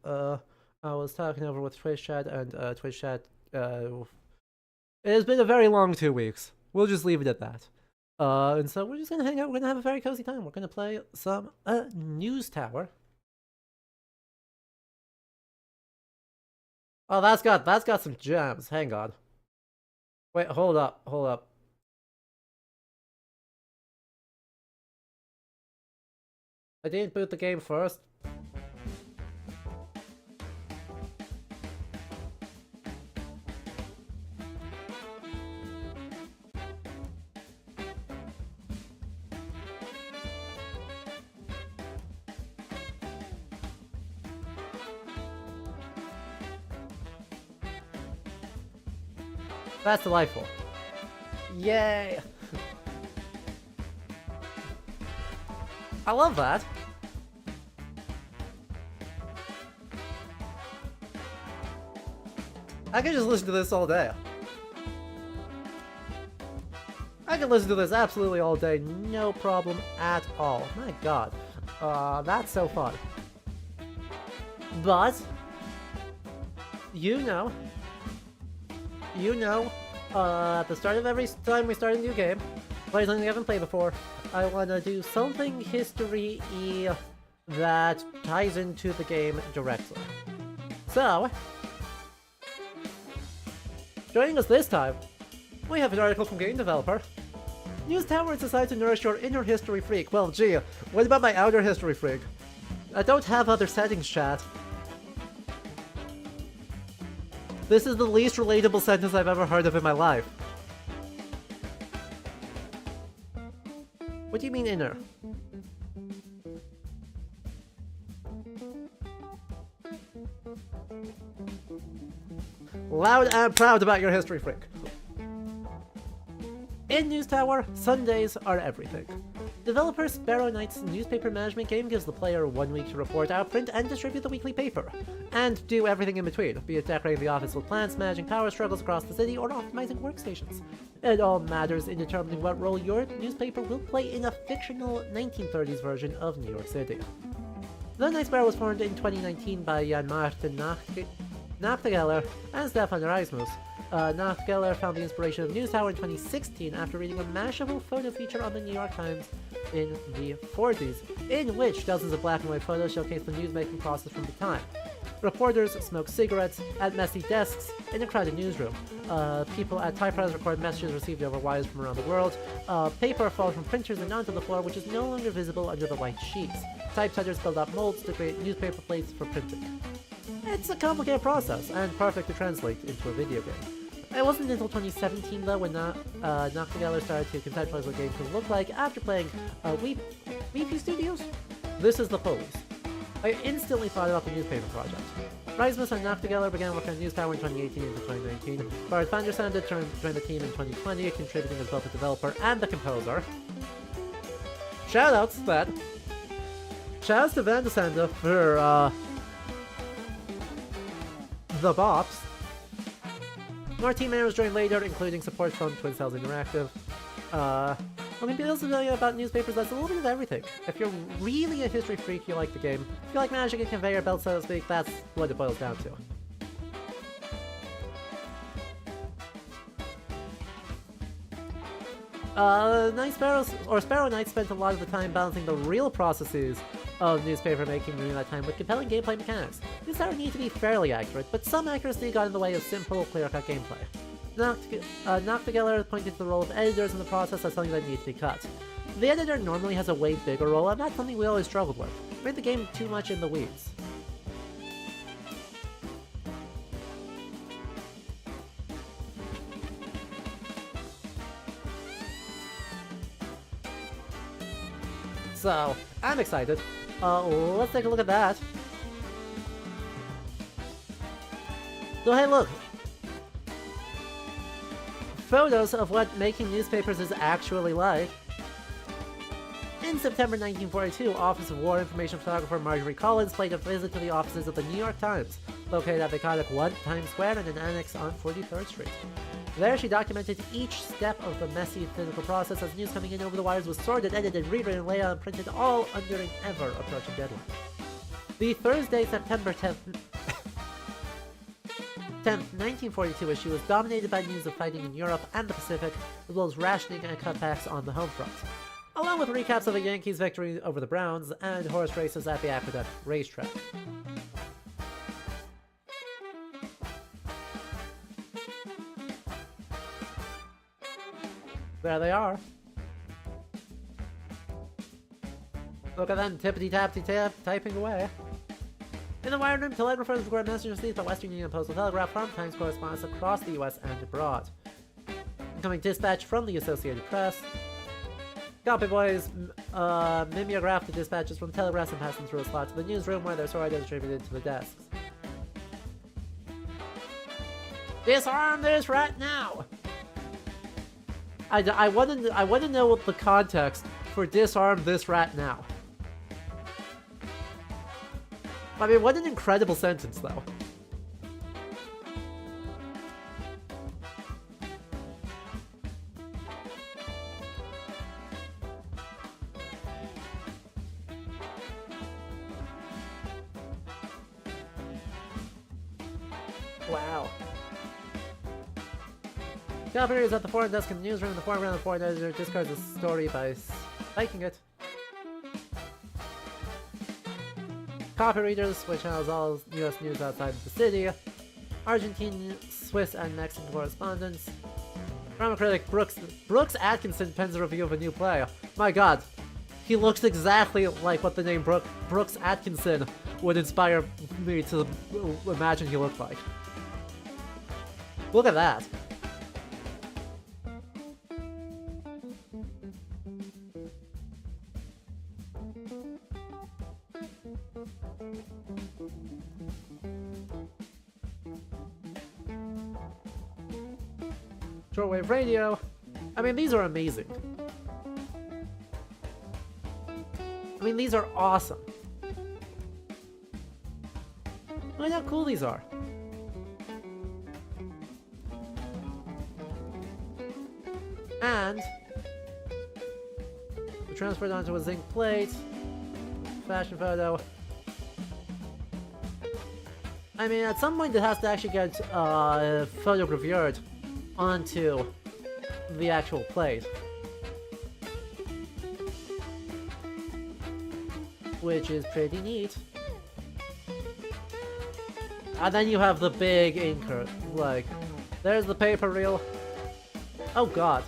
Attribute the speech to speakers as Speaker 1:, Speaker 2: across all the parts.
Speaker 1: I was talking over with Twitch chat, and Twitch chat, it has been a very long 2 weeks. We'll just leave it at that. And so we're just gonna hang out. We're gonna have a very cozy time. We're gonna play some News Tower. Oh, that's got some gems. Hang on. Wait, hold up. I didn't boot the game first. That's delightful. Yay! I love that. I could just listen to this all day. I could listen to this absolutely all day, no problem at all. My god. That's so fun. But, you know, at the start of every time we start a new game, play something we haven't played before, I want to do something history-y that ties into the game directly. So, joining us this time, we have an article from Game Developer. News Tower is designed to nourish your inner history freak. Well, gee, what about my outer history freak? I don't have other settings, chat. This is the least relatable sentence I've ever heard of in my life. What do you mean inner? Loud and proud about your history freak. In News Tower, Sundays are everything. Developer Sparrow Knight's newspaper management game gives the player 1 week to report, outprint, and distribute the weekly paper. And do everything in between, be it decorating the office with plants, managing power struggles across the city, or optimizing workstations. It all matters in determining what role your newspaper will play in a fictional 1930s version of New York City. The Night Sparrow was formed in 2019 by Jan Martin Nachtigaller and Stefan Reismus. Nachtigaller found the inspiration of News Tower in 2016 after reading a Mashable photo feature on the New York Times in the 40s, in which dozens of black and white photos showcase the news-making process from the time. Reporters smoke cigarettes at messy desks in a crowded newsroom. People at typewriters record messages received over wires from around the world. Paper falls from printers and onto the floor, which is no longer visible under the white sheets. Typesetters build up molds to create newspaper plates for printing. It's a complicated process, and perfect to translate into a video game. It wasn't until 2017, though, when Nachtigaller started to conceptualize what games could look like after playing Weepy Studios? This is the pose. I instantly thought about the newspaper project. Reismus and Nachtigaller began working on News Tower in 2018 into 2019. Bart van der Sande joined the team in 2020, contributing as both the developer and the composer. Shoutouts to that. Shoutouts to Van der Sande for, the bops. More team members joined later, including support from Twin Cells Interactive. I mean, people also tell you about newspapers, that's a little bit of everything. If you're really a history freak, you like the game. If you like managing a conveyor belt, so to speak, that's what it boils down to. Sparrow Knight spent a lot of the time balancing the real processes of newspaper making during that time with compelling gameplay mechanics. These don't need to be fairly accurate, but some accuracy got in the way of simple, clear-cut gameplay. Nachtigaller pointed to the role of editors in the process as something that needed to be cut. The editor normally has a way bigger role, and that's something we always struggled with. It made the game too much in the weeds. So, I'm excited. Let's take a look at that. So hey, look. Photos of what making newspapers is actually like. In September 1942, Office of War Information photographer Marjorie Collins paid a visit to the offices of the New York Times, located at the iconic 1 Times Square and an annex on 43rd Street. There, she documented each step of the messy physical process as news coming in over the wires was sorted, edited, rewritten, laid out, and printed, all under an ever-approaching deadline. The Thursday, September 10th, 1942 issue was dominated by news of fighting in Europe and the Pacific, as well as rationing and cutbacks on the home front, along with recaps of the Yankees' victory over the Browns and horse races at the Aqueduct racetrack. There they are. Look at them tippity-tappity-tap typing away. In the wire room, telegraphers record messages received by Western Union Postal Telegraph from Times correspondents across the US and abroad. Incoming dispatch from the Associated Press. Copy boys mimeograph the dispatches from telegraphs and pass them through a slot to the newsroom where they're sorted and distributed to the desks. Disarm this right now! I want to know what the context for disarm this rat now. I mean, what an incredible sentence, though. Wow. Copy is at the foreign desk in the newsroom. In the foreground, the foreign editor discards the story by spiking it. Copy readers, which has all US news outside the city. Argentine, Swiss, and Mexican correspondents. Drama critic Brooks Atkinson pens a review of a new play. My god, he looks exactly like what the name Brooks Atkinson would inspire me to imagine he looked like. Look at that. Shortwave radio. I mean, these are amazing. I mean, these are awesome. Look at how cool these are. And we transferred onto a zinc plate. Fashion photo. I mean, at some point it has to actually get photogravure onto the actual plate, which is pretty neat. And then you have the big inker, like, there's the paper reel. Oh god.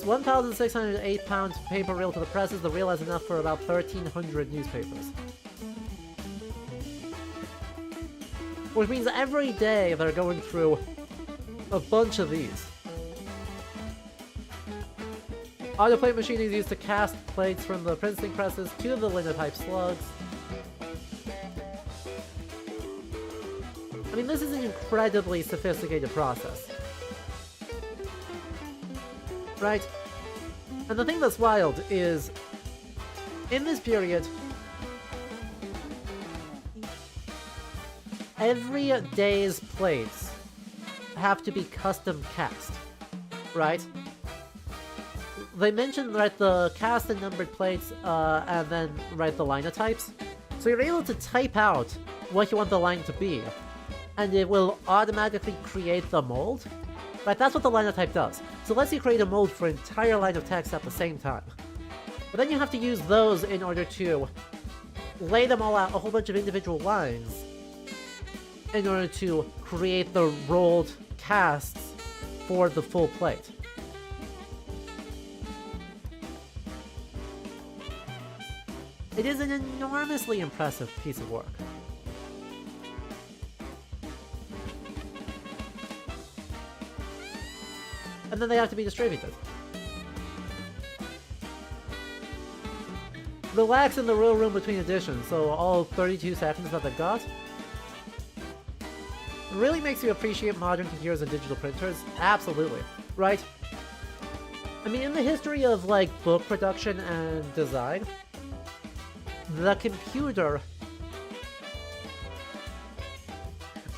Speaker 1: 1,608 pounds paper reel to the presses. The reel has enough for about 1,300 newspapers. Which means every day they're going through a bunch of these. Autoplate machine is used to cast plates from the printing presses to the linotype slugs. I mean, this is an incredibly sophisticated process. Right? And the thing that's wild is, in this period, every day's plates have to be custom cast, right? They mentioned, right, the cast and numbered plates, and then, right, the linotypes. So you're able to type out what you want the line to be, and it will automatically create the mold. Right, that's what the linotype does. So it lets you create a mold for an entire line of text at the same time. But then you have to use those in order to lay them all out, a whole bunch of individual lines, in order to create the rolled casts for the full plate. It is an enormously impressive piece of work. And then they have to be distributed. Relax in the real room between editions, so all 32 seconds that they've got. It really makes you appreciate modern computers and digital printers. Absolutely. Right? I mean, in the history of, like, book production and design, the computer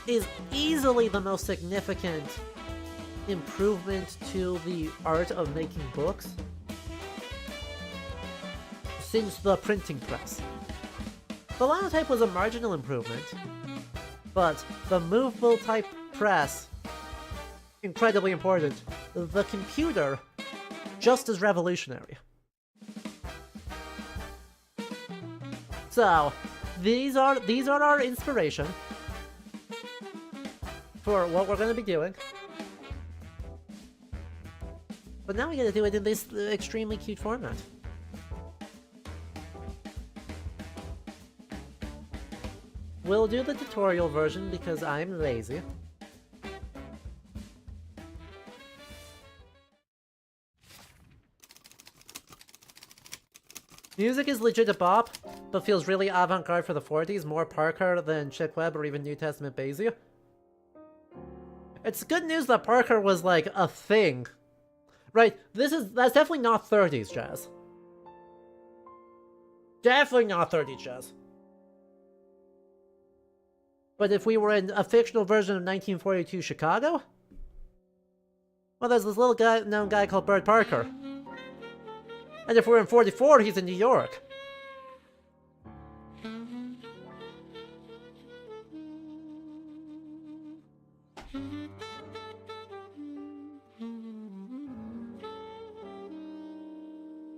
Speaker 1: is easily the most significant improvement to the art of making books since the printing press. The Linotype was a marginal improvement, but the movable type press, incredibly important. The computer, just as revolutionary. So, these are our inspiration for what we're going to be doing. But now we gotta do it in this extremely cute format. We'll do the tutorial version because I'm lazy. Music is legit a bop, but feels really avant-garde for the 40s, more Parker than Chick Webb or even New Testament Basie. It's good news that Parker was like a thing. Right, that's definitely not 30s jazz. Definitely not 30s jazz. But if we were in a fictional version of 1942 Chicago, well, there's this little known guy called Bert Parker. And if we're in 44, he's in New York.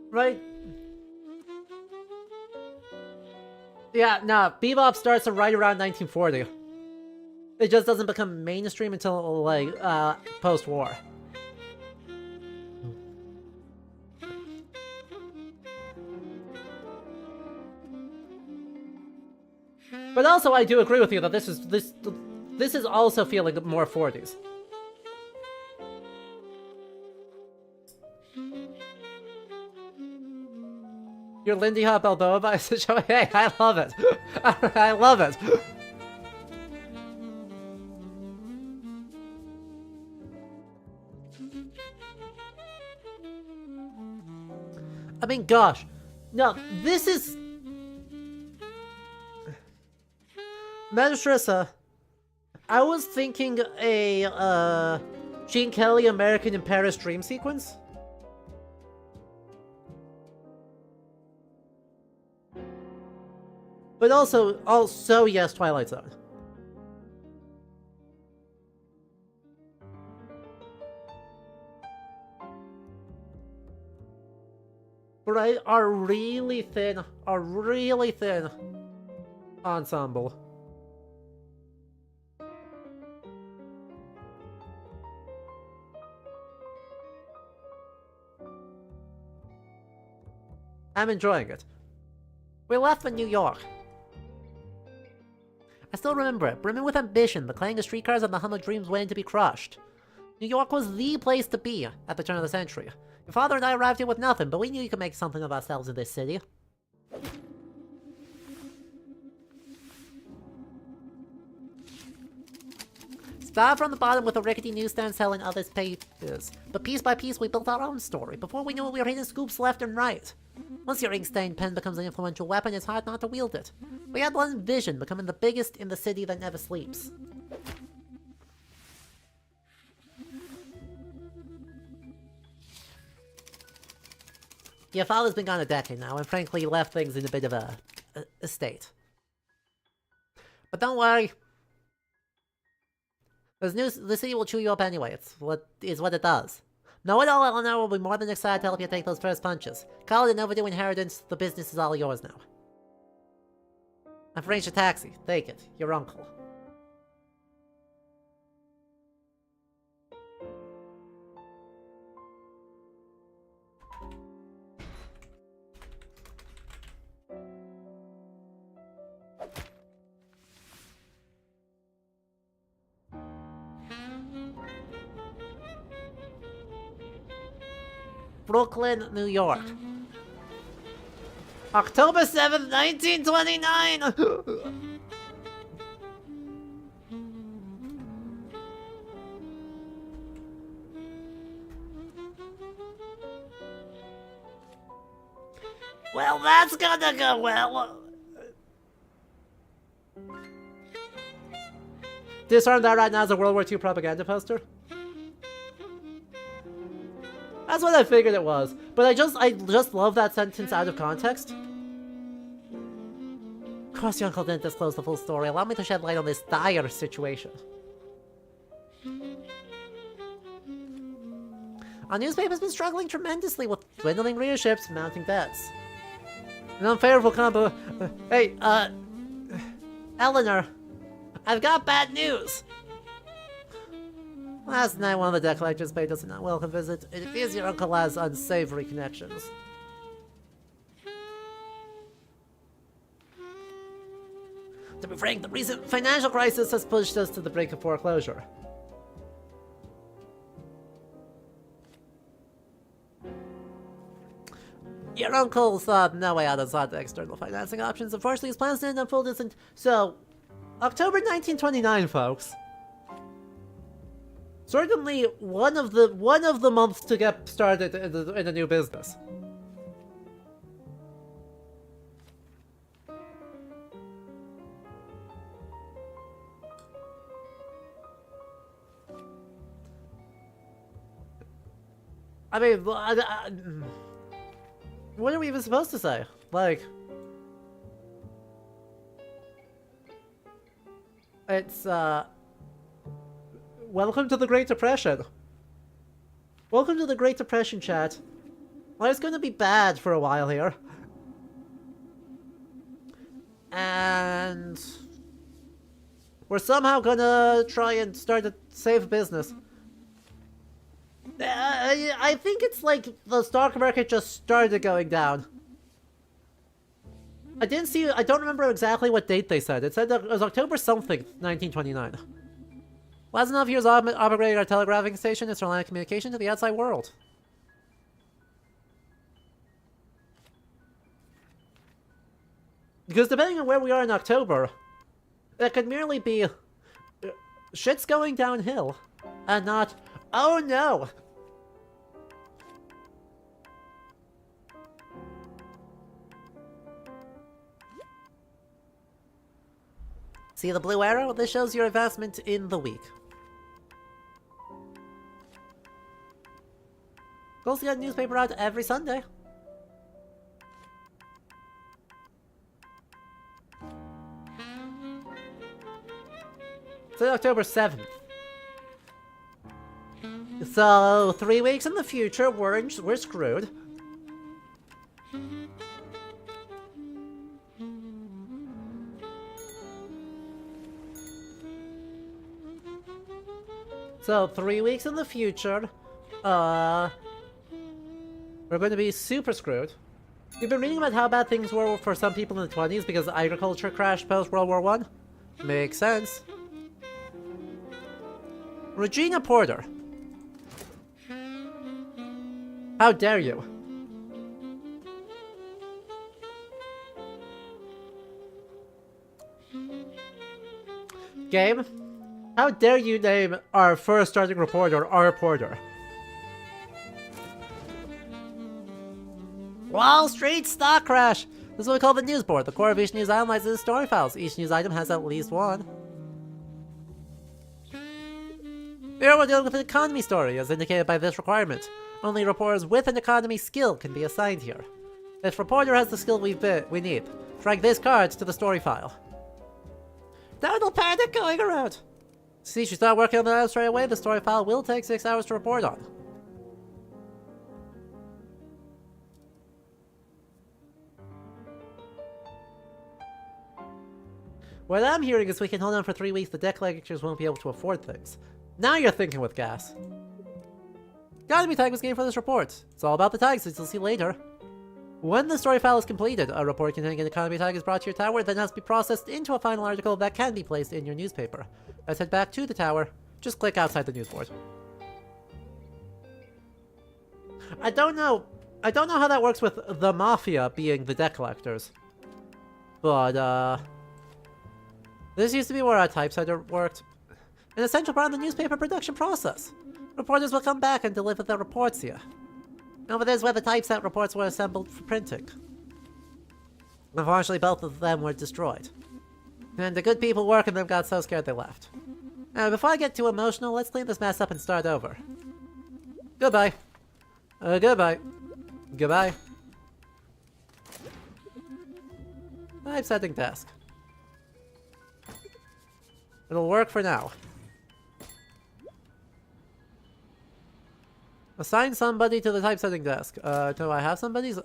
Speaker 1: Right? Yeah, no, Bebop starts right around 1940. It just doesn't become mainstream until, like, post-war. But also, I do agree with you that this is also feeling more 40s. Your Lindy Hop Balboa by show. Hey, I love it. I love it. I mean, gosh. No, this is... Medustressa. I was thinking a, Gene Kelly American in Paris dream sequence. But also, yes, Twilight Zone. Right, a really thin ensemble. I'm enjoying it. We left for New York. I still remember it, brimming with ambition, the clang of streetcars and the hum of dreams waiting to be crushed. New York was the place to be at the turn of the century. Your father and I arrived here with nothing, but we knew you could make something of ourselves in this city. Started from the bottom with a rickety newsstand selling others' papers, but piece by piece we built our own story. Before we knew it, we were hitting scoops left and right. Once your ink-stained pen becomes an influential weapon, it's hard not to wield it. We had one vision, becoming the biggest in the city that never sleeps. Your father's been gone a decade now, and frankly left things in a bit of a state. But don't worry. The city will chew you up anyway. It's what it does. Know-it-all Eleanor will be more than excited to help you take those first punches. Call it an overdue inheritance. The business is all yours now. I've arranged a taxi. Take it. Your uncle. Brooklyn, New York. October 7th, 1929! Well, that's gonna go well. Disarm that right now as a World War II propaganda poster? That's what I figured it was, but I just love that sentence out of context. Of course your uncle didn't disclose the full story. Allow me to shed light on this dire situation. Our newspaper's been struggling tremendously with dwindling readerships, mounting debts. An unfavorable combo. Hey, Eleanor, I've got bad news! Last night, one of the debt collectors paid us a not welcome visit. It appears your uncle has unsavory connections. To be frank, the recent financial crisis has pushed us to the brink of foreclosure. Your uncle saw no way out and sought the external financing options. Unfortunately, his plans didn't unfold as so, October 1929, folks. Certainly one of the months to get started in a new business. I mean, what are we even supposed to say? Like, it's, welcome to the Great Depression. Welcome to the Great Depression, chat. Well, it's gonna be bad for a while here. And we're somehow gonna try and start to save business. I think it's like the stock market just started going down. I don't remember exactly what date they said. It said that it was October something, 1929. Last enough years upgrading our telegraphing station and line of communication to the outside world. Because depending on where we are in October, it could merely be shit's going downhill, and not, oh no! See the blue arrow? This shows your advancement in the week. We'll see a newspaper out every Sunday. It's October 7th. So, 3 weeks in the future, we're screwed. So, 3 weeks in the future, we're going to be super screwed. You've been reading about how bad things were for some people in the 20s because agriculture crashed post-World War I? Makes sense. Regina Porter. How dare you? Game? How dare you name our first starting reporter our Porter? Wall Street stock crash! This is what we call the news board. The core of each news item lies in the story files. Each news item has at least one. Here we're dealing with an economy story, as indicated by this requirement. Only reporters with an economy skill can be assigned here. This reporter has the skill we need. Drag this card to the story file. Total panic going around! See, if you start working on the item straight away, the story file will take 6 hours to report on. What I'm hearing is we can hold on for 3 weeks, the debt collectors won't be able to afford things. Now you're thinking with gas. Economy tag was gained for this report. It's all about the tags, as you'll see later. When the story file is completed, a report containing an economy tag is brought to your tower, then has to be processed into a final article that can be placed in your newspaper. Let's head back to the tower. Just click outside the news board. I don't know how that works with the Mafia being the debt collectors. But, this used to be where our typesetter worked. An essential part of the newspaper production process. Reporters will come back and deliver their reports here. Over there's where the typeset reports were assembled for printing. Unfortunately, both of them were destroyed. And the good people working them got so scared they left. Now, before I get too emotional, let's clean this mess up and start over. Goodbye. Goodbye. Goodbye. Typesetting desk. It'll work for now. Assign somebody to the typesetting desk. Do I have somebody's?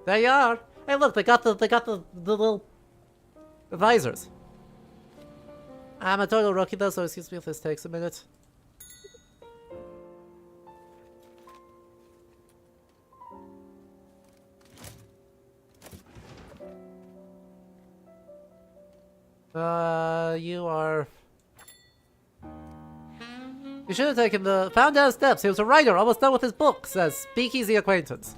Speaker 1: There you are. Hey, look, they got the little visors. I'm a total rookie though, so excuse me if this takes a minute. You are... You should have taken the... Found down steps. He was a writer, almost done with his book, says Speakeasy Acquaintance.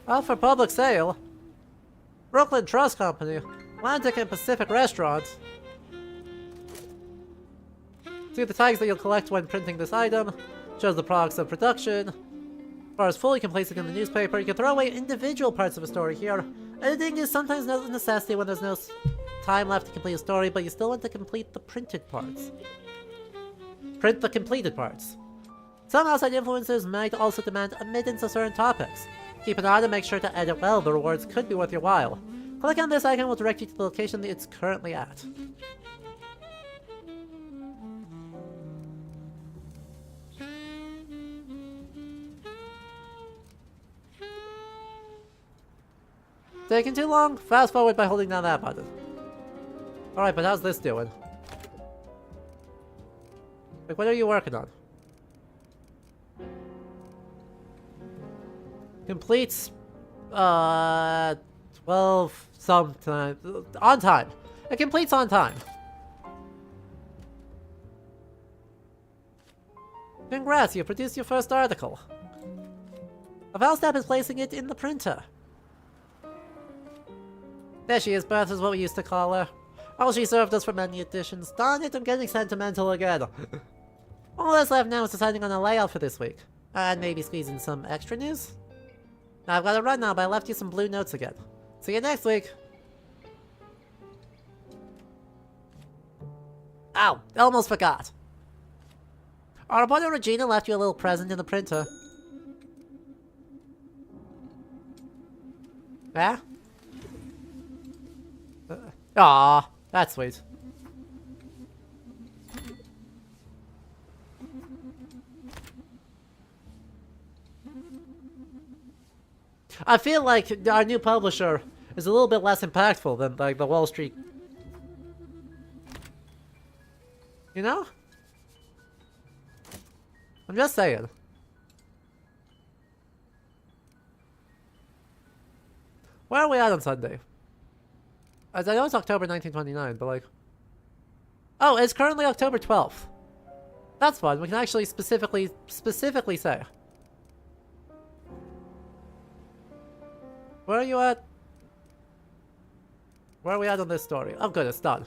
Speaker 1: Well, for public sale. Brooklyn Trust Company, Atlantic and Pacific Restaurants. See the tags that you'll collect when printing this item. Shows the products of production. As far as fully completed in the newspaper, you can throw away individual parts of a story here. Editing is sometimes a necessity when there's no time left to complete a story, but you still want to complete the printed parts. Print the completed parts. Some outside influencers might also demand omittance of certain topics. Keep an eye to make sure to edit well, the rewards could be worth your while. Click on this icon will direct you to the location that it's currently at. Taking too long? Fast forward by holding down that button. Alright, but how's this doing? Like, what are you working on? Completes 12 sometime on time. It completes on time. Congrats, you produced your first article. Valstap is placing it in the printer. There she is, Bertha is what we used to call her. Oh, she served us for many editions. Darn it, I'm getting sentimental again. All that's left now is deciding on a layout for this week. And maybe squeeze in some extra news? Now I've got to run now, but I left you some blue notes again. See you next week! Ow! Almost forgot! Our reporter Regina left you a little present in the printer. Yeah? Aw, that's sweet. I feel like our new publisher is a little bit less impactful than like the Wall Street. You know? I'm just saying. Where are we at on Sunday? As I know it's October 1929, but like... Oh, it's currently October 12th. That's fun. We can actually specifically say. Where are you at? Where are we at on this story? Oh good, it's done.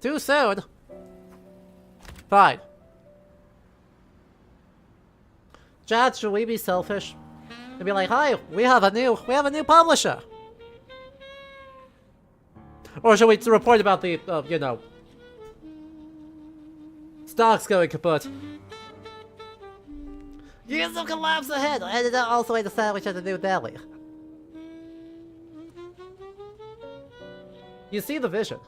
Speaker 1: Too soon? Fine. Chad, should we be selfish? And be like, hi, we have a new publisher! Or should we report about the, you know... stocks going kaput? Years of collapse ahead! And also ate a sandwich at the New Delhi. You see the vision.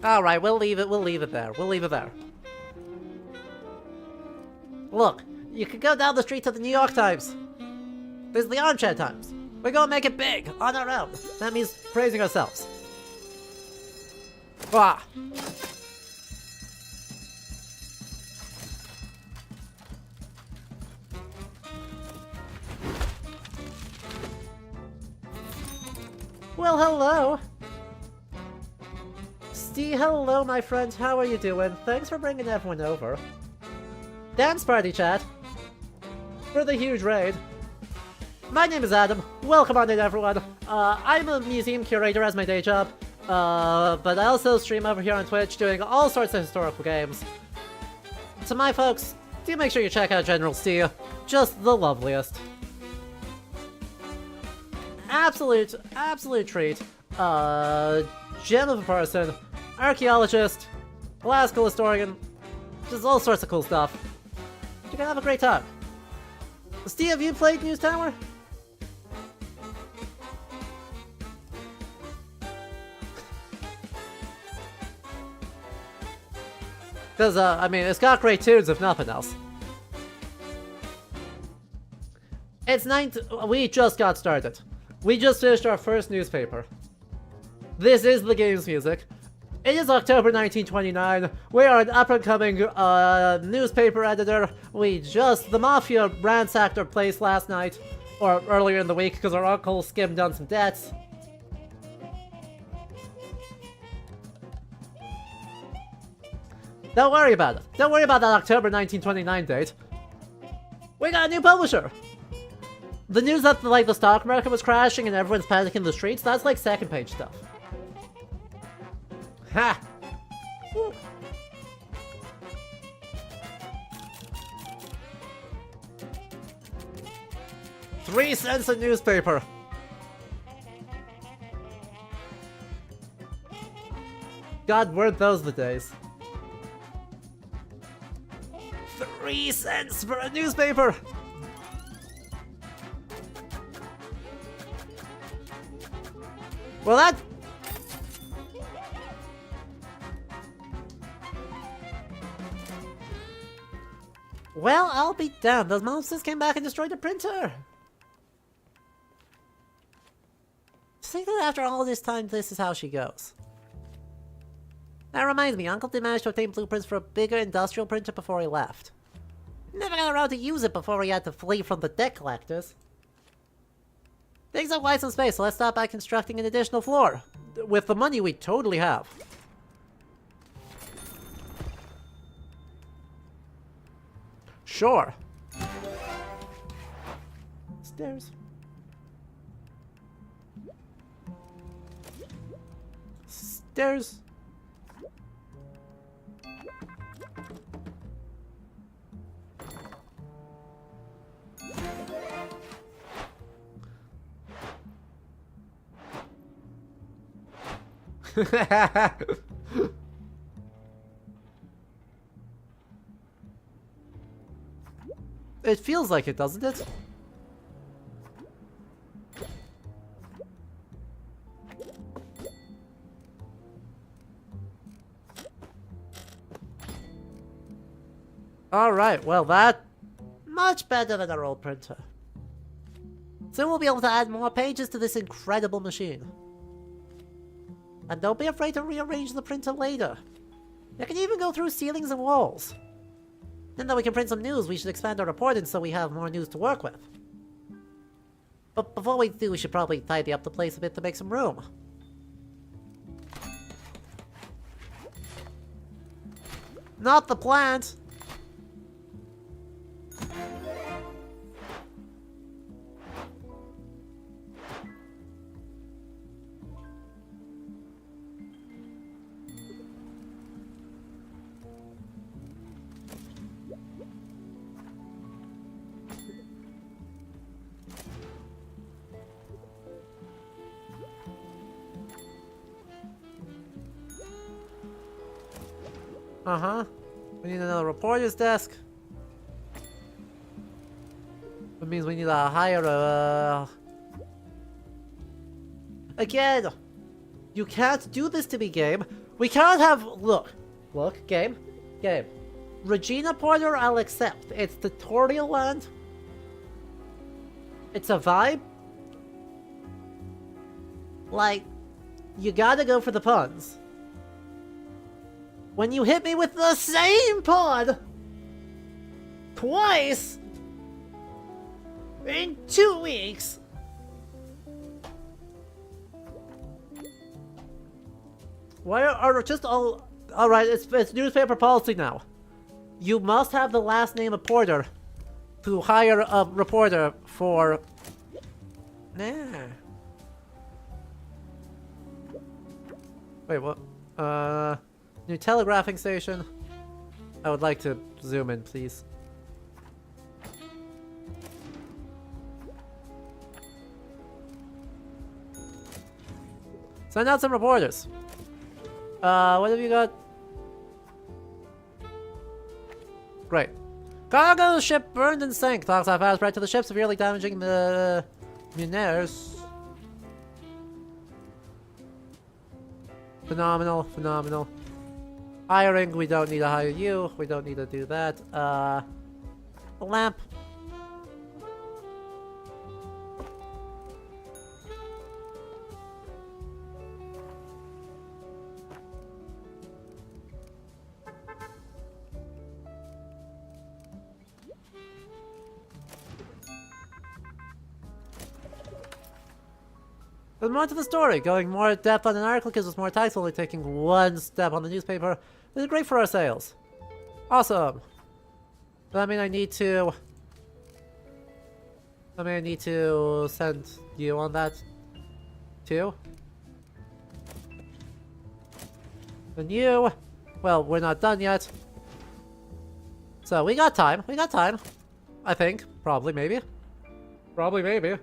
Speaker 1: Alright, we'll leave it there. We'll leave it there. Look, you can go down the street to the New York Times. There's the Armchair Times. We're gonna make it big, on our own. That means praising ourselves. Ah. Well, hello. Hello, my friend. How are you doing? Thanks for bringing everyone over. Dance party, chat. For the huge raid. My name is Adam. Welcome on in, everyone. I'm a museum curator as my day job, but I also stream over here on Twitch doing all sorts of historical games. To my folks, do make sure you check out General Stee. Just the loveliest. Absolute treat. Gem of a person, archaeologist, classical historian, just all sorts of cool stuff. You're gonna have a great time. Steve, have you played News Tower? Because, I mean, it's got great tunes if nothing else. It's we just got started. We just finished our first newspaper. This is the game's music. It is October 1929. We are an up-and-coming newspaper editor. The Mafia ransacked our place last night, or earlier in the week, because our uncle skimmed on some debts. Don't worry about it. Don't worry about that October 1929 date. We got a new publisher! The news that, like, the stock market was crashing and everyone's panicking in the streets, that's like second page stuff. Ha! Woo. $0.03 a newspaper! God, weren't those the days. 3 cents for a newspaper! Well, that... Well, I'll be damned. Those monsters came back and destroyed the printer! Just think that after all this time, this is how she goes. That reminds me, Uncle did manage to obtain blueprints for a bigger industrial printer before he left. Never got around to use it before he had to flee from the debt collectors. Things have quite some space, so let's start by constructing an additional floor. With the money we totally have. Sure. Stairs. Stairs. It feels like it, doesn't it? Alright, well that... much better than our old printer. Soon we'll be able to add more pages to this incredible machine. And don't be afraid to rearrange the printer later. You can even go through ceilings and walls. Then that we can print some news, we should expand our reporting so we have more news to work with. But before we do, we should probably tidy up the place a bit to make some room. Not the plant! Uh-huh. We need another reporter's desk. That means we need to hire Again! You can't do this to me, game. We can't have... Look, game. Regina Porter, I'll accept. It's tutorial land. It's a vibe. Like, you gotta go for the puns. When you hit me with the same pun twice in 2 weeks. Why are just all... Alright, it's newspaper policy now. You must have the last name of Porter to hire a reporter for Nah. Wait, what? New telegraphing station. I would like to zoom in, please. Send out some reporters. What have you got? Great. Cargo ship burned and sank. Talks have fast spread to the ship, severely damaging the Muniers. Phenomenal, phenomenal. Hiring, we don't need to hire you. We don't need to do that. Lamp. There's more to the story. Going more in depth on an article gives us more text, only taking one step on the newspaper. This is great for our sales. Awesome. Does that mean I need to... I mean, I need to send you on that too? And you... Well, we're not done yet. So, we got time. We got time. I think. Probably, maybe. Probably, maybe.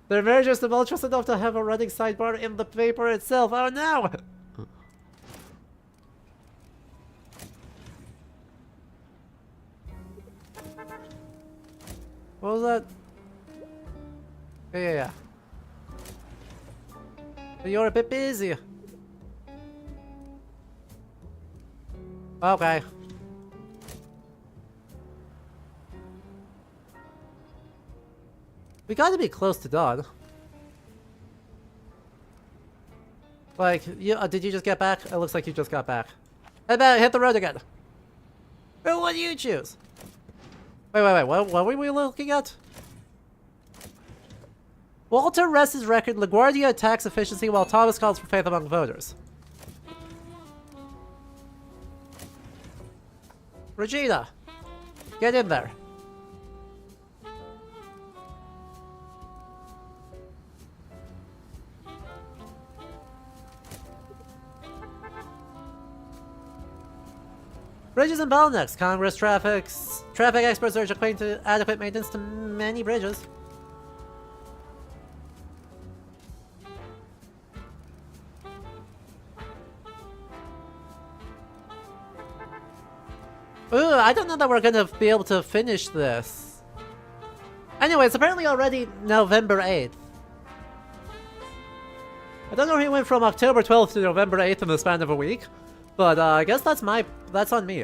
Speaker 1: They're very just tumultuous enough to have a running sidebar in the paper itself. Oh no! What was that? Yeah. You're a bit busy. Okay. We gotta be close to dawn. Like, did you just get back? It looks like you just got back. Hit the road again. What do you choose? Wait, what were we looking at? Walter rests his record, LaGuardia attacks efficiency while Thomas calls for faith among voters. Regina, get in there. Bridges and bottlenecks. Congress traffic experts urge adequate maintenance to many bridges. Ooh, I don't know that we're gonna be able to finish this. Anyway, it's apparently already November 8th. I don't know if he went from October 12th to November 8th in the span of a week, but I guess that's on me.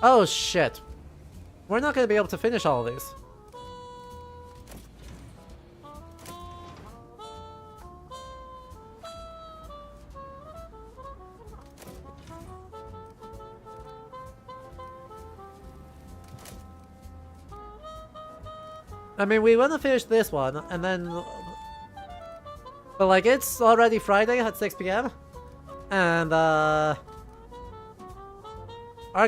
Speaker 1: Oh shit. We're not gonna be able to finish all of these. I mean, we want to finish this one, and then... But, like, it's already Friday at 6 PM. And, our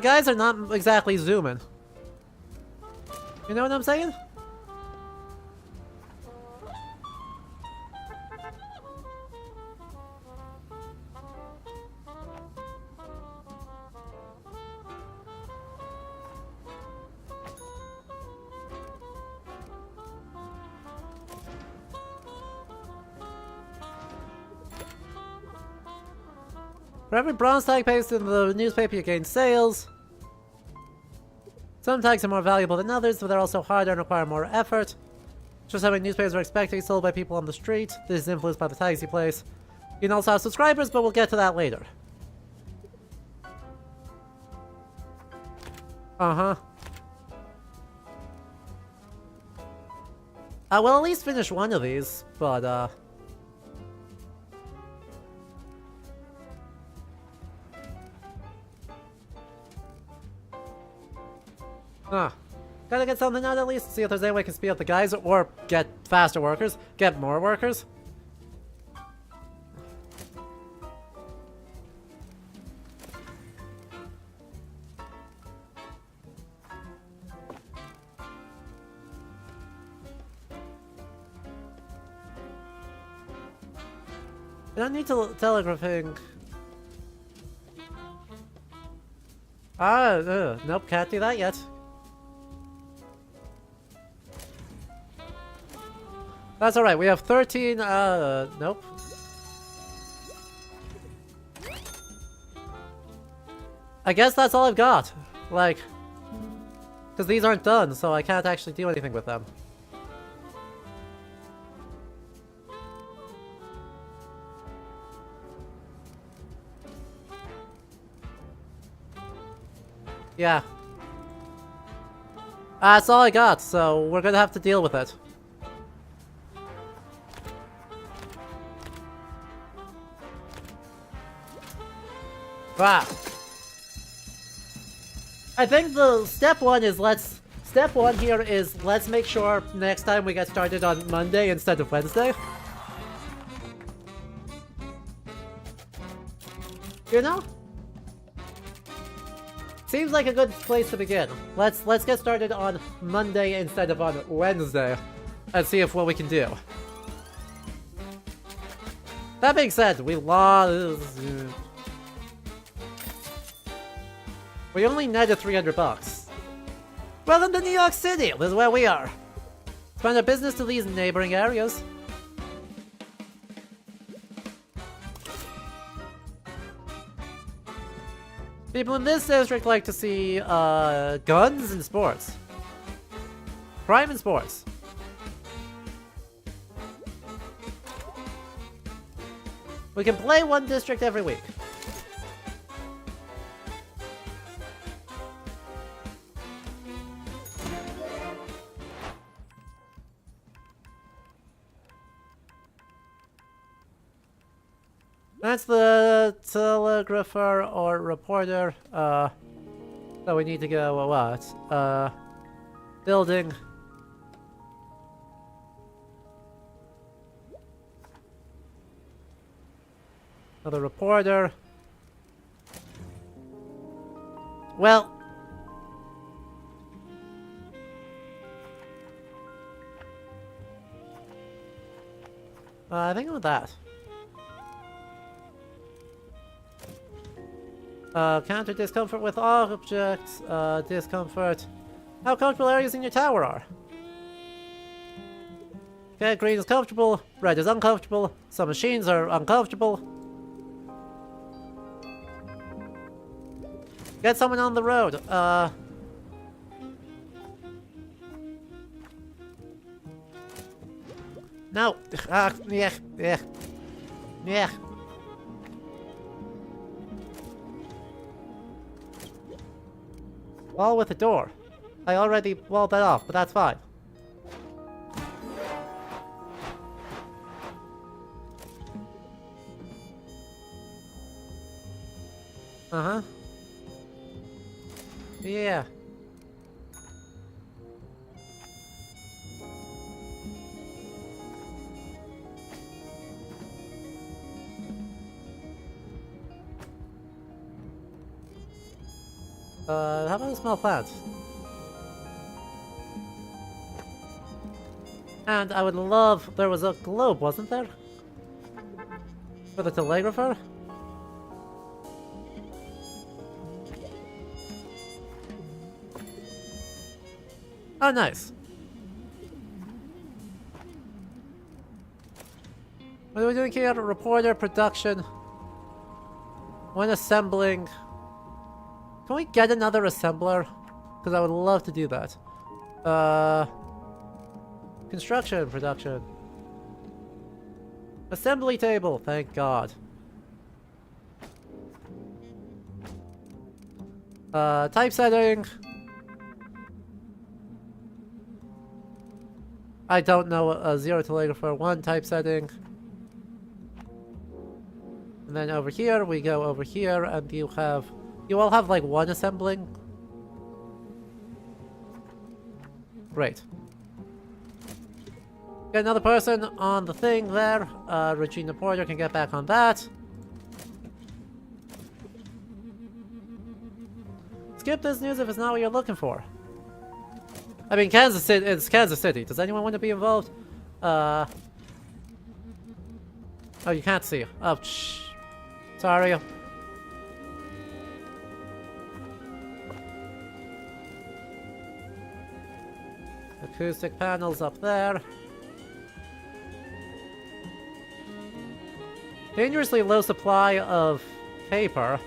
Speaker 1: guys are not exactly zooming. You know what I'm saying? For every bronze tag pasted in the newspaper, you gain sales. Some tags are more valuable than others, but they're also harder and require more effort. Just how many newspapers are expected to be sold by people on the street. This is influenced by the tags you place. You can also have subscribers, but we'll get to that later. Uh-huh. We'll at least finish one of these, but, Gotta get something out at least, see if there's any way we can speed up the guys, or get faster workers, get more workers. I don't need to telegraphing. Nope, can't do that yet. That's alright, we have 13, nope. I guess that's all I've got. Like, because these aren't done, so I can't actually do anything with them. Yeah. That's all I got, so we're gonna have to deal with it. Ah. I think the step one here is let's make sure next time we get started on Monday instead of Wednesday. You know? Seems like a good place to begin. Let's get started on Monday instead of on Wednesday and see if what we can do. That being said, we lost. We only netted 300 bucks. Welcome to New York City. This is where we are. Find our business to these neighboring areas. People in this district like to see guns and sports. Crime and sports. We can play one district every week. That's the telegrapher or reporter, so we need to go, what? Building. Another reporter. Well. I think with that. Counter discomfort with all objects, discomfort. How comfortable areas in your tower are. Okay, green is comfortable, red is uncomfortable, some machines are uncomfortable. Get someone on the road, no! Yeah. Wall with a door. I already walled that off, but that's fine. Uh-huh. Yeah. How about a small plant? And I would love... There was a globe, wasn't there? For the telegrapher? Oh, nice. What are we doing here? Reporter, production. One assembling. Can we get another assembler? Because I would love to do that. Construction, production. Assembly table, thank God. Typesetting. I don't know, 0 telegrapher, 1 typesetting. And then over here, we go over here, and you all have like 1 assembling? Great. Get another person on the thing there. Regina Porter can get back on that. Skip this news if it's not what you're looking for. I mean, Kansas City, it's Kansas City. Does anyone want to be involved? Oh, you can't see. Oh, sorry. Acoustic panels up there. Dangerously low supply of paper.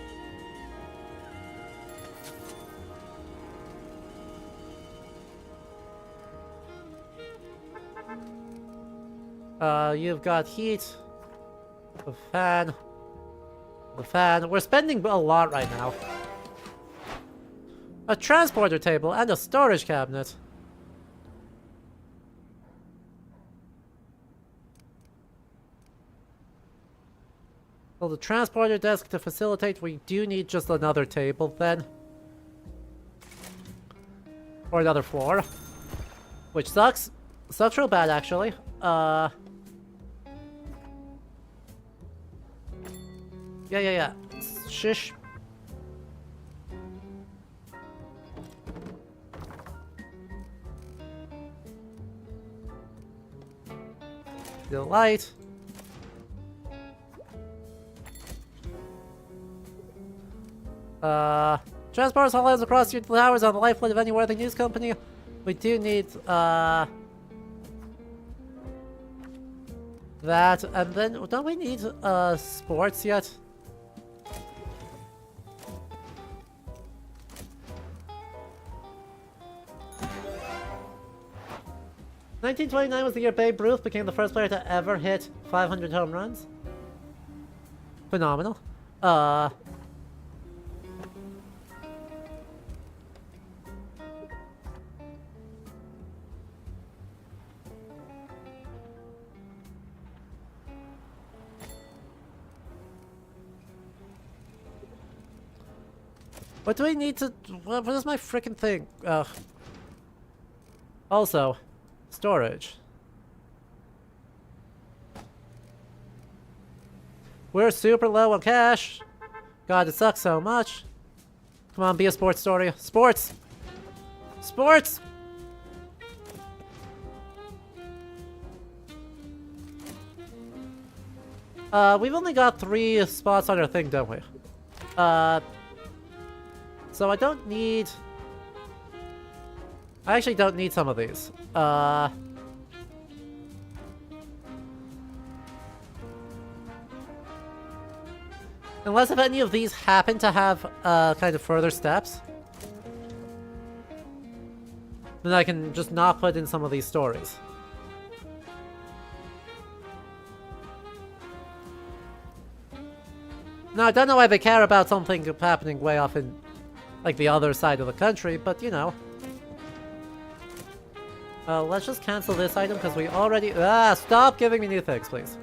Speaker 1: You've got heat. The fan. The fan. We're spending a lot right now. A transporter table and a storage cabinet. Well, the transporter desk to facilitate, we do need just another table then. Or another floor. Which sucks. Sucks real bad, actually. Yeah. Shish. The light. Transporters haul lines across your towers on the lifeblood of any worthy news company. We do need, that, and then, don't we need, sports yet? "1929 was the year Babe Ruth became the first player to ever hit 500 home runs. Phenomenal. What do we need to... What is my frickin' thing? Also, storage. We're super low on cash. God, it sucks so much. Come on, be a sports story. Sports! Sports! We've only got 3 spots on our thing, don't we? So I don't need... I actually don't need some of these. Unless if any of these happen to have, kind of further steps. Then I can just not put in some of these stories. Now, I don't know why they care about something happening way off in, like, the other side of the country, but, you know. Let's just cancel this item, because we already... stop giving me new things, please.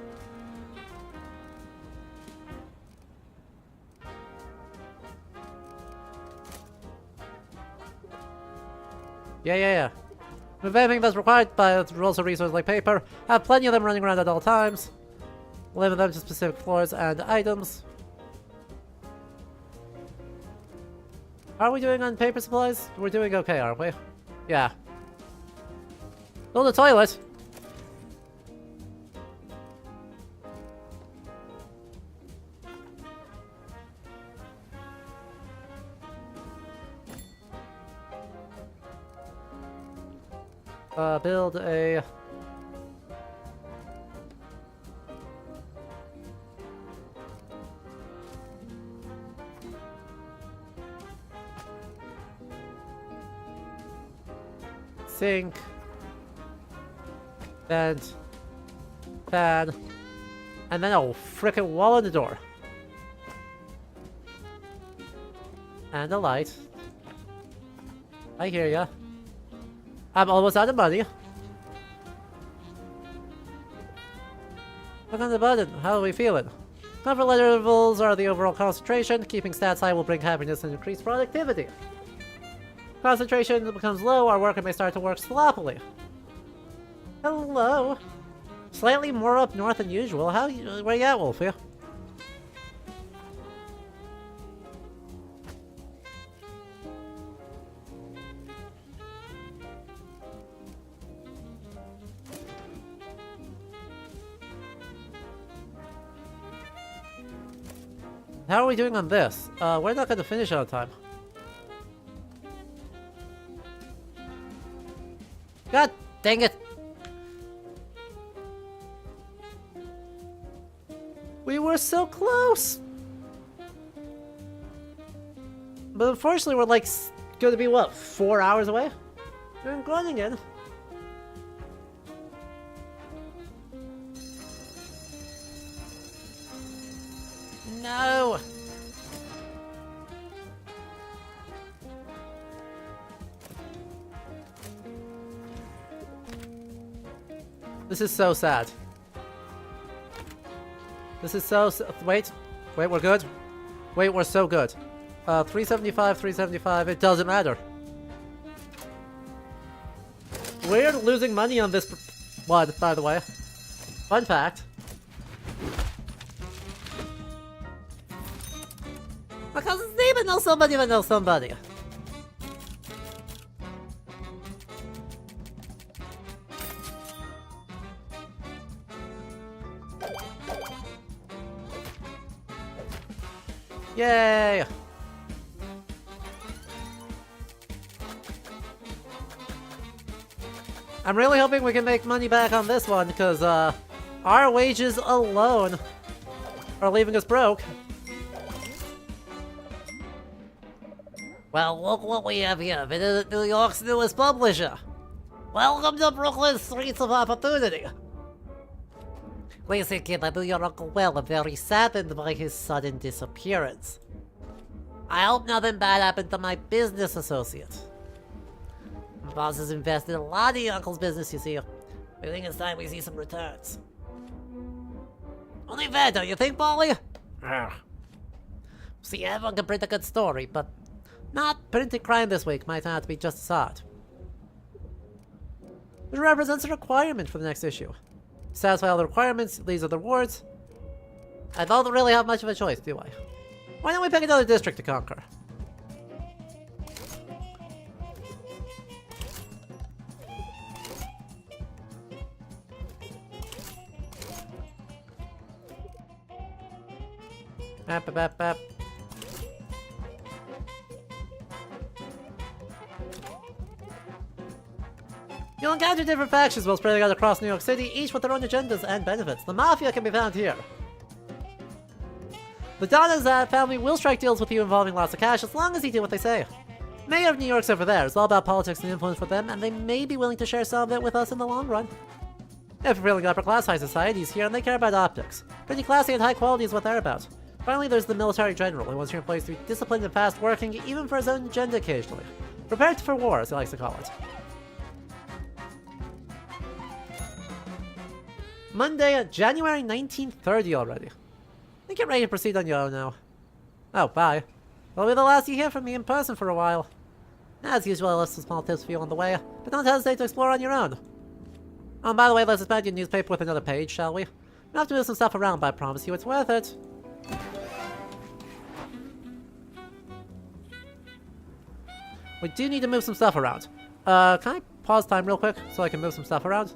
Speaker 1: Yeah. With anything that's required by the rules of resources like paper, have plenty of them running around at all times. Limit them to specific floors and items. Are we doing on paper supplies? We're doing okay, aren't we? Yeah. Build a toilet! Build a... sink. Vent. Fan. And then a frickin' wall on the door. And a light. I hear ya. I'm almost out of money. Look on the button. How are we feeling? Comfort levels are the overall concentration. Keeping stats high will bring happiness and increase productivity. Concentration becomes low, our worker may start to work sloppily. Hello. Slightly more up north than usual. Where you at, Wolfie? How are we doing on this? We're not gonna finish on time. God dang it! We were so close! But unfortunately, we're like gonna be what, 4 hours away? We're in Groningen. No! This is so sad. This is so... Wait. Wait, we're good? Wait, we're so good. 375, 375, it doesn't matter. We're losing money on this one, by the way. Fun fact. Because Steven knows somebody that knows somebody. Yay! I'm really hoping we can make money back on this one, because our wages alone are leaving us broke. Well, look what we have here. Visit New York's newest publisher. Welcome to Brooklyn's Streets of Opportunity. Listen, kid, I knew your Uncle well and very saddened by his sudden disappearance. I hope nothing bad happened to my business associate. My boss has invested a lot in your uncle's business, you see. I think it's time we see some returns. Only fair, don't you think, Polly? See, everyone can print a good story, but not printing crime this week might not be just as hard. Which represents a requirement for the next issue. Satisfy all the requirements, these are the rewards. I don't really have much of a choice, do I? Why don't we pick another district to conquer? Bap, bap, bap. You'll encounter different factions while spreading out across New York City, each with their own agendas and benefits. The Mafia can be found here. The Donna's family will strike deals with you involving lots of cash as long as you do what they say. Mayor of New York's over there. It's all about politics and influence with them, and they may be willing to share some of it with us in the long run. If you're feeling upper class, high society's here, and they care about optics. Pretty classy and high quality is what they're about. Finally, there's the military general, who wants your employees to be disciplined and fast working, even for his own agenda occasionally. Prepared for war, as he likes to call it. Monday, January 1930 already. I think you're ready to proceed on your own now. Oh, bye. That'll be the last you hear from me in person for a while. As usual, I left some small tips for you on the way, but don't hesitate to explore on your own. Oh, and by the way, let's expand your newspaper with another page, shall we? We'll have to move some stuff around, but I promise you it's worth it. We do need to move some stuff around. Can I pause time real quick so I can move some stuff around?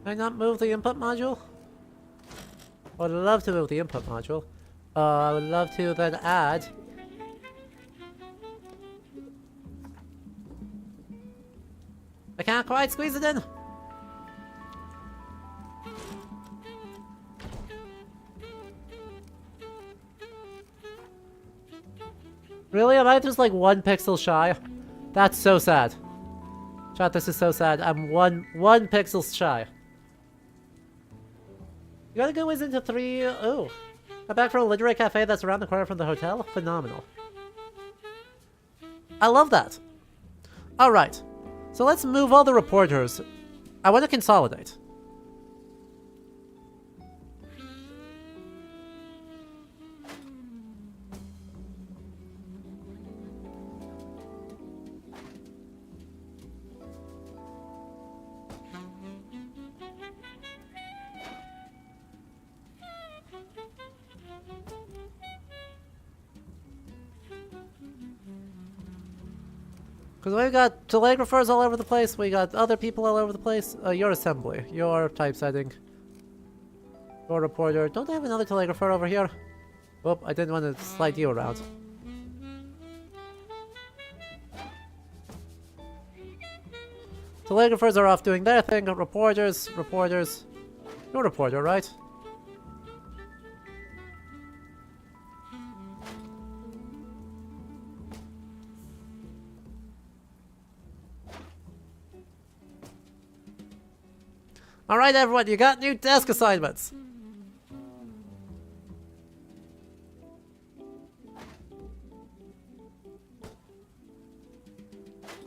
Speaker 1: Can I not move the input module? I would love to move the input module. I would love to then add... I can't quite squeeze it in! Really? Am I just like 1 pixel shy? That's so sad. Chat, this is so sad. I'm one pixel shy. You gotta go into 3... Oh. I'm back from a literary cafe that's around the corner from the hotel? Phenomenal. I love that. Alright. So let's move all the reporters. I want to consolidate. Because we got telegraphers all over the place, we got other people all over the place. Your assembly, your typesetting, your reporter. Don't I have another telegrapher over here? Oh, I didn't want to slide you around. Telegraphers are off doing their thing. Reporters. You're a reporter, right? Alright everyone, you got new desk assignments!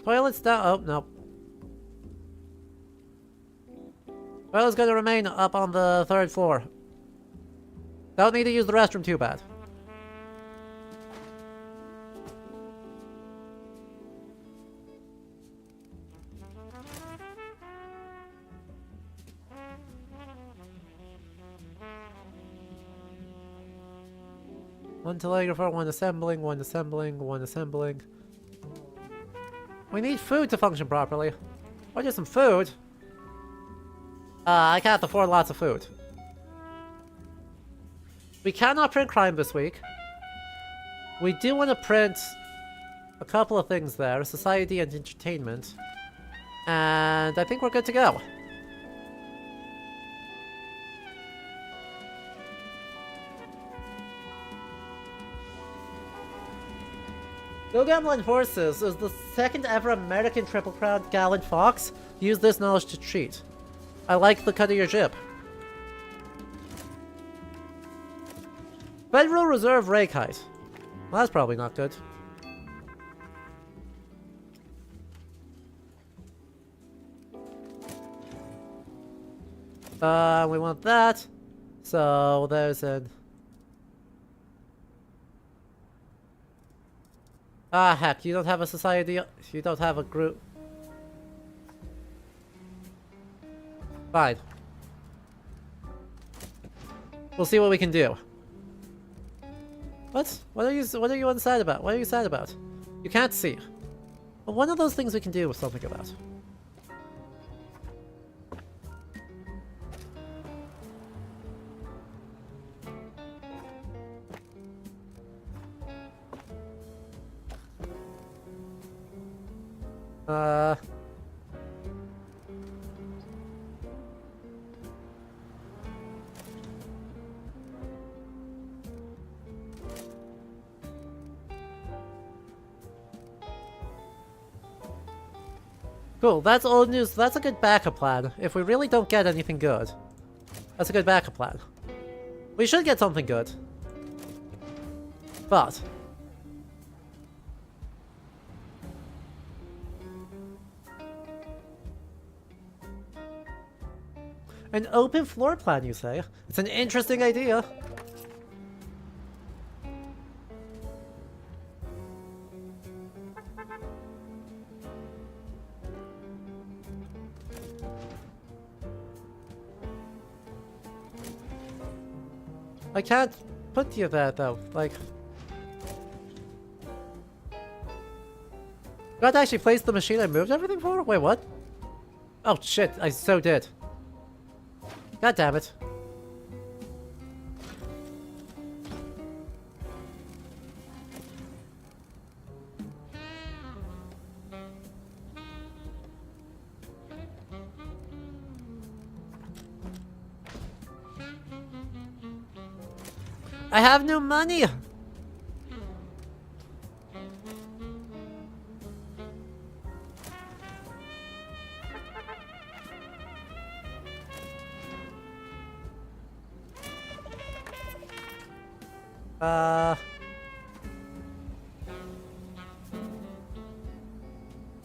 Speaker 1: Toilets down. Oh, no. Toilet's gonna remain up on the 3rd floor. Don't need to use the restroom too bad. One telegrapher, one assembling. We need food to function properly. Or just some food. I can't afford lots of food. We cannot print crime this week. We do want to print a couple of things there. Society and entertainment. And I think we're good to go. Go Gamblin' Horses is the second ever American Triple Crown Gallant Fox. Use this knowledge to cheat. I like the cut of your jib. Federal Reserve rake height. Well, that's probably not good. We want that. So there's an... Ah, heck, you don't have a society, you don't have a group. Fine. We'll see what we can do. What? What are you unsad about? What are you sad about? You can't see. Well, one of those things we can do something about. Cool, that's old news. That's a good backup plan. If we really don't get anything good, that's a good backup plan. We should get something good. But... an open floor plan, you say? It's an interesting idea. I can't put you there, though. Like... Got to actually place the machine I moved everything for? Wait, what? Oh, shit. I so did. God damn it. I have no money!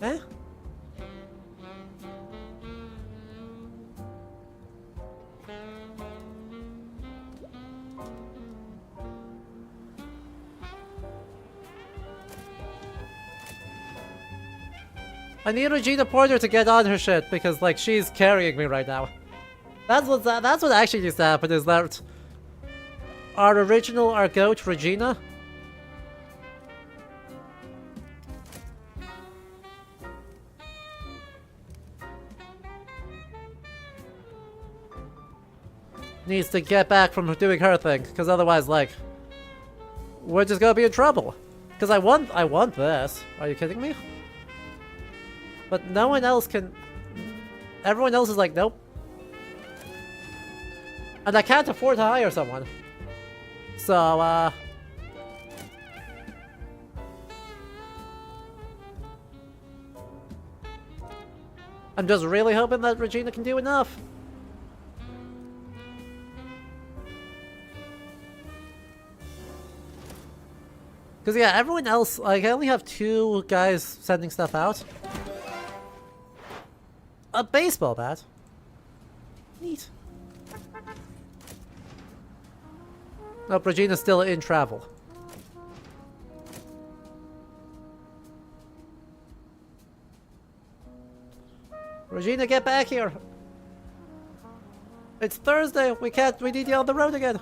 Speaker 1: Eh? I need Regina Porter to get on her shit because, like, she's carrying me right now. That's what actually needs to happen, is that our goat, Regina, needs to get back from doing her thing, because otherwise, like, we're just gonna be in trouble. Because I want this. Are you kidding me? But no one else can... Everyone else is like, nope. And I can't afford to hire someone. So, I'm just really hoping that Regina can do enough. Because, yeah, everyone else, like, I only have 2 guys sending stuff out. A baseball bat? Neat. Nope, Regina's still in travel. Regina, get back here! It's Thursday, we need you on the road again!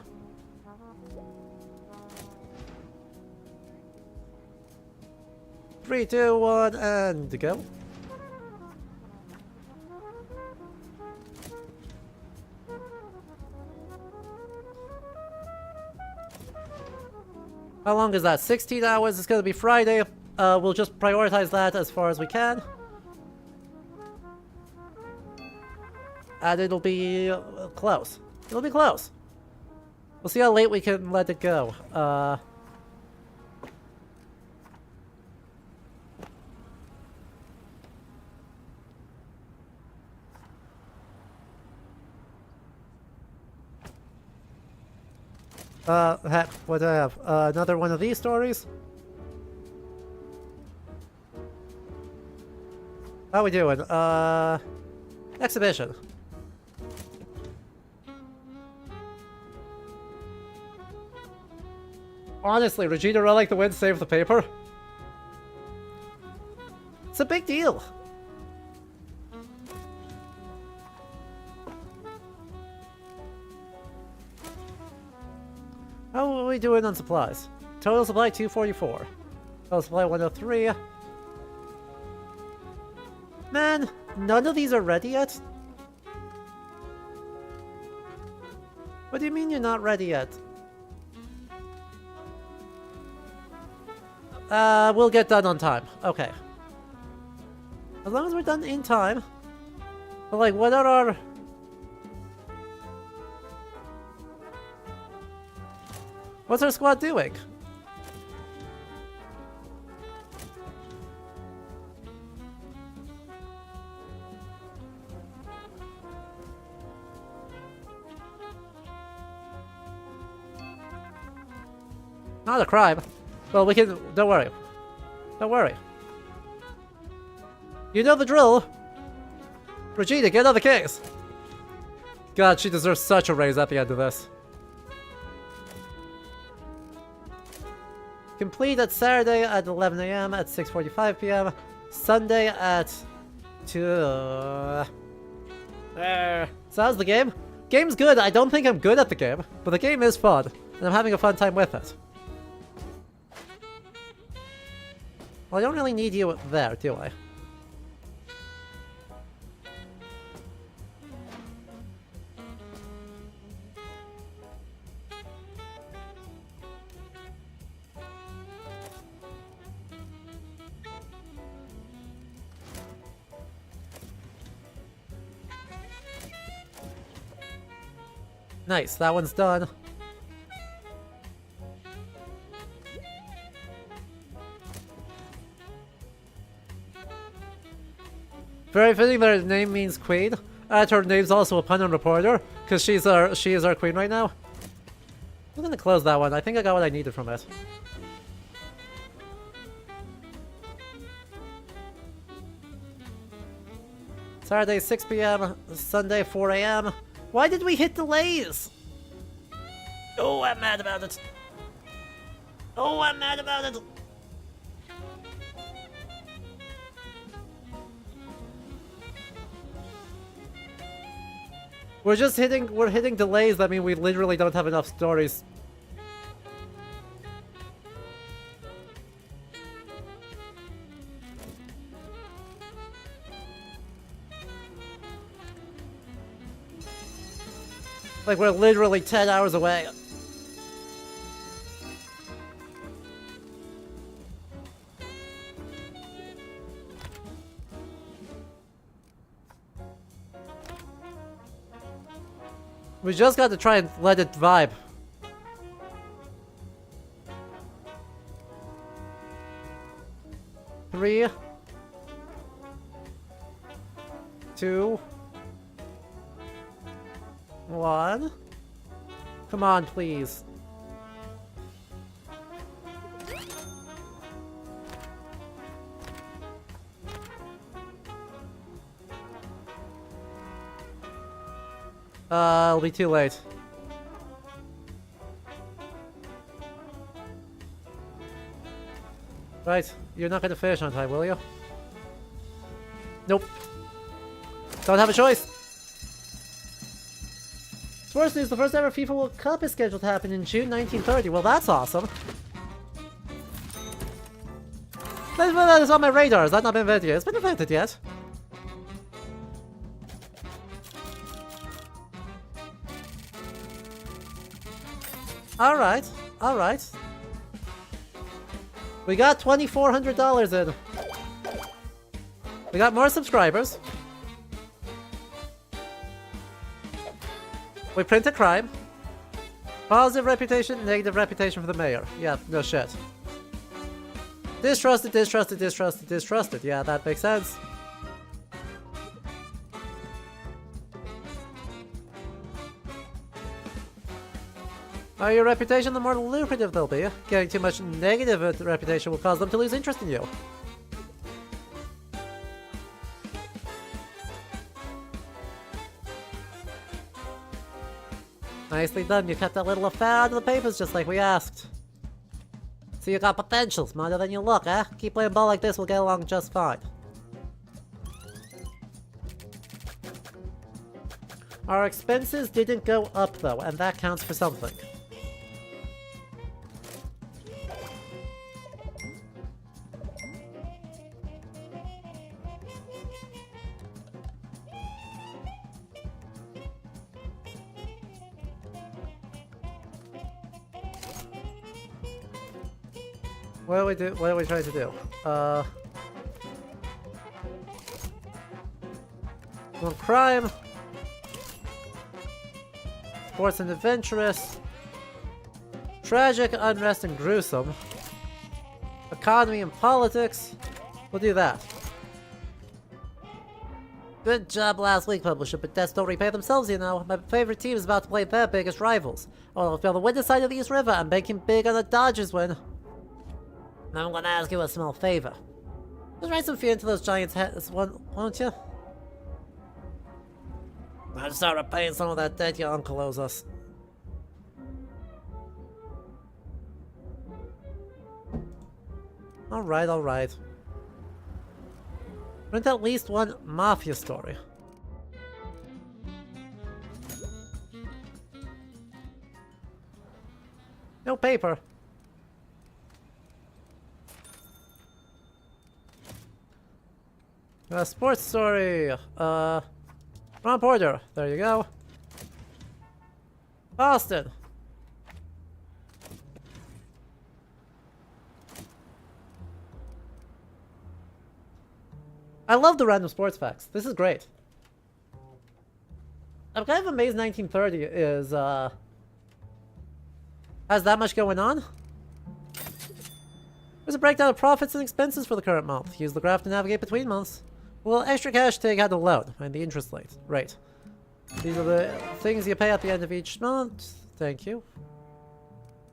Speaker 1: Three, two, one, and go. How long is that? 16 hours. It's gonna be Friday. We'll just prioritize that as far as we can. And it'll be close. It'll be close. We'll see how late we can let it go. Heck, what do I have? Another one of these stories? How we doing? Exhibition. Honestly, Regina Relic the win saved the paper. It's a big deal. How are we doing on supplies? Total supply 244. Total supply 103. Man, none of these are ready yet? What do you mean you're not ready yet? We'll get done on time. Okay. As long as we're done in time. But like, what are our... What's our squad doing? Not a crime. Well, we can... Don't worry. Don't worry. You know the drill. Regina, get on the case. God, she deserves such a raise at the end of this. Complete at Saturday at 11 AM, at 6:45 PM. Sunday at 2... So how's the game? Game's good. I don't think I'm good at the game, but the game is fun, and I'm having a fun time with it. Well, I don't really need you there, do I? Nice, that one's done. Very fitting that her name means queen. Her name's also a pun on reporter, because she is our queen right now. I'm gonna close that one. I think I got what I needed from it. Saturday 6 PM, Sunday 4 AM. Why did we hit delays? Oh, I'm mad about it. Oh, I'm mad about it. We're hitting delays that mean we literally don't have enough stories. Like, we're literally 10 hours away. We just got to try and let it vibe. Three, 2, 1. Come on, please. It'll be too late. Right, you're not gonna finish on time, will you? Nope. Don't have a choice. Sports news, the first ever FIFA World Cup is scheduled to happen in June 1930. Well, that's awesome. That is on my radar. Has that not been invented yet? It's been invented yet. Alright, alright. We got $2,400 in. We got more subscribers. We print a crime. Positive reputation, negative reputation for the mayor. Yeah, no shit. Distrusted, distrusted, distrusted, distrusted. Yeah, that makes sense. Higher your reputation, the more lucrative they'll be. Getting too much negative reputation will cause them to lose interest in you. Nicely done, you kept that little affair out of the papers just like we asked. So you got potential, smarter than you look, eh? Keep playing ball like this, we'll get along just fine. Our expenses didn't go up though, and that counts for something. What are we trying to do? Well, crime. Sports and adventurous. Tragic, unrest, and gruesome. Economy and politics. We'll do that. Good job last week, publisher, but debts don't repay themselves, you know. My favorite team is about to play their biggest rivals. Oh, if you're the winning side of the East River, I'm banking big on the Dodgers win. Now I'm gonna ask you a small favor. Just write some fear into those Giants' heads, won't you? I'll start repaying some of that debt your uncle owes us. Alright, alright. Print at least one Mafia story. No paper. Sports story. Ron Porter. There you go. Boston. I love the random sports facts. This is great. I'm kind of amazed 1930 is, has that much going on. There's a breakdown of profits and expenses for the current month. Use the graph to navigate between months. Well, extra cash take out the loan and the interest rate. These are the things you pay at the end of each month. Thank you.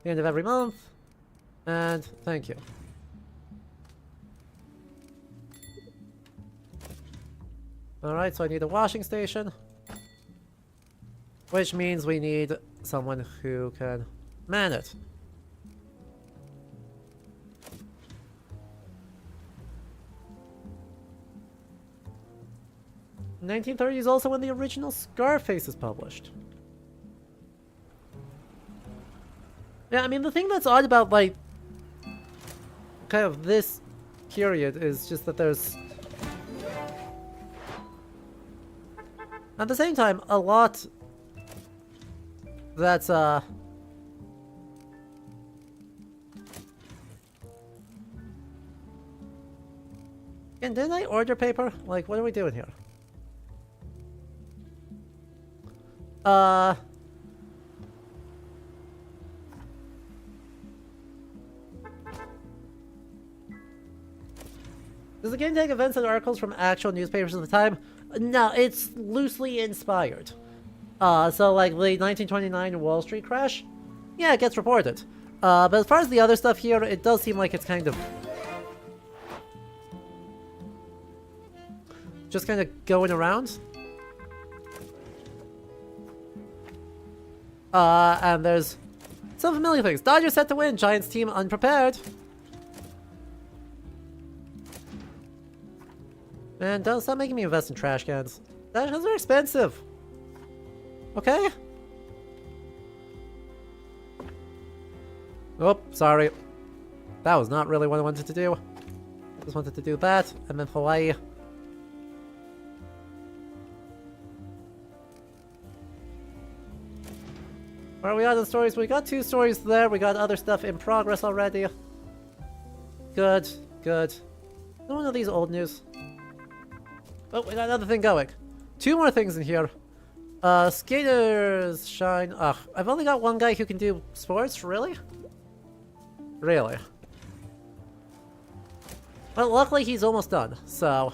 Speaker 1: The end of every month. And thank you. Alright, so I need a washing station. Which means we need someone who can man it. In 1930 is also when the original Scarface is published. Yeah, I mean, the thing that's odd about, like, kind of this period is just that there's... At the same time, a lot That's, And didn't I order paper? Like, what are we doing here? Does the game take events and articles from actual newspapers of the time? No, it's loosely inspired. So like the 1929 Wall Street crash? Yeah, it gets reported. But as far as the other stuff here, it does seem like it's kind of... just kind of going around. And there's some familiar things. Dodgers set to win, Giants team unprepared. Man, don't stop making me invest in trash cans. Trash cans are expensive. Okay? Oh, sorry. That was not really what I wanted to do. Just wanted to do that, and then Hawaii. Where are we at in stories? We got 2 stories there. We got other stuff in progress already. Good, good. No one of these old news. Oh, we got another thing going. 2 more things in here. Skaters shine. Ugh, I've only got 1 guy who can do sports? Really? Really? Well, luckily he's almost done, so...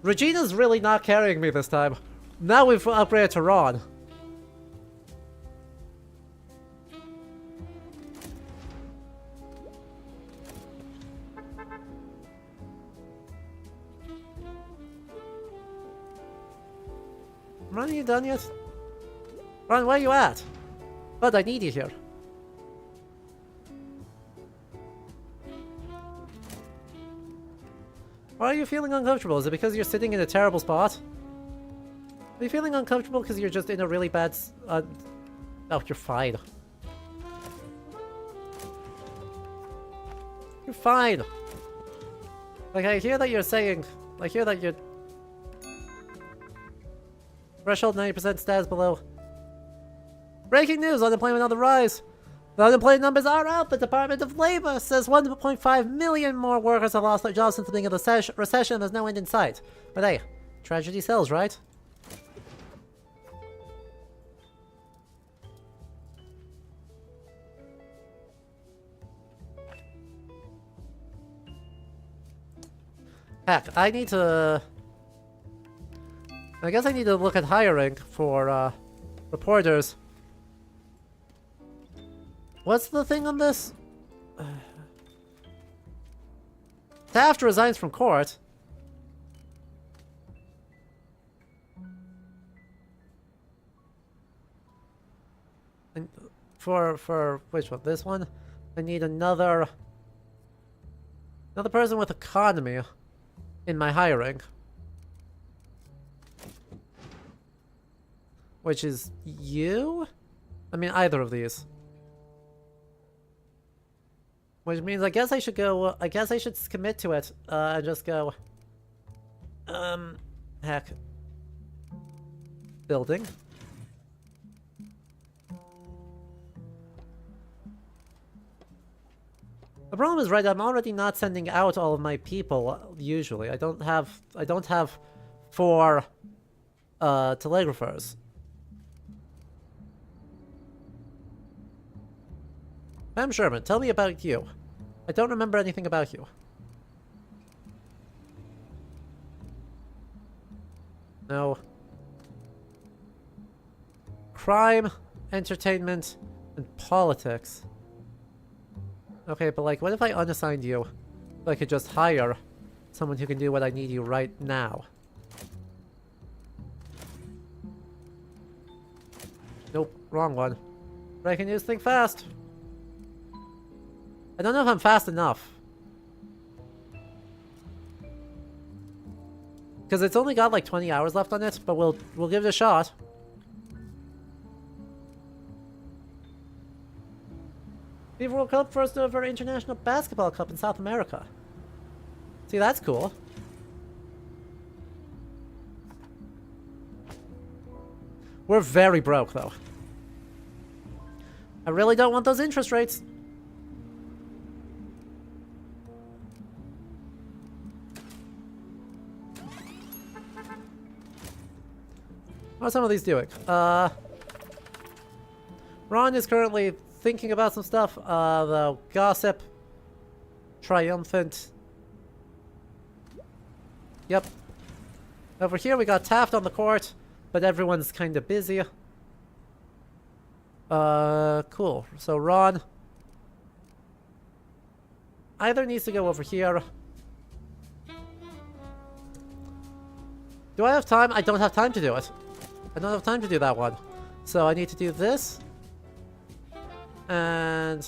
Speaker 1: Regina's really not carrying me this time. Now we've upgraded to Ron. Ron, are you done yet? Ron, where are you at? Bud, I need you here. Why are you feeling uncomfortable? Is it because you're sitting in a terrible spot? Are you feeling uncomfortable because you're just in a really bad... Oh, you're fine. You're fine. Like, I hear that you're saying... I hear that you're... Threshold 90% stats below. Breaking news! Unemployment on the rise! The unemployment numbers are out! The Department of Labor says 1.5 million more workers have lost their jobs since the beginning of the recession. There's no end in sight. But hey, tragedy sells, right? Heck, I need to... I guess I need to look at hiring for, reporters. What's the thing on this? Taft resigns from court. And for which one? This one? I need another person with economy in my hiring. Which is you? I mean, either of these. Which means I guess I should go, I guess I should commit to it, and just go, heck. Building. The problem is, right, I'm already not sending out all of my people, usually. I don't have 4, telegraphers. Ma'am Sherman, tell me about you. I don't remember anything about you. No. Crime, entertainment, and politics. Okay, but like, what if I unassigned you? So I could just hire someone who can do what I need you right now. Nope, wrong one. Breaking news, think fast! I don't know if I'm fast enough. Because it's only got like 20 hours left on it, but we'll give it a shot. FIFA World Cup, first ever international basketball cup in South America. See, that's cool. We're very broke though. I really don't want those interest rates. What are some of these doing? Ron is currently thinking about some stuff. The gossip. Triumphant. Yep. Over here we got Taft on the court, but everyone's kind of busy. Cool. So Ron either needs to go over here. Do I have time? I don't have time to do it. I don't have time to do that one. So I need to do this. And...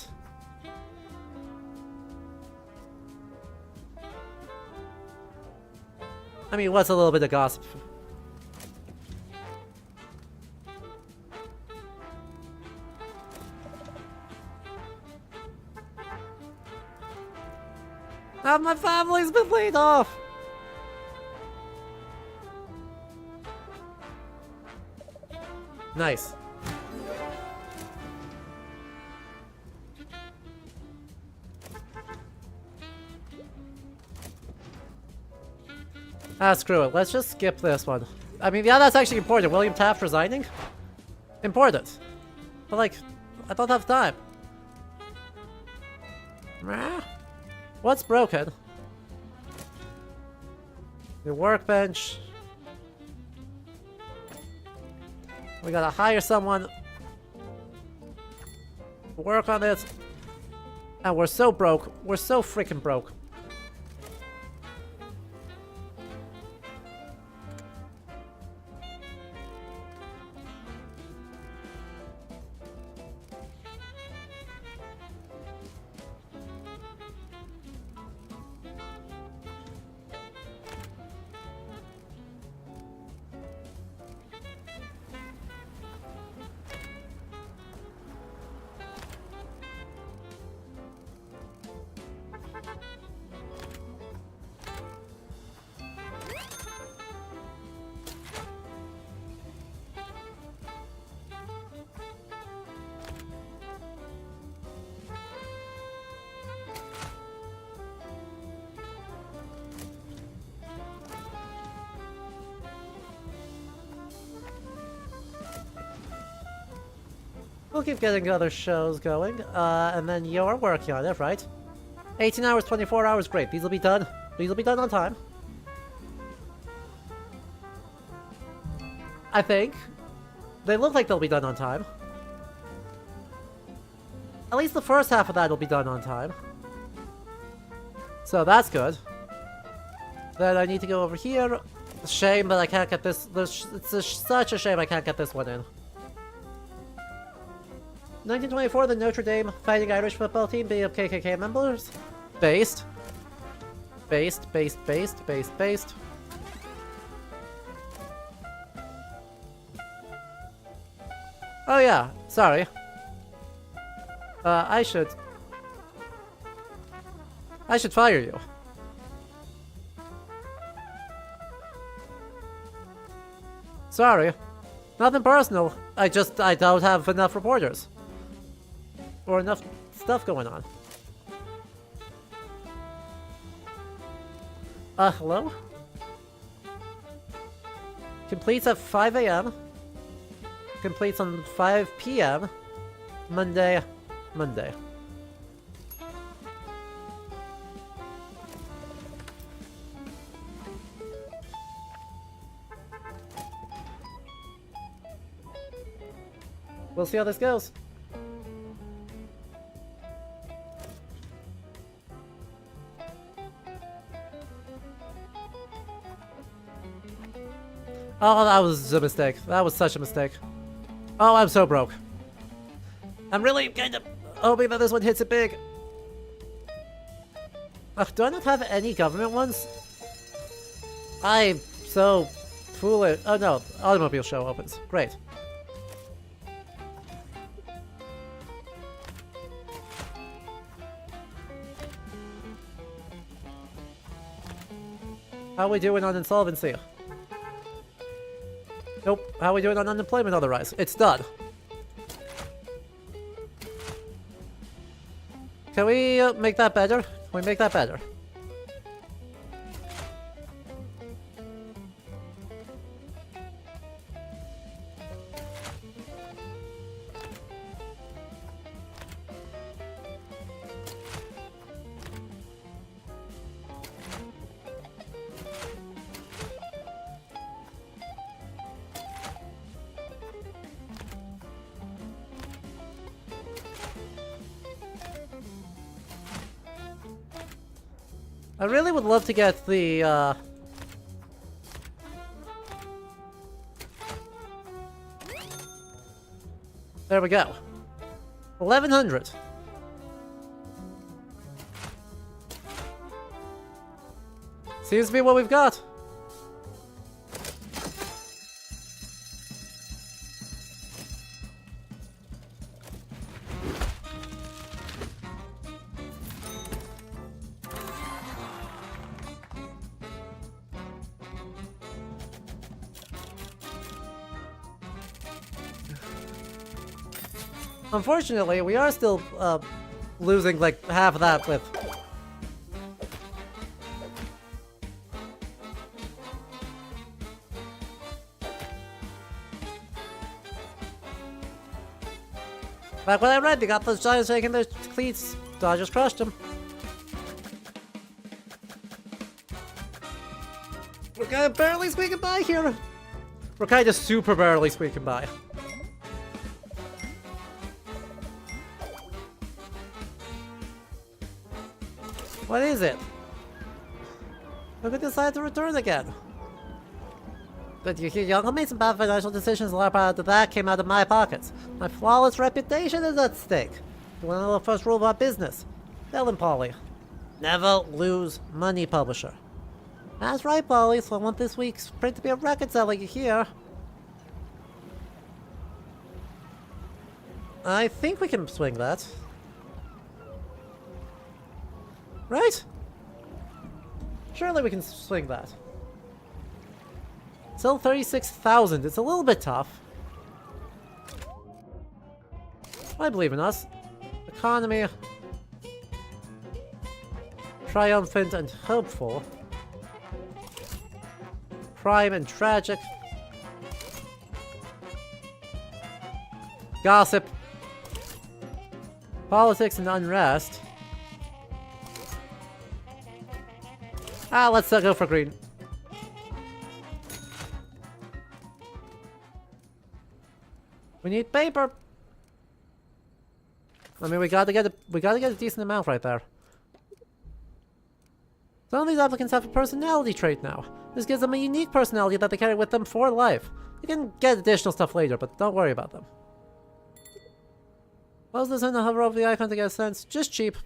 Speaker 1: I mean, what's a little bit of gossip? My family's been laid off! Nice. Ah, screw it. Let's just skip this one. I mean, yeah, that's actually important. William Taft resigning? Important. But, like, I don't have time. What's broken? The workbench. We gotta hire someone. Work on it. And we're so broke. We're so freaking broke. We'll keep getting other shows going, and then you're working on it, right? 18 hours, 24 hours, great. These will be done. These will be done on time. I think. They look like they'll be done on time. At least the first half of that will be done on time. So that's good. Then I need to go over here. Shame that I can't get this. It's such a shame I can't get this one in. 1924, the Notre Dame Fighting Irish football team beat up KKK members. Based. Oh yeah, sorry. I should fire you. Sorry. Nothing personal. I don't have enough reporters. Or enough stuff going on. Hello? Completes at 5 AM. Completes on 5 PM. Monday. We'll see how this goes. Oh, that was a mistake. That was such a mistake. Oh, I'm so broke. I'm really kind of hoping that this one hits it big. Do I not have any government ones? I'm so foolish. Oh no, automobile show opens. Great. How are we doing on insolvency? Nope. How are we doing on unemployment otherwise? It's done. Can we make that better? Can we make that better? I really would love to get the, There we go. 1100. Seems to be what we've got. Unfortunately, we are still losing like half of that with... Back when I read, they got those giants taking their cleats. Dodgers crushed them. We're kind of barely squeaking by here. We're kind of super barely squeaking by. What is it? Who could decide to return again? But your uncle made some bad financial decisions, a lot of that came out of my pockets. My flawless reputation is at stake. You want to know the first rule about business? Tell him, Polly. Never lose money, publisher. That's right, Polly, so I want this week's print to be a record seller, you hear? I think we can swing that. Right? Surely we can swing that. Still 36,000. It's a little bit tough. I believe in us. Economy. Triumphant and hopeful. Crime and tragic. Gossip. Politics and unrest. Ah, let's go for green. We need paper. I mean, we gotta get a decent amount right there. Some of these applicants have a personality trait now. This gives them a unique personality that they carry with them for life. You can get additional stuff later, but don't worry about them. Close this in and hover over the icon to get a sense. Just cheap.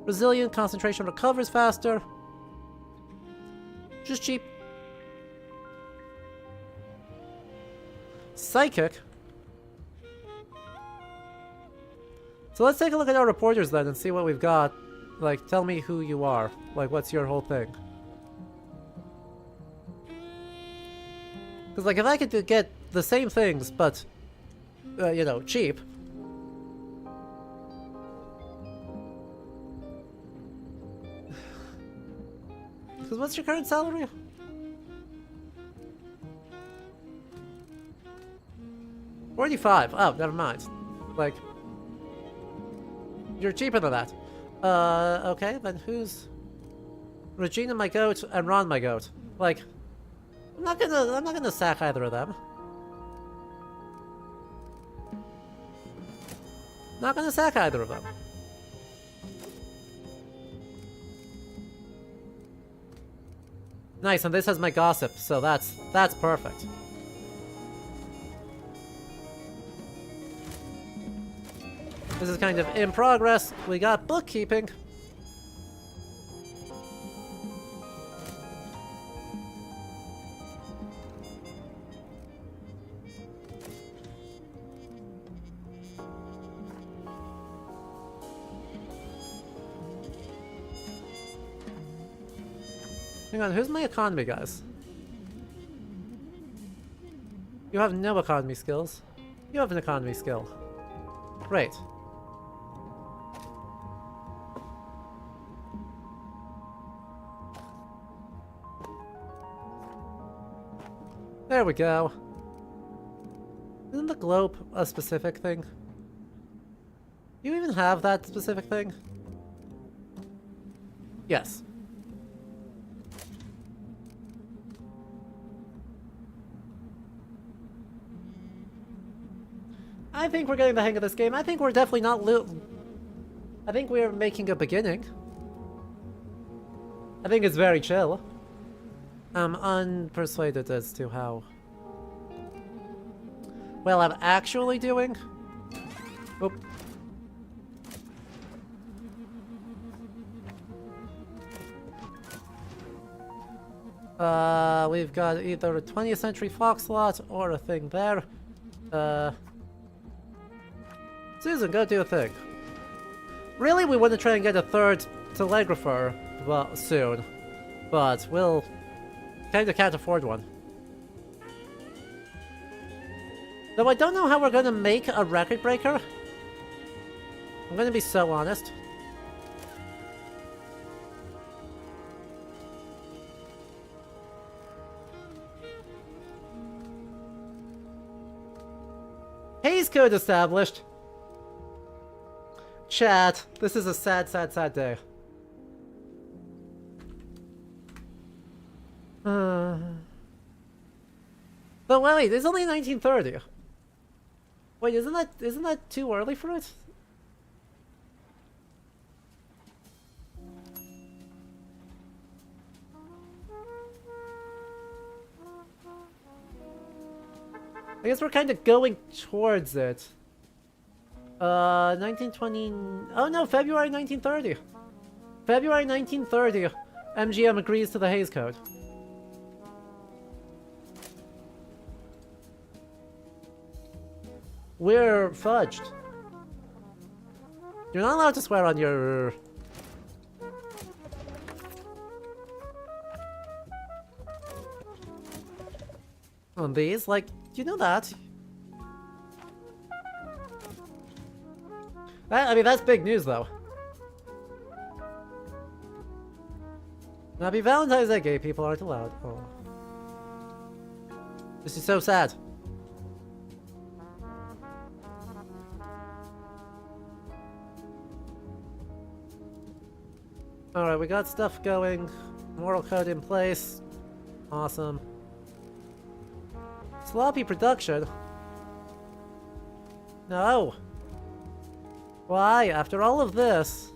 Speaker 1: Resilient, concentration recovers faster. Just cheap. Psychic. So let's take a look at our reporters then and see what we've got. Like, tell me who you are. Like, what's your whole thing? Because, like, if I could get the same things, but, you know, cheap. Because what's your current salary? $45. Oh, never mind. Like, you're cheaper than that. Okay, then who's... Regina, my goat, and Ron, my goat. Like, I'm not gonna sack either of them. Not gonna sack either of them. Nice, and this has my gossip, so that's perfect. This is kind of in progress. We got bookkeeping. Hang on, who's my economy, guys? You have no economy skills. You have an economy skill. Great. There we go. Isn't the globe a specific thing? Do you even have that specific thing? Yes. I think we're getting the hang of this game. I think we're definitely not I think we're making a beginning. I think it's very chill. I'm unpersuaded as to how well I'm actually doing. Oop. We've got either a 20th Century Fox lot or a thing there. Susan, go do a thing. Really, we want to try and get a third telegrapher soon, but we'll kinda can't afford one. Though I don't know how we're gonna make a record breaker. I'm gonna be so honest. Hays Code established. Chat, this is a sad, sad, sad day. But wait, it's only 1930. Wait, isn't that too early for it? I guess we're kind of going towards it. 1920... Oh no, February 1930. February 1930. MGM agrees to the Hays Code. We're fudged. You're not allowed to swear on your... On these? Like, do you know that? I mean, that's big news, though. Happy Valentine's Day, gay people aren't allowed. Oh. This is so sad. Alright, we got stuff going. Moral code in place. Awesome. Sloppy production. No! Why, after all of this?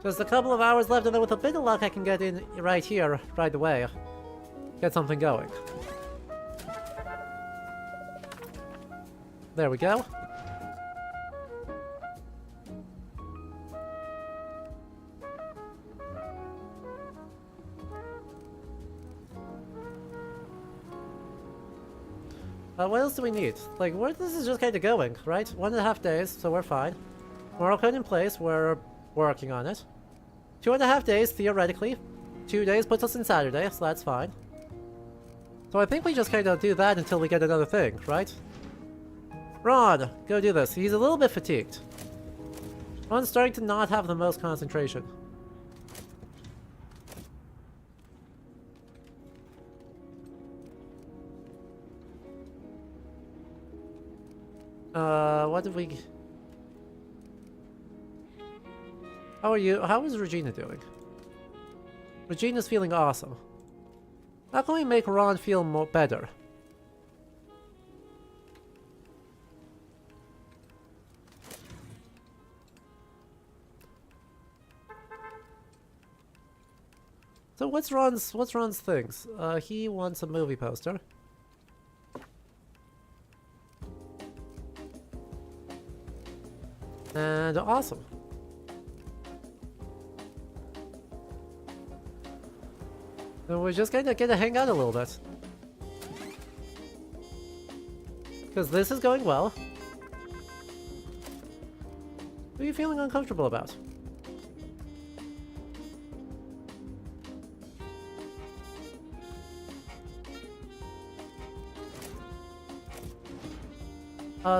Speaker 1: Just a couple of hours left, and then with a bit of luck I can get in right here, right away. Get something going. There we go. What else do we need? Like, where this is just kind of going, right? 1.5 days, so we're fine. Moral code in place, we're working on it. 2.5 days, theoretically. 2 days puts us in Saturday, so that's fine. So I think we just kind of do that until we get another thing, right? Ron, go do this. He's a little bit fatigued. Ron's starting to not have the most concentration. What did we... How are you? How is Regina doing? Regina's feeling awesome. How can we make Ron feel more better? So what's Ron's things? He wants a movie poster. And awesome. So we're just gonna get to hang out a little bit. Because this is going well. What are you feeling uncomfortable about?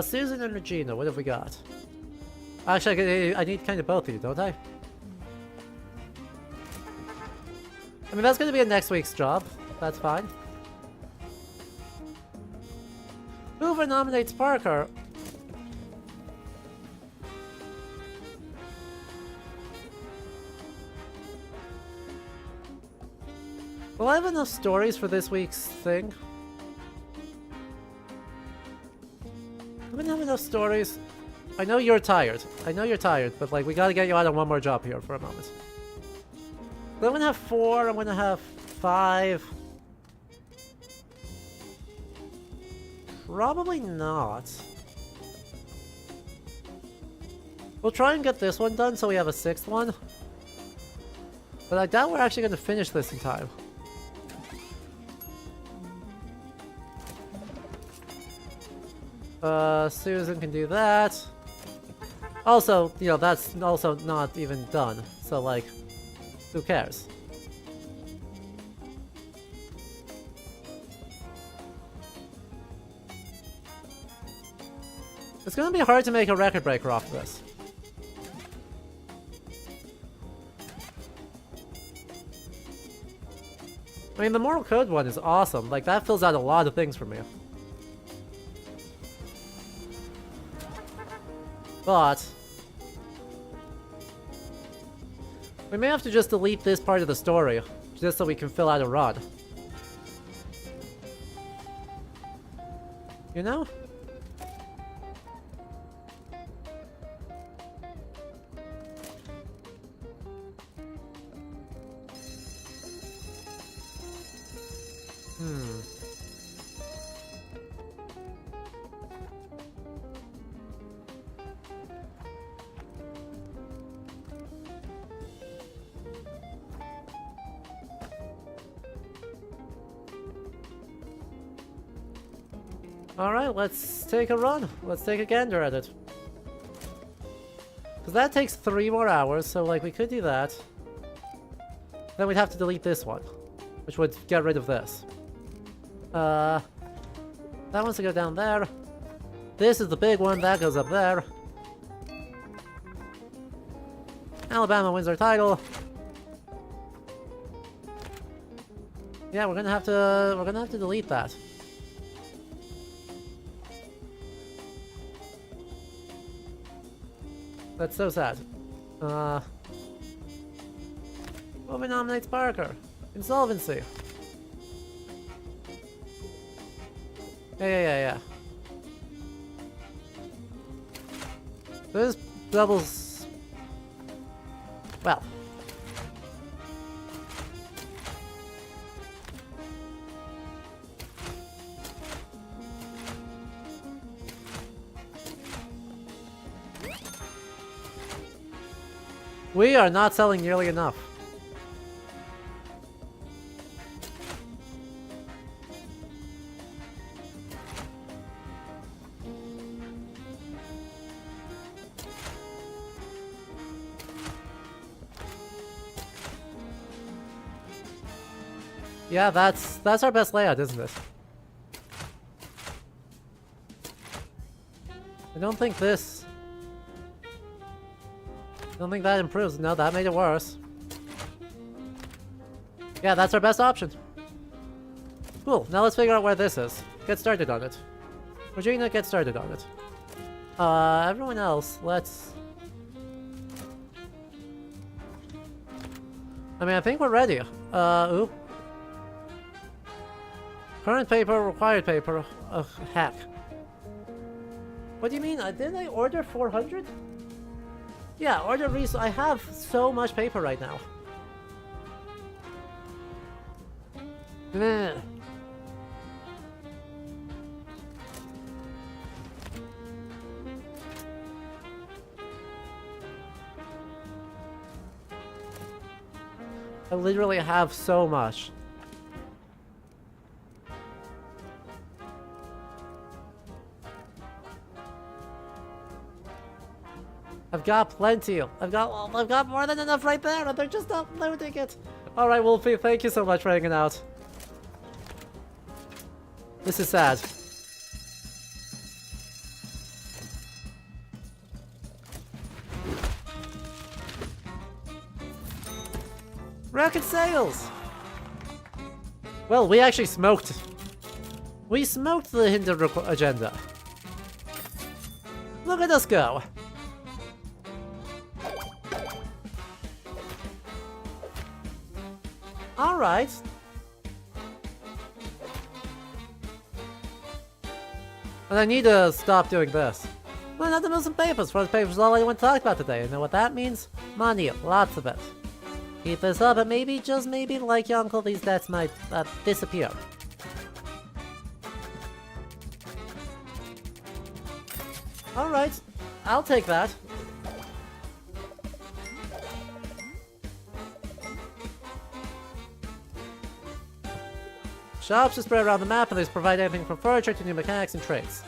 Speaker 1: Susan and Regina, what have we got? Actually, I need kind of both of you, don't I? I mean, that's gonna be a next week's job. That's fine. Hoover nominates Parker. Will I have enough stories for this week's thing? I'm gonna have enough stories. I know you're tired. I know you're tired, but like we gotta get you out on one more job here for a moment. But I'm gonna have 4, I'm gonna have 5. Probably not. We'll try and get this one done so we have a 6th one. But I doubt we're actually gonna finish this in time. Susan can do that. Also, you know, that's also not even done. So, like, who cares? It's gonna be hard to make a record breaker off of this. I mean, the moral code one is awesome. Like, that fills out a lot of things for me. But we may have to just delete this part of the story, just so we can fill out a run. You know? Alright, let's take a run. Let's take a gander at it. Because that takes 3 more hours, so like we could do that. Then we'd have to delete this one, which would get rid of this. That wants to go down there. This is the big one, that goes up there. Alabama wins our title. Yeah, we're gonna have to delete that. That's so sad. Woman nominates Parker. Insolvency. Yeah. This doubles... Well. We are not selling nearly enough. Yeah, that's our best layout, isn't it? I don't think that improves. No, that made it worse. Yeah, that's our best option. Cool, now let's figure out where this is. Get started on it. Regina, get started on it. Everyone else, let's... I mean, I think we're ready. Oop. Current paper, required paper. Ugh, heck. What do you mean? Didn't I order 400? Yeah, order I have so much paper right now. Meh. I literally have so much. I've got plenty. I've got more than enough right there, and they're just not loading it. All right, Wolfie, thank you so much for hanging out. This is sad. Record sales! Well, we actually smoked. We smoked the Hindu agenda. Look at us go. Alright. And I need to stop doing this. Well, not to move some papers. Front papers is all anyone talked about today. You know what that means? Money. Lots of it. Keep this up and maybe, just maybe, like your uncle, these debts might disappear. Alright. I'll take that. Shops are spread around the map, and they provide anything from furniture to new mechanics and trades.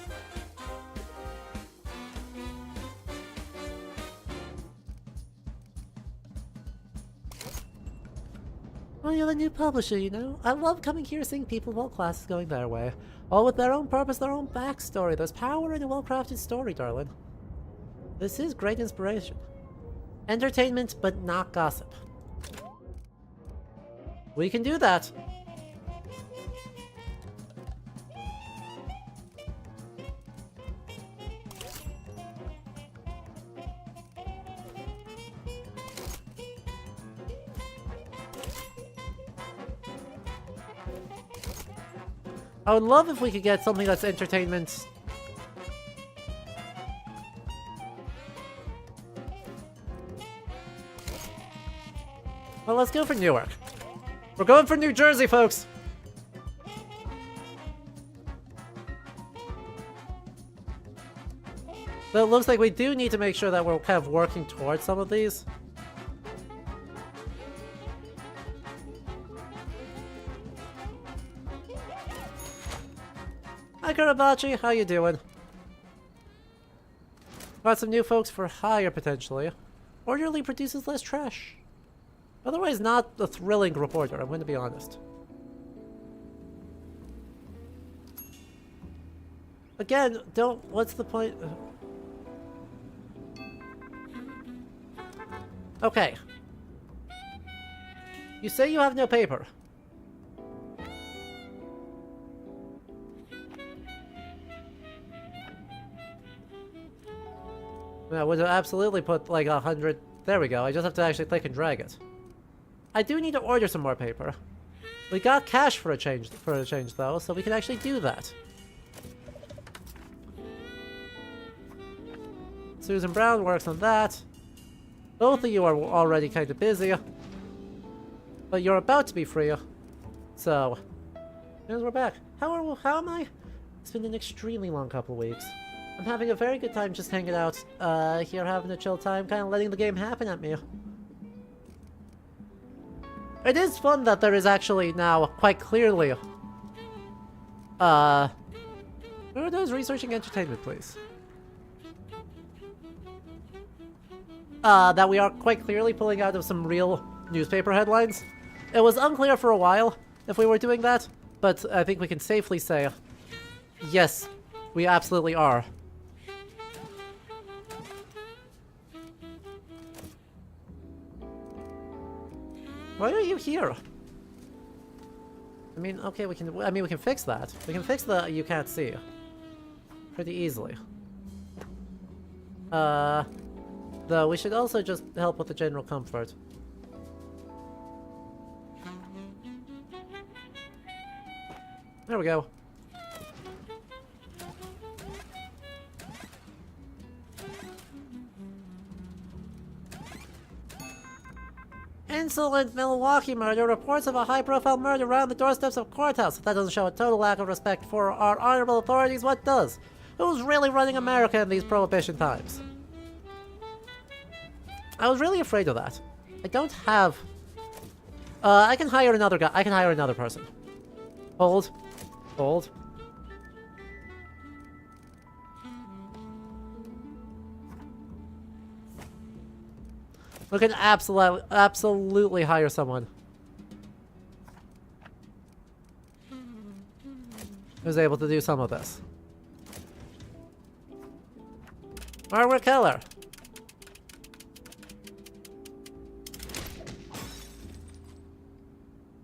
Speaker 1: Well, you're the new publisher, you know? I love coming here seeing people of all classes going their way. All with their own purpose, their own backstory. There's power in a well-crafted story, darling. This is great inspiration. Entertainment, but not gossip. We can do that. I would love if we could get something that's entertainment. Well, let's go for Newark. We're going for New Jersey, folks! But it looks like we do need to make sure that we're kind of working towards some of these. Hi Karabachi, how you doing? Got some new folks for hire, potentially. Orderly produces less trash. Otherwise not a thrilling reporter, I'm going to be honest. Again, what's the point? Okay. You say you have no paper. I would have absolutely put like 100. There we go. I just have to actually click and drag it. I do need to order some more paper. We got cash for a change though, so we can actually do that. Susan Brown works on that. Both of you are already kind of busy, but you're about to be free. So, as we're back. How am I? It's been an extremely long couple of weeks. I'm having a very good time just hanging out here, having a chill time, kind of letting the game happen at me. It is fun that there is actually now quite clearly who are those researching entertainment, please? That we are quite clearly pulling out of some real newspaper headlines. It was unclear for a while if we were doing that, but I think we can safely say, yes, we absolutely are. Why are you here? I mean, okay, we can fix that. We can fix the you can't see pretty easily. Though we should also just help with the general comfort. There we go. Insolent Milwaukee murder. Reports of a high-profile murder around the doorsteps of courthouse. If that doesn't show a total lack of respect for our honorable authorities, what does? Who's really running America in these prohibition times? I was really afraid of that. I don't have... I can hire another guy. I can hire another person. Hold. Hold. We can absolutely hire someone who's able to do some of this. Margaret Keller.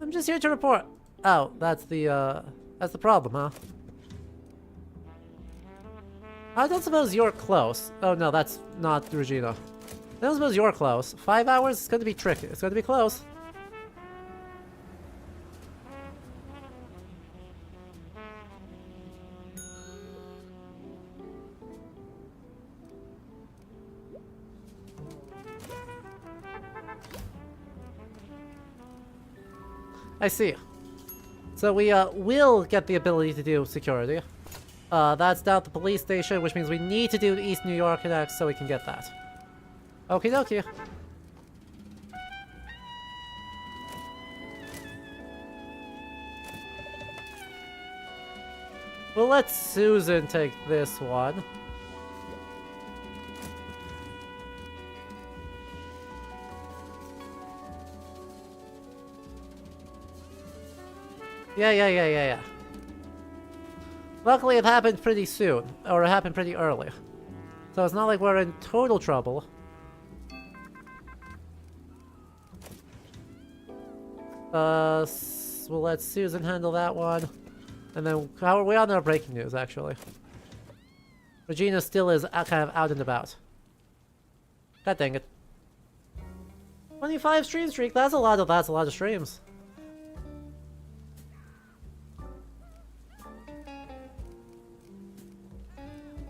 Speaker 1: I'm just here to report. Oh, that's the problem, huh? I don't suppose you're close. Oh no, that's not Regina. I don't suppose you're close. 5 hours? It's going to be tricky. It's going to be close. I see. So we will get the ability to do security. That's down at the police station, which means we need to do East New York next so we can get that. Okie dokie. We'll let Susan take this one. Yeah. Luckily it happened pretty soon, or it happened pretty early. So it's not like we're in total trouble. We'll let Susan handle that one. And then, how are we on our breaking news, actually? Regina still is kind of out and about. God dang it. 25 stream streak, that's a lot of streams.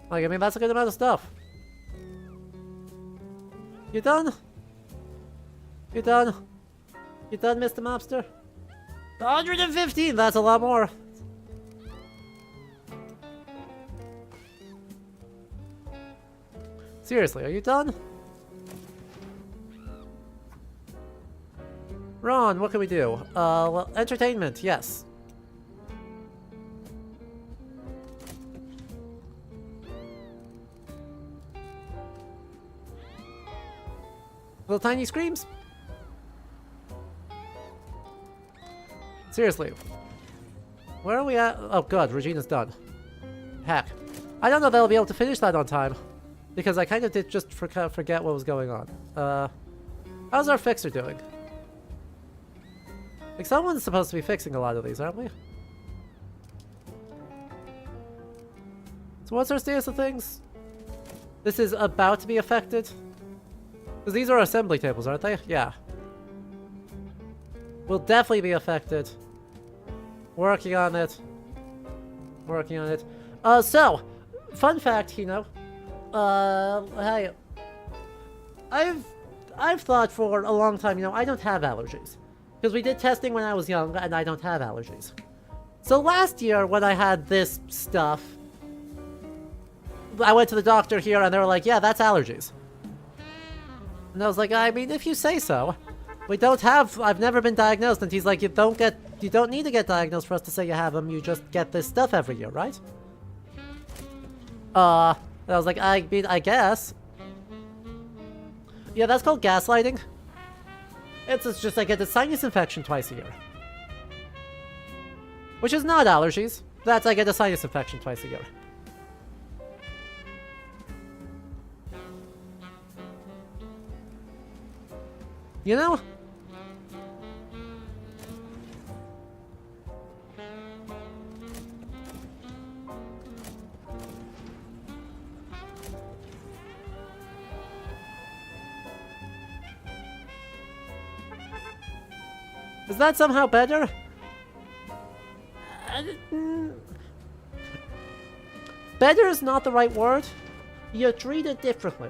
Speaker 1: Like, I mean, that's a good amount of stuff. You done? You done? You done, Mr. Mobster? 115, that's a lot more. Seriously, are you done? Ron, what can we do? Well, entertainment, yes. Little tiny screams? Seriously. Where are we at? Oh god, Regina's done. Heck. I don't know that I'll be able to finish that on time. Because I kind of did just forget what was going on. How's our fixer doing? Like, someone's supposed to be fixing a lot of these, aren't we? So what's our status of things? This is about to be affected? Because these are assembly tables, aren't they? Yeah. Will definitely be affected. Working on it. Working on it. So, fun fact, Hino. Hey. I've thought for a long time, I don't have allergies. Because we did testing when I was young, and I don't have allergies. So last year, when I had this stuff, I went to the doctor here, and they were like, yeah, that's allergies. And I was like, I mean, if you say so. I've never been diagnosed. And he's like, you don't need to get diagnosed for us to say you have them. You just get this stuff every year, right? And I was like, I mean, I guess. Yeah, that's called gaslighting. It's just I get a sinus infection twice a year. Which is not allergies. That's I get a sinus infection twice a year. You know? Is that somehow better? Better is not the right word. You treat it differently.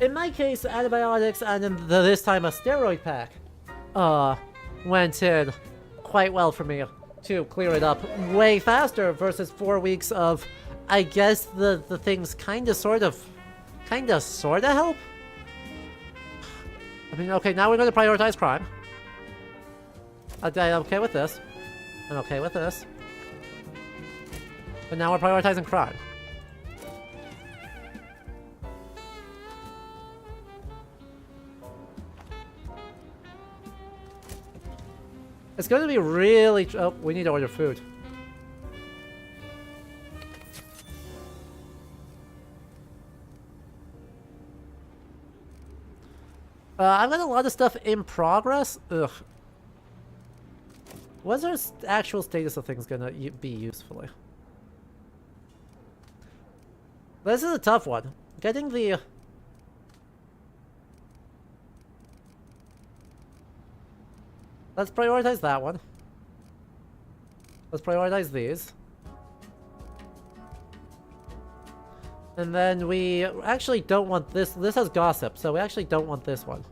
Speaker 1: In my case, antibiotics and in this time a steroid pack went in quite well for me to clear it up way faster versus 4 weeks of, I guess the things kinda sorta help? I mean, okay, now we're gonna prioritize crime. I'm okay with this. I'm okay with this. But now we're prioritizing crime. It's going to be really... Oh, we need to order food. I've got a lot of stuff in progress. Ugh. What's our actual status of things gonna be usefully? This is a tough one. Getting the... Let's prioritize that one. Let's prioritize these. And then we actually don't want this. This has gossip, so we actually don't want this one.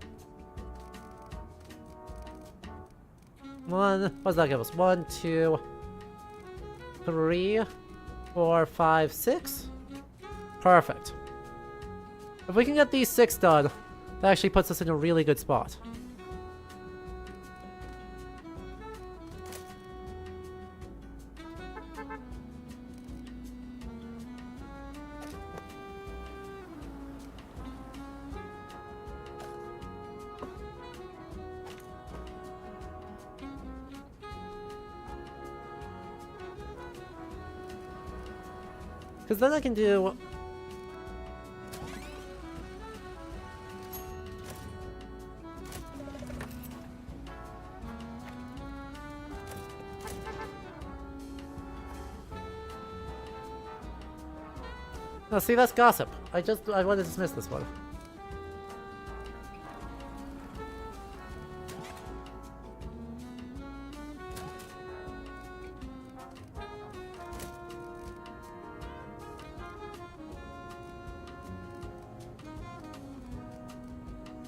Speaker 1: What does that give us? 1, 2, 3, 4, 5, 6. Perfect. If we can get these 6 done, that actually puts us in a really good spot. Because then I can do... No, see, that's gossip. I want to dismiss this one.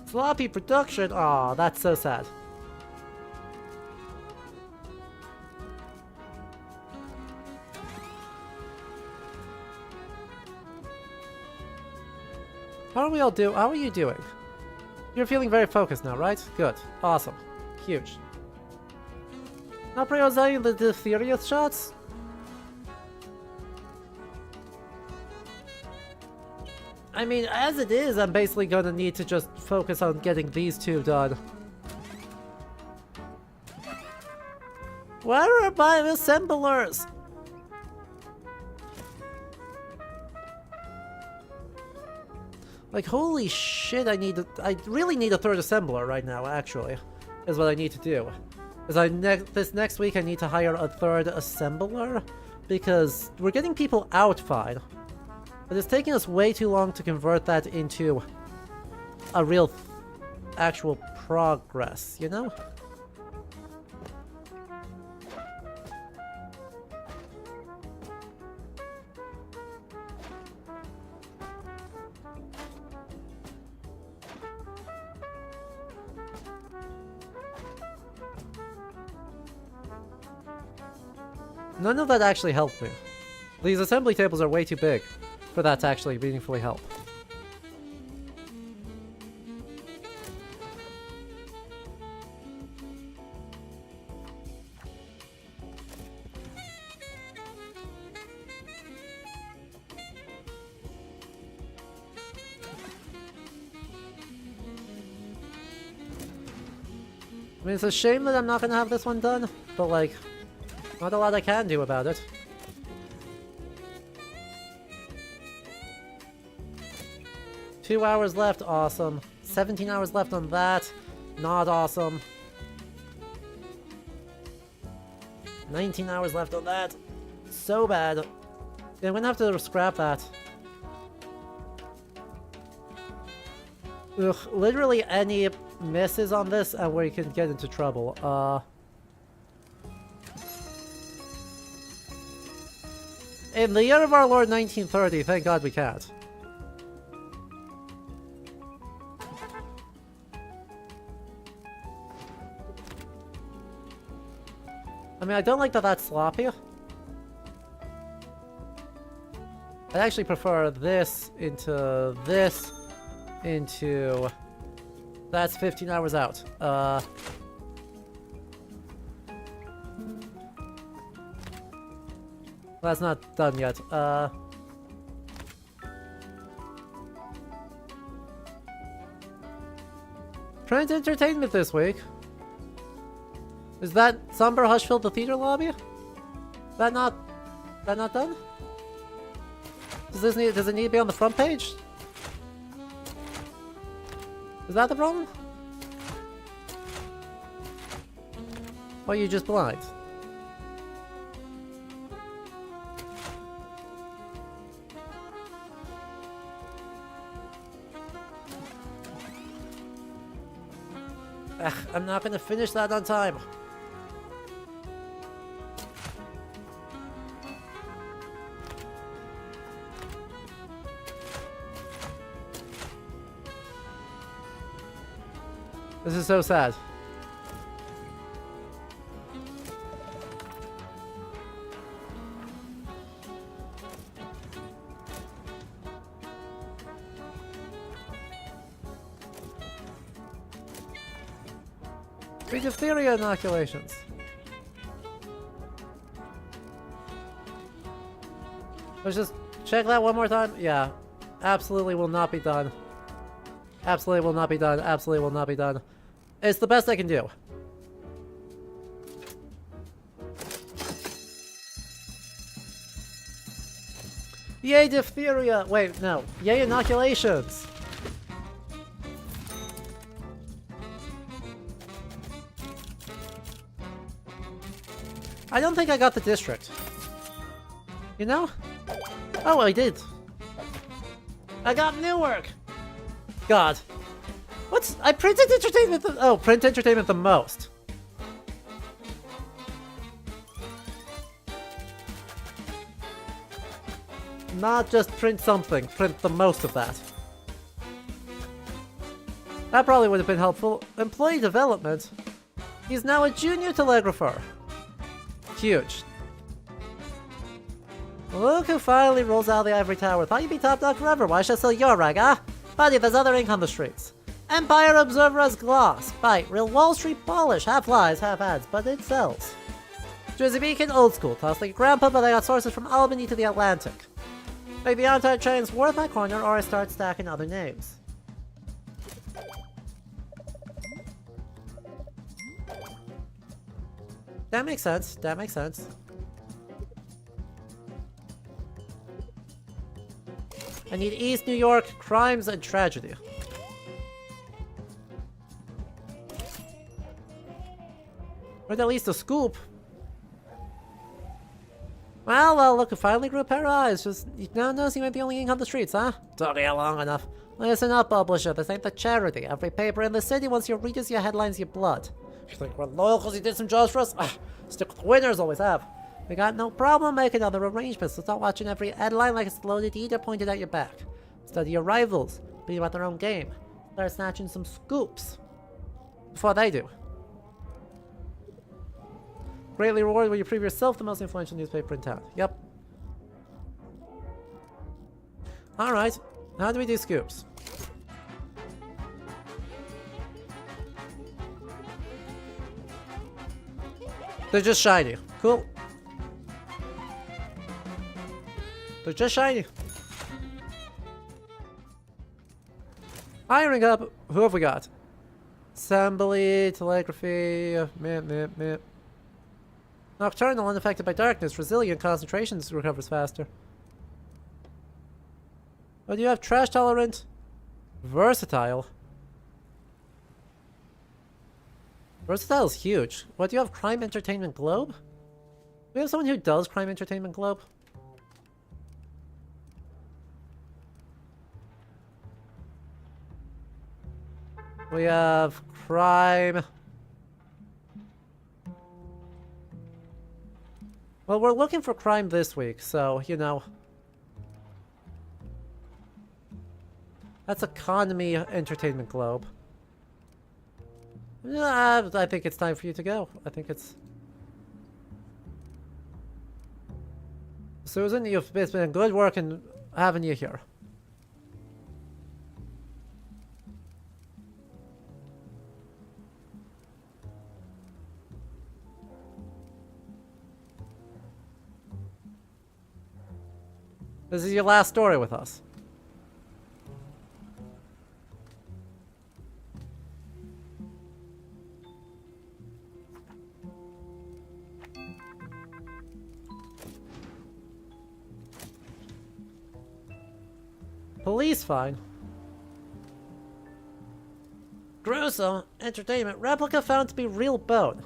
Speaker 1: Sloppy production. Aw, that's so sad. How are you doing? You're feeling very focused now, right? Good. Awesome. Huge. Not prioritizing the diphtheria shots? I mean, as it is, I'm basically gonna need to just focus on getting these 2 done. Where are my assemblers? Like, holy shit, I really need a 3rd assembler right now, actually, is what I need to do. This next week I need to hire a 3rd assembler, because we're getting people out fine. But it's taking us way too long to convert that into a real, actual progress, you know? None of that actually helped me. These assembly tables are way too big for that to actually meaningfully help. I mean, it's a shame that I'm not gonna have this one done, but like, not a lot I can do about it. Two hours left, awesome. 17 hours left on that, not awesome. 19 hours left on that, so bad. Yeah, I'm gonna have to scrap that. Ugh, literally any misses on this and we can get into trouble. In the year of our Lord 1930, thank God we can't. I mean, I don't like that that's sloppy. I actually prefer this into this into... That's 15 hours out. That's not done yet. Trying to entertainment this week. Is that Somber Hushfield the theater lobby? That not done? Does it need to be on the front page? Is that the problem? Or are you just blind? Ugh, I'm not gonna finish that on time. This is so sad. Free diphtheria inoculations. Let's just check that one more time. Yeah. Absolutely will not be done. Absolutely will not be done. Absolutely will not be done. It's the best I can do. Yay, diphtheria! Wait, no. Yay, inoculations! I don't think I got the district. You know? Oh, I did. I got Newark! God. What's... I printed entertainment the... Oh, print entertainment the most. Not just print something, print the most of that. That probably would have been helpful. Employee development. He's now a junior telegrapher. Huge. Look who finally rolls out of the ivory tower. Thought you'd be top dog forever. Why should I sell your rag, huh? Buddy, there's other ink on the streets. Empire Observer as gloss. Bite. Real Wall Street polish. Half lies, half ads, but it sells. Jersey Beacon, old school. Toss like a grandpa, but I got sources from Albany to the Atlantic. Maybe the on-time train's worth my corner, or I start stacking other names. That makes sense. That makes sense. I need East New York, crimes and tragedy. Or at least a scoop. Well, look, who finally grew a pair of eyes. Just, you now knows you might be only ink on the streets, huh? Took you long enough. Listen up, publisher. This ain't the charity. Every paper in the city wants your readers, your headlines, your blood. You think we're loyal because you did some jobs for us? Stick with winners, always have. We got no problem making other arrangements, so stop watching every headline like it's loaded either pointed at your back. Study your rivals, beat them at their own game. Start snatching some scoops. Before they do. Greatly rewarded when you prove yourself the most influential newspaper in town. Yep. Alright, how do we do scoops? They're just shiny. Cool. They're just shiny. Hiring up. Who have we got? Assembly, telegraphy, meh. Nocturnal, unaffected by darkness, resilient, concentrations recovers faster. What do you have? Trash tolerant, versatile. Versatile is huge. What do you have? Crime Entertainment Globe? We have someone who does Crime Entertainment Globe. We have crime. Well, we're looking for crime this week, so, you know. That's Economy Entertainment Globe. I think it's time for you to go. I think it's... Susan, it's been good work in having you here. This is your last story with us. Police fine. Gruesome. Entertainment. Replica found to be real bone.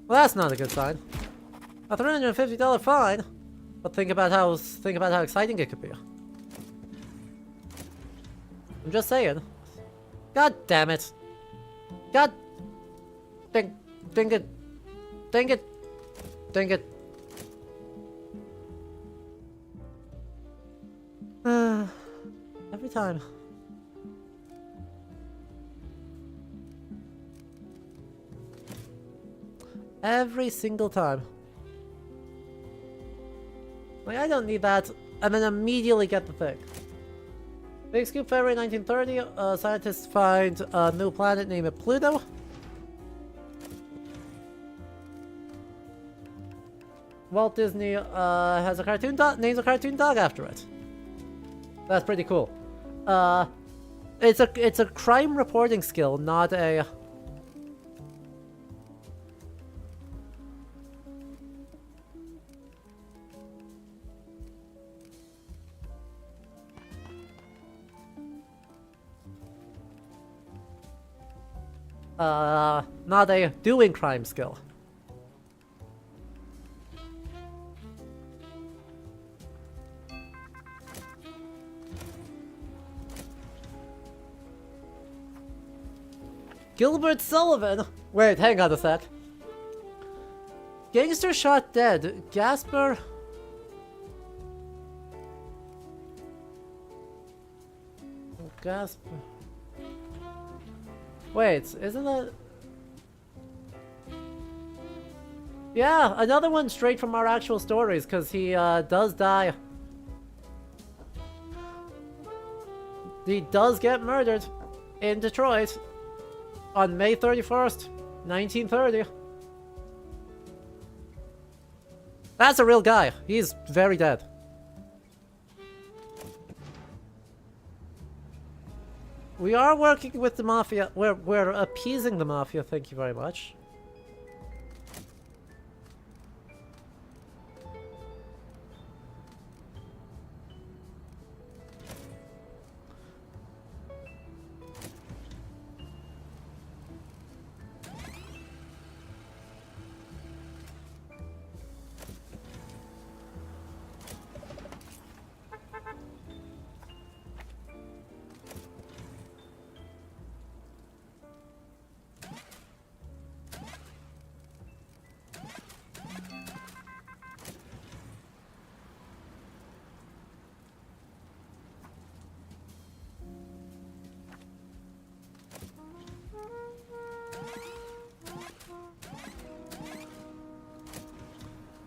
Speaker 1: Well, that's not a good sign. A $350 fine. But think about how exciting it could be. I'm just saying. God damn it. God dang it. Dang it. Dang it. Every time. Every single time. Like, I don't need that, and then immediately get the thing. Big Scoop February 1930, scientists find a new planet named Pluto. Walt Disney has a cartoon dog, names a cartoon dog after it. That's pretty cool. It's a crime reporting skill, not a... not a doing crime skill. Gilbert Sullivan? Wait, hang on a sec. Gangster shot dead. Gasper... Gasper... Wait, isn't that... Yeah, another one straight from our actual stories, because he does die. He does get murdered in Detroit on May 31st, 1930. That's a real guy. He's very dead. We are working with the Mafia. We're appeasing the Mafia, thank you very much.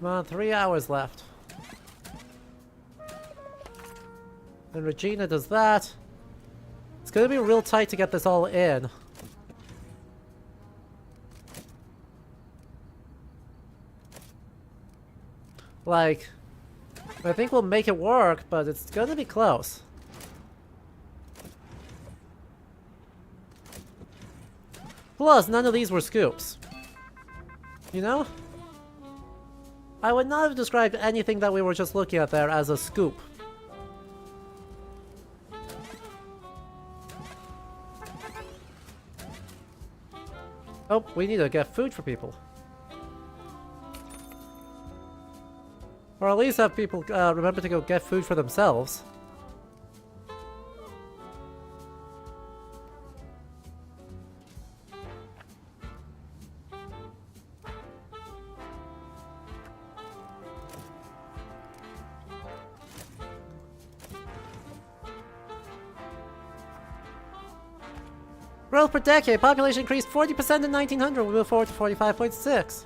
Speaker 1: Come on, 3 hours left. Then Regina does that. It's gonna be real tight to get this all in. Like, I think we'll make it work, but it's gonna be close. Plus, none of these were scoops. You know? I would not have described anything that we were just looking at there as a scoop. Oh, we need to get food for people. Or at least have people remember to go get food for themselves. Growth per decade. Population increased 40% in 1900. We move forward to 45.6.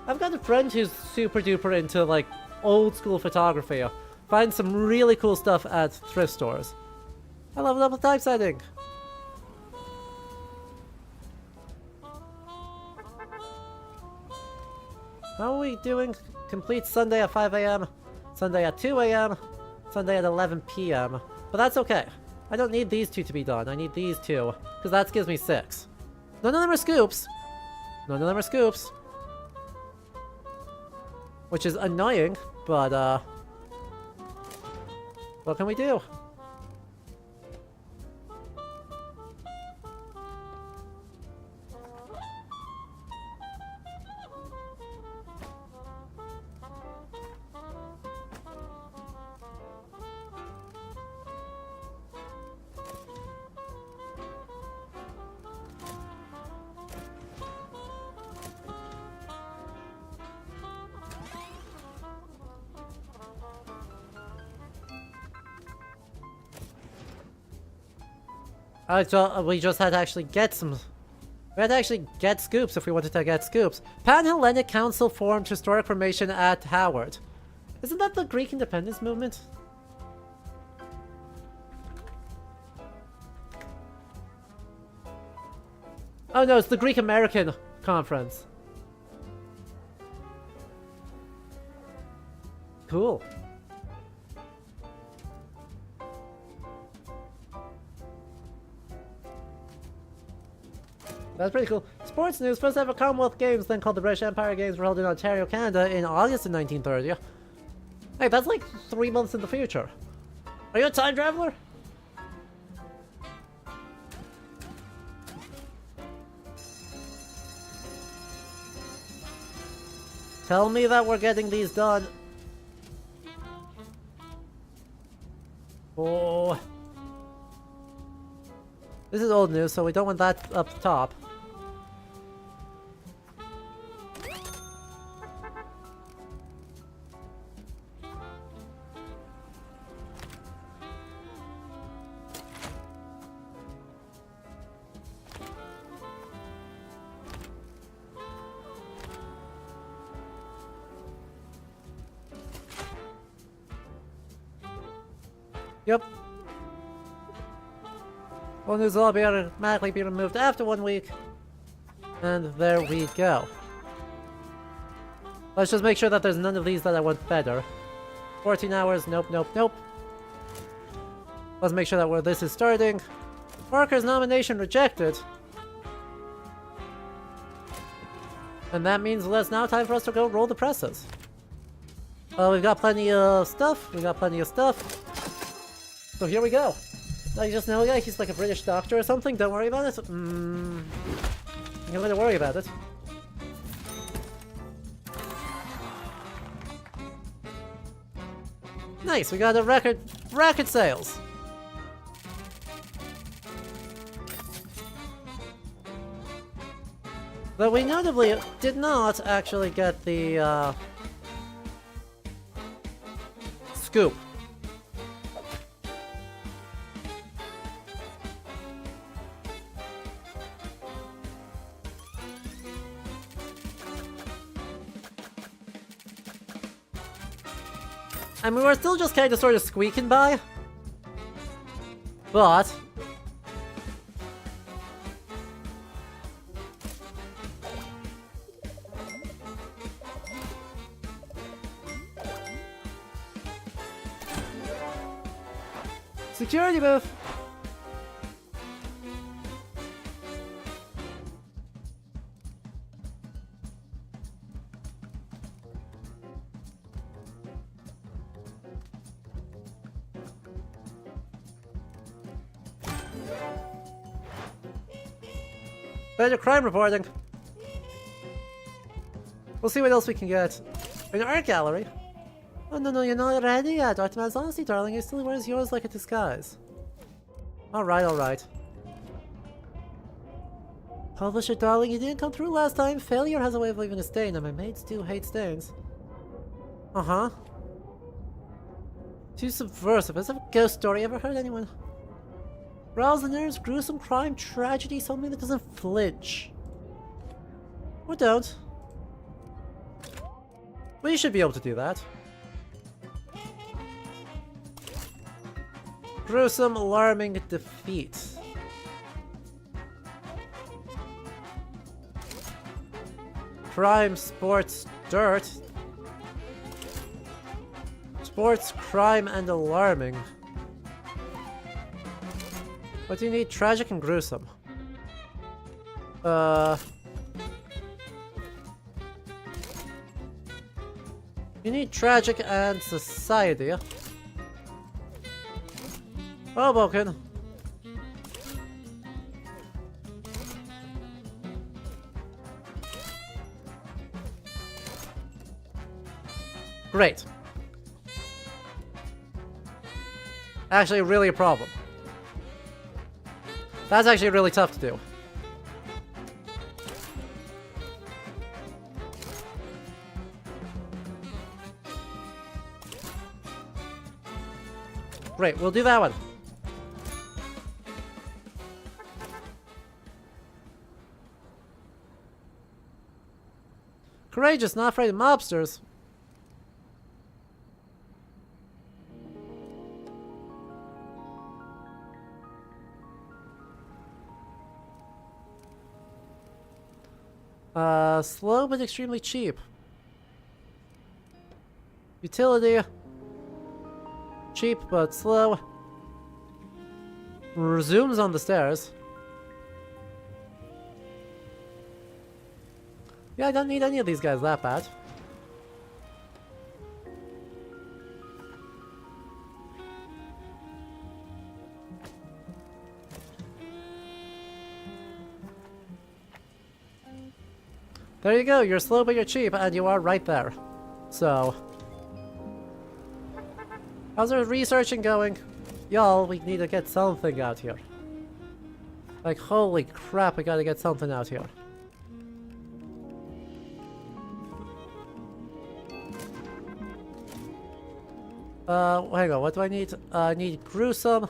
Speaker 1: I've got a friend who's super duper into like old school photography. Finds some really cool stuff at thrift stores. I leveled up with typesetting. How are we doing? Complete Sunday at 5 AM. Sunday at 2 AM, Sunday at 11 PM. But that's okay. I don't need these two to be done. I need these two, because that gives me 6. None of them are scoops. None of them are scoops. Which is annoying, but what can we do? We just had to actually get some... We had to actually get scoops if we wanted to get scoops. Pan-Hellenic Council formed historic formation at Howard. Isn't that the Greek independence movement? Oh no, it's the Greek American Conference. Cool. That's pretty cool. Sports news. First ever Commonwealth Games, then called the British Empire Games, were held in Ontario, Canada in August of 1930. Hey, that's like 3 months in the future. Are you a time traveler? Tell me that we're getting these done. Oh. This is old news, so we don't want that up top. Yep. Well, news will all be automatically be removed after 1 week. And there we go. Let's just make sure that there's none of these that I want better. 14 hours, nope, nope, nope. Let's make sure that where this is starting. Parker's nomination rejected. And that means it's now time for us to go roll the presses. We've got plenty of stuff. So here we go. I just know a guy, he's like a British doctor or something, don't worry about it. I'm gonna worry about it. Nice, we got a record sales. But we notably did not actually get the scoop. I mean, we're still just kind of sort of squeaking by. But... security booth! Better crime reporting. We'll see what else we can get. An art gallery. Oh no, you're not ready yet, Artemis. Honestly, darling, you still wears yours like a disguise. Alright. Publisher, darling, you didn't come through last time. Failure has a way of leaving a stain, and my mates do hate stains. Uh-huh. Too subversive. Is that a ghost story? Ever heard anyone? Rouse the nerves, gruesome crime, tragedy, something that doesn't flinch. Or don't. We should be able to do that. Gruesome, alarming defeat. Crime, sports, dirt. Sports, crime, and alarming. What do you need? Tragic and gruesome. You need tragic and society. Hoboken. Great. Actually, really a problem. That's actually really tough to do. Great, we'll do that one. Courageous, not afraid of mobsters. Slow but extremely cheap. Utility. Cheap but slow. Resumes on the stairs. Yeah, I don't need any of these guys that bad. There you go, you're slow but you're cheap, and you are right there. So... how's our researching going? Y'all, we need to get something out here. Like, holy crap, we gotta get something out here. Hang on, what do I need? I need gruesome,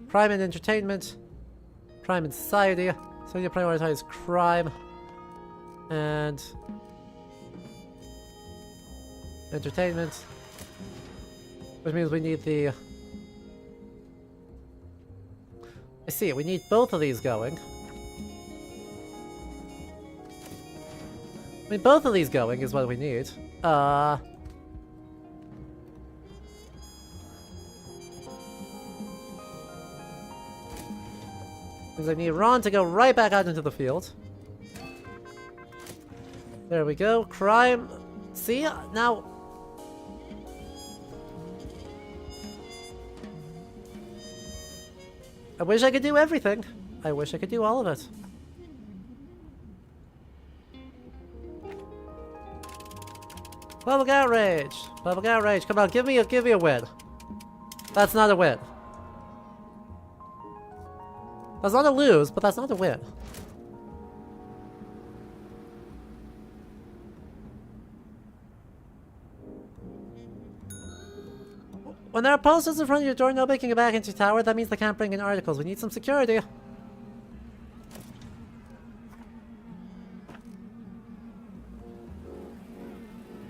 Speaker 1: crime and entertainment, crime and society, so I need to prioritize crime, and entertainment, which means we need the... I see, we need both of these going. I mean, both of these going is what we need. Because I need Ron to go right back out into the field. There we go. Crime. See? Now... I wish I could do everything. I wish I could do all of it. Public outrage! Public outrage! Come on, give me a win. That's not a win. That's not a lose, but that's not a win. When there are posters in front of your door, nobody can get back into your tower. That means they can't bring in articles. We need some security.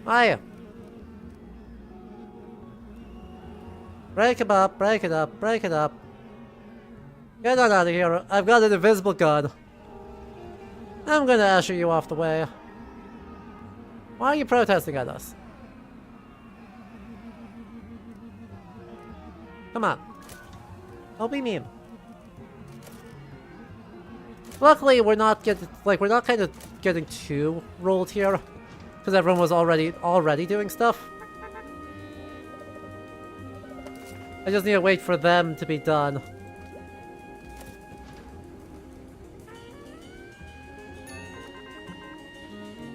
Speaker 1: Hiya. Break it up, break it up, break it up. Get on out of here. I've got an invisible gun. I'm gonna usher you off the way. Why are you protesting at us? Come on. Don't be mean. Luckily, we're not kind of getting too rolled here, because everyone was already doing stuff. I just need to wait for them to be done.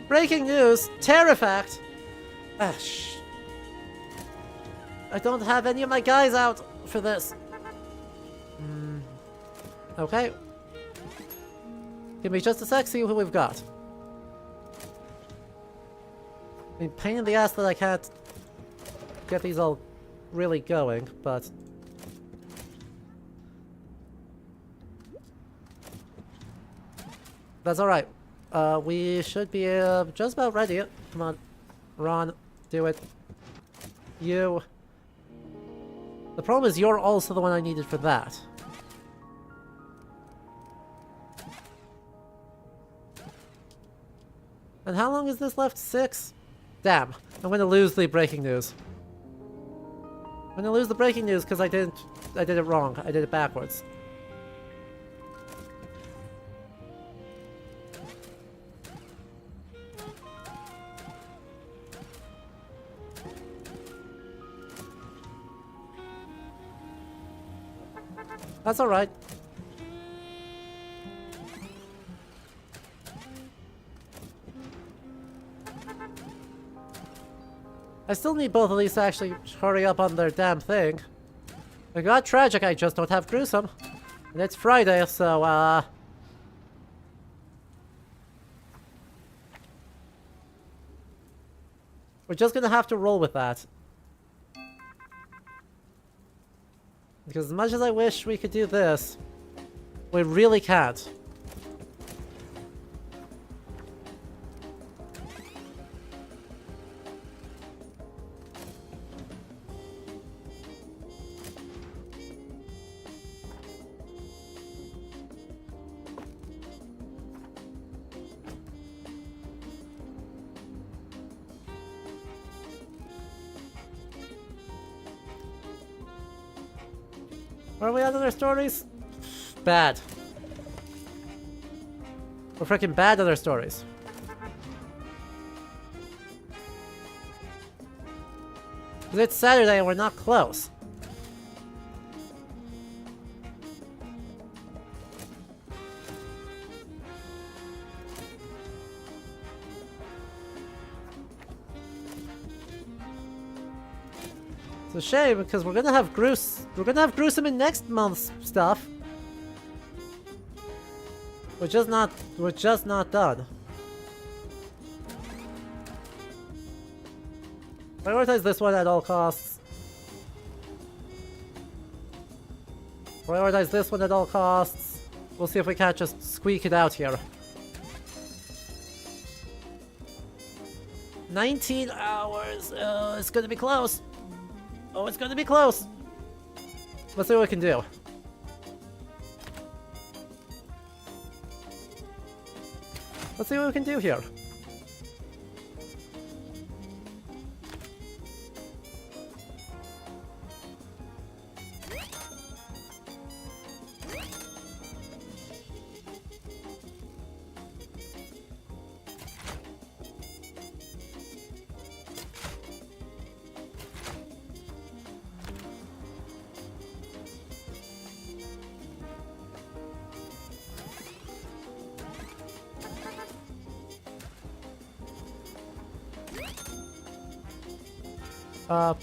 Speaker 1: Breaking news! Terrifact! Ah, shh. I don't have any of my guys out for this. Okay. Give me just a sec, see who we've got. I mean, pain in the ass that I can't get these all really going, but... that's alright. We should be just about ready. Come on. Ron, do it. You... the problem is you're also the one I needed for that. And how long is this left? 6? Damn. I'm gonna lose the breaking news. I'm gonna lose the breaking news because I did it wrong. I did it backwards. That's alright. I still need both of these to actually hurry up on their damn thing. I got tragic, I just don't have gruesome. And it's Friday, so we're just gonna have to roll with that. Because as much as I wish we could do this, we really can't. Where are we at other stories? Bad. We're freaking bad at our stories. It's Saturday and we're not close. It's a shame because we're gonna have gruesome in next month's stuff. We're just not done. Prioritize this one at all costs. Prioritize this one at all costs. We'll see if we can't just squeak it out here. 19 hours. Oh, it's gonna be close. Oh, it's gonna be close. Let's see what we can do. Let's see what we can do here.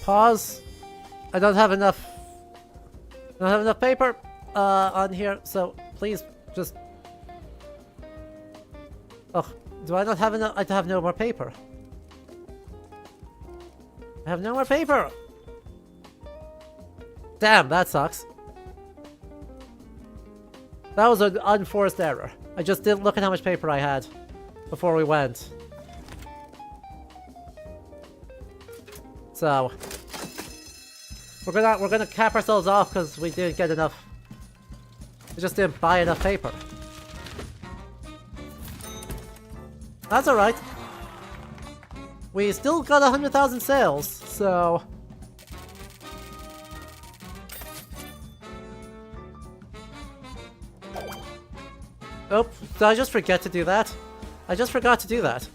Speaker 1: Pause. I don't have enough paper on here, so please just. Oh, do I not have enough? I have no more paper. I have no more paper. Damn, that sucks. That was an unforced error. I just didn't look at how much paper I had before we went. So we're gonna cap ourselves off because we didn't get enough. We just didn't buy enough paper. That's alright. We still got 100,000 sales, so oh, did I just forget to do that? I just forgot to do that.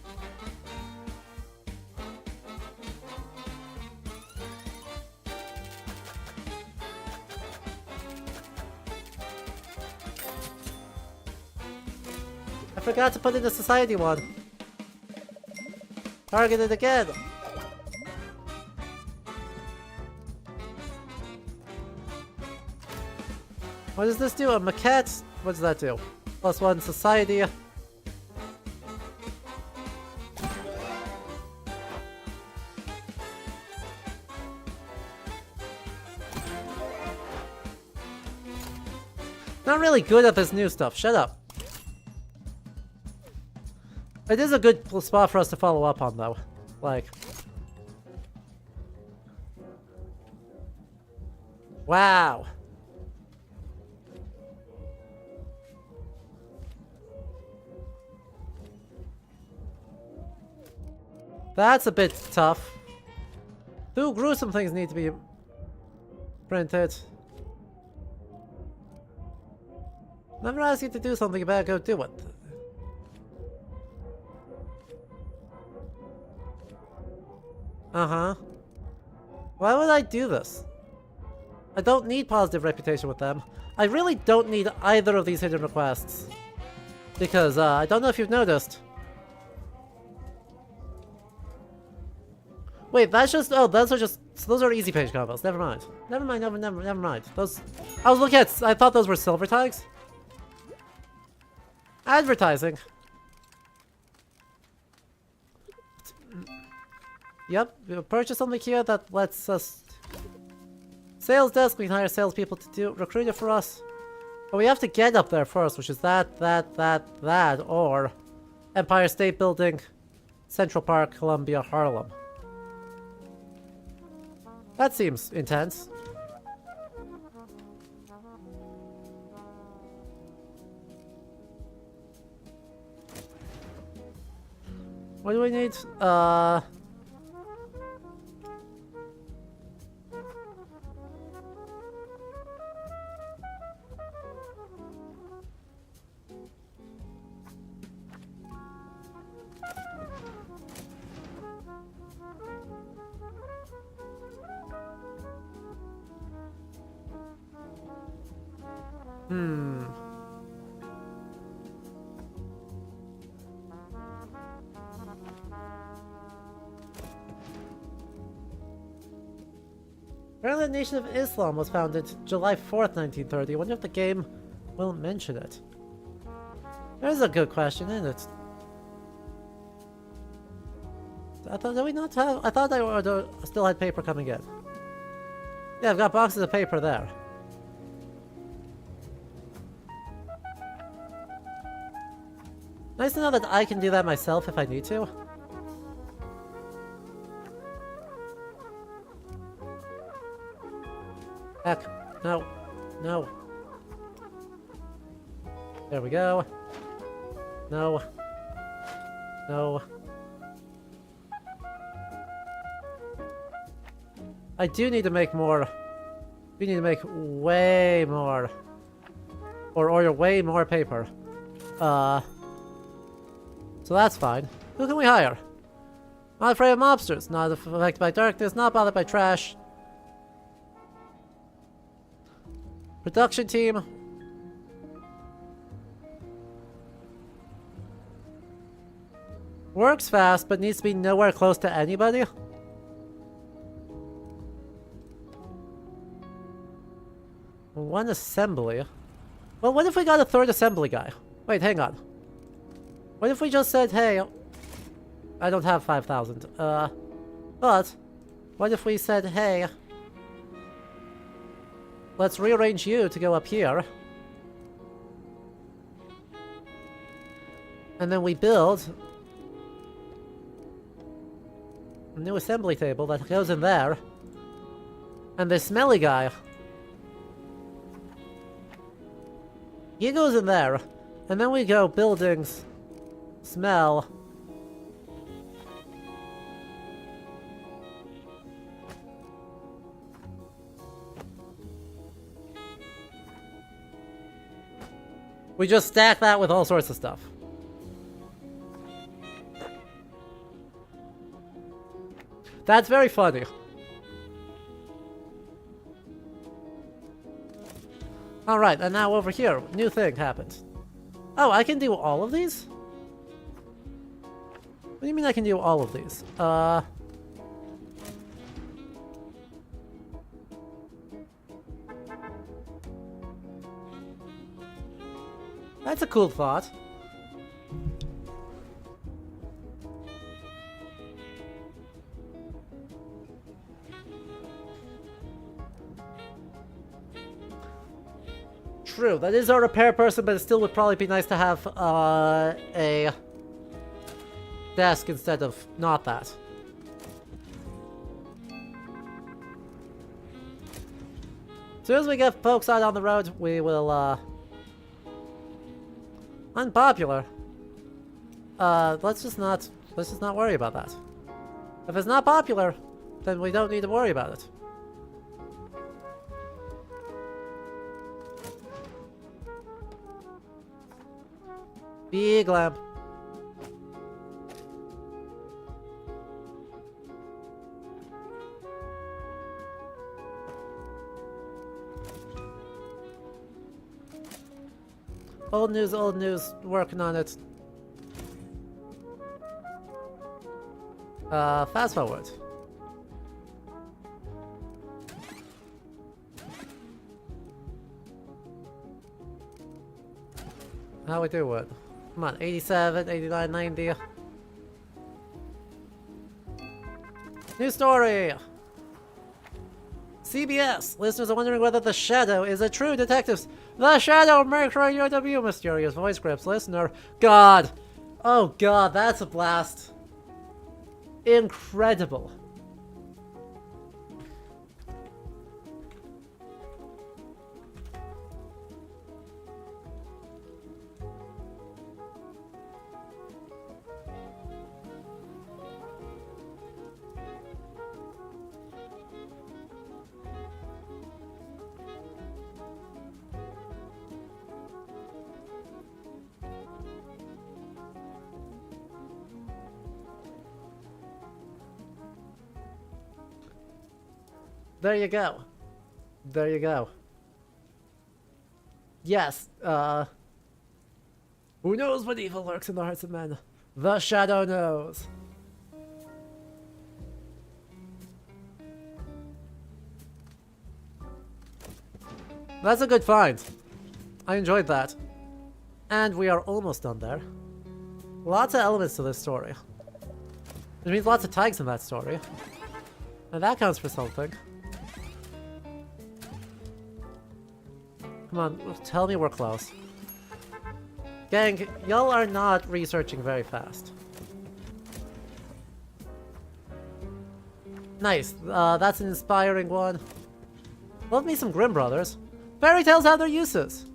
Speaker 1: I forgot to put in the society one. Targeted again. What does this do? A maquette? What does that do? +1 society. Not really good at this new stuff. Shut up. It is a good spot for us to follow up on, though. Like... Wow. That's a bit tough. Two gruesome things need to be printed. Never ask you to do something, you better go do it. Uh-huh. Why would I do this? I don't need positive reputation with them. I really don't need either of these hidden requests. Because, I don't know if you've noticed. Wait, that's just... Oh, those are just... Those are easy page combos. Never mind. Never mind, never mind. Those... I was looking at... I thought those were silver tags. Advertising. Yep, we purchase something here that lets us... Sales desk, we can hire salespeople to do recruit it for us. But we have to get up there first, which is that, or Empire State Building, Central Park, Columbia, Harlem. That seems intense. What do we need? Hmm. Apparently the Nation of Islam was founded July 4th, 1930. I wonder if the game will mention it. There's a good question, isn't it? I thought, did we not have... I thought I still had paper coming in. Yeah, I've got boxes of paper there. Nice to know that I can do that myself if I need to. Heck, no. No. There we go. No. No. I do need to make more. We need to make way more. Or order way more paper. So that's fine. Who can we hire? Not afraid of mobsters, not affected by darkness, not bothered by trash. Production team. Works fast, but needs to be nowhere close to anybody. One assembly. Well, what if we got a third assembly guy? Wait, hang on. What if we just said, hey, I don't have 5,000. But what if we said, hey, let's rearrange you to go up here. And then we build a new assembly table that goes in there. And this smelly guy, he goes in there. And then we go buildings, smell. We just stack that with all sorts of stuff. That's very funny. Alright, and now over here, new thing happens. Oh, I can do all of these? What do you mean I can do all of these? That's a cool thought. True, that is our repair person, but it still would probably be nice to have a desk instead of not that. As soon as we get folks out on the road, we will, unpopular. Let's just not worry about that. If it's not popular, then we don't need to worry about it. Big lamp. Old news, working on it. Fast forward. How we do it? Come on, 87, 89, 90. New story! CBS! Listeners are wondering whether the Shadow is a true detective. The Shadow Mercury UW mysterious voice grips listener. God! Oh god, that's a blast. Incredible. There you go. There you go. Yes, who knows what evil lurks in the hearts of men? The Shadow knows. That's a good find. I enjoyed that. And we are almost done there. Lots of elements to this story. Which means lots of tags in that story. And that counts for something. Come on, tell me we're close. Gang, y'all are not researching very fast. Nice, that's an inspiring one. Love me some Grimm Brothers. Fairy tales have their uses.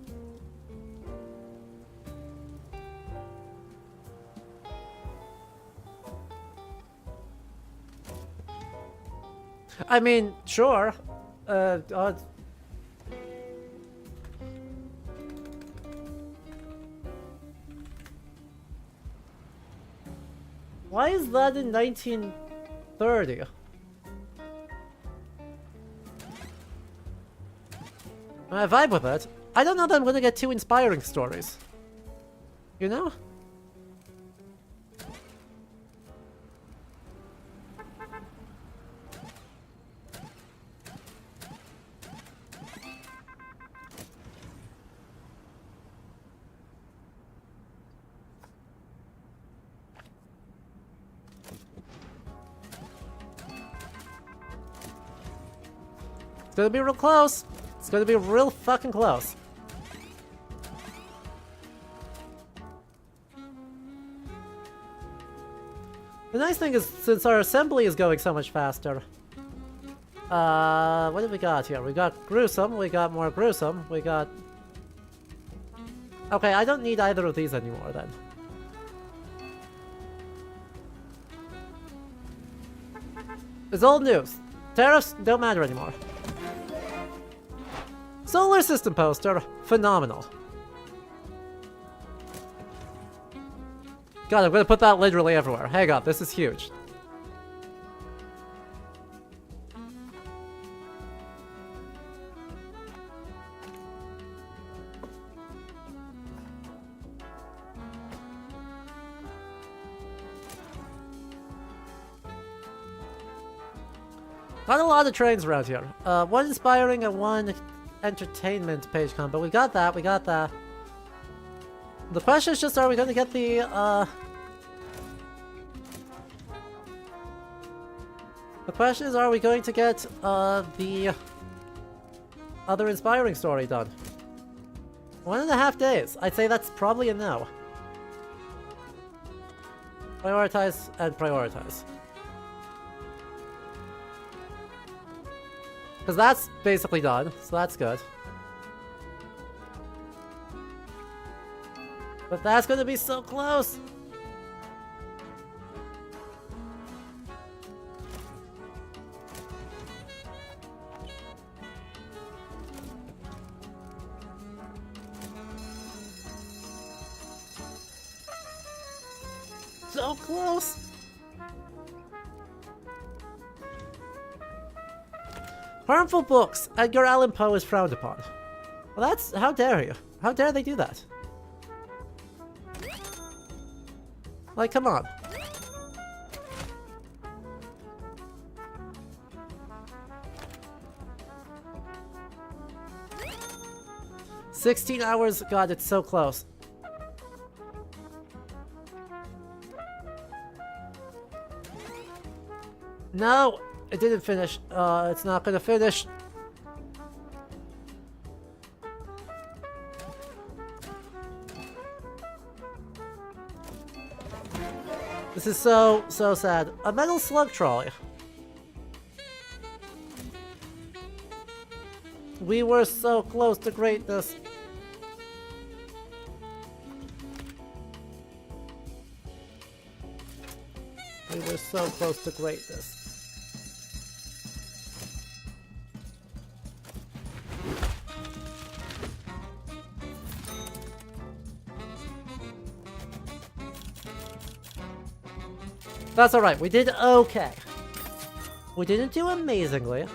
Speaker 1: I mean, sure. Why is that in 1930? I vibe with it. I don't know that I'm gonna get two inspiring stories. You know? It's gonna be real close. It's gonna be real fucking close. The nice thing is, since our assembly is going so much faster... what have we got here? We got gruesome, we got more gruesome, we got... Okay, I don't need either of these anymore then. It's old news. Tariffs don't matter anymore. Solar system poster, phenomenal. God, I'm gonna put that literally everywhere. Hang on, this is huge. Got a lot of trains around here. One inspiring and one entertainment page combo. We got that, we got that. The question is just, are we going to get the, The question is, are we going to get, the other inspiring story done? 1.5 days. I'd say that's probably a no. Prioritize and prioritize. Because that's basically done, so that's good. But that's gonna be so close! So close! Harmful books. Edgar Allan Poe is frowned upon. Well, that's... how dare you? How dare they do that? Like, come on. "16 hours, God, it's so close." No! It didn't finish. It's not gonna finish. This is so sad. A metal slug trolley. We were so close to greatness. We were so close to greatness. That's alright, we did okay. We didn't do amazingly,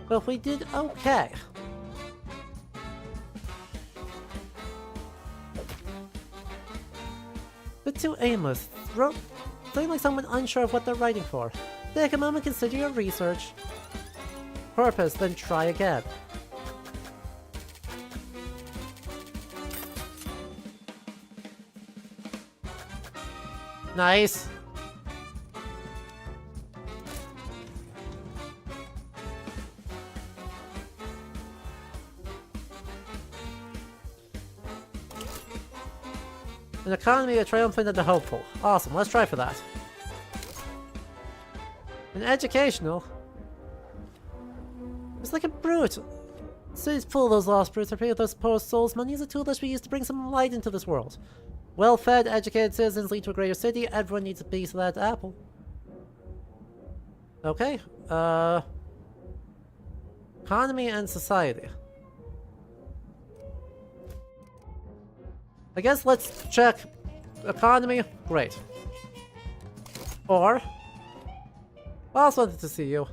Speaker 1: but we did okay. But too aimless. Feeling like someone unsure of what they're writing for. Take a moment, consider your research purpose, then try again. Nice. An economy, a triumphant and a hopeful. Awesome, let's try for that. An educational. It's like a brute. City's full of those lost brutes are paid with those poor souls. Money is a tool that should be used to bring some light into this world. Well-fed, educated citizens lead to a greater city. Everyone needs a piece of that apple. Okay. Economy and society. I guess let's check economy. Great. Or... I also wanted to see you.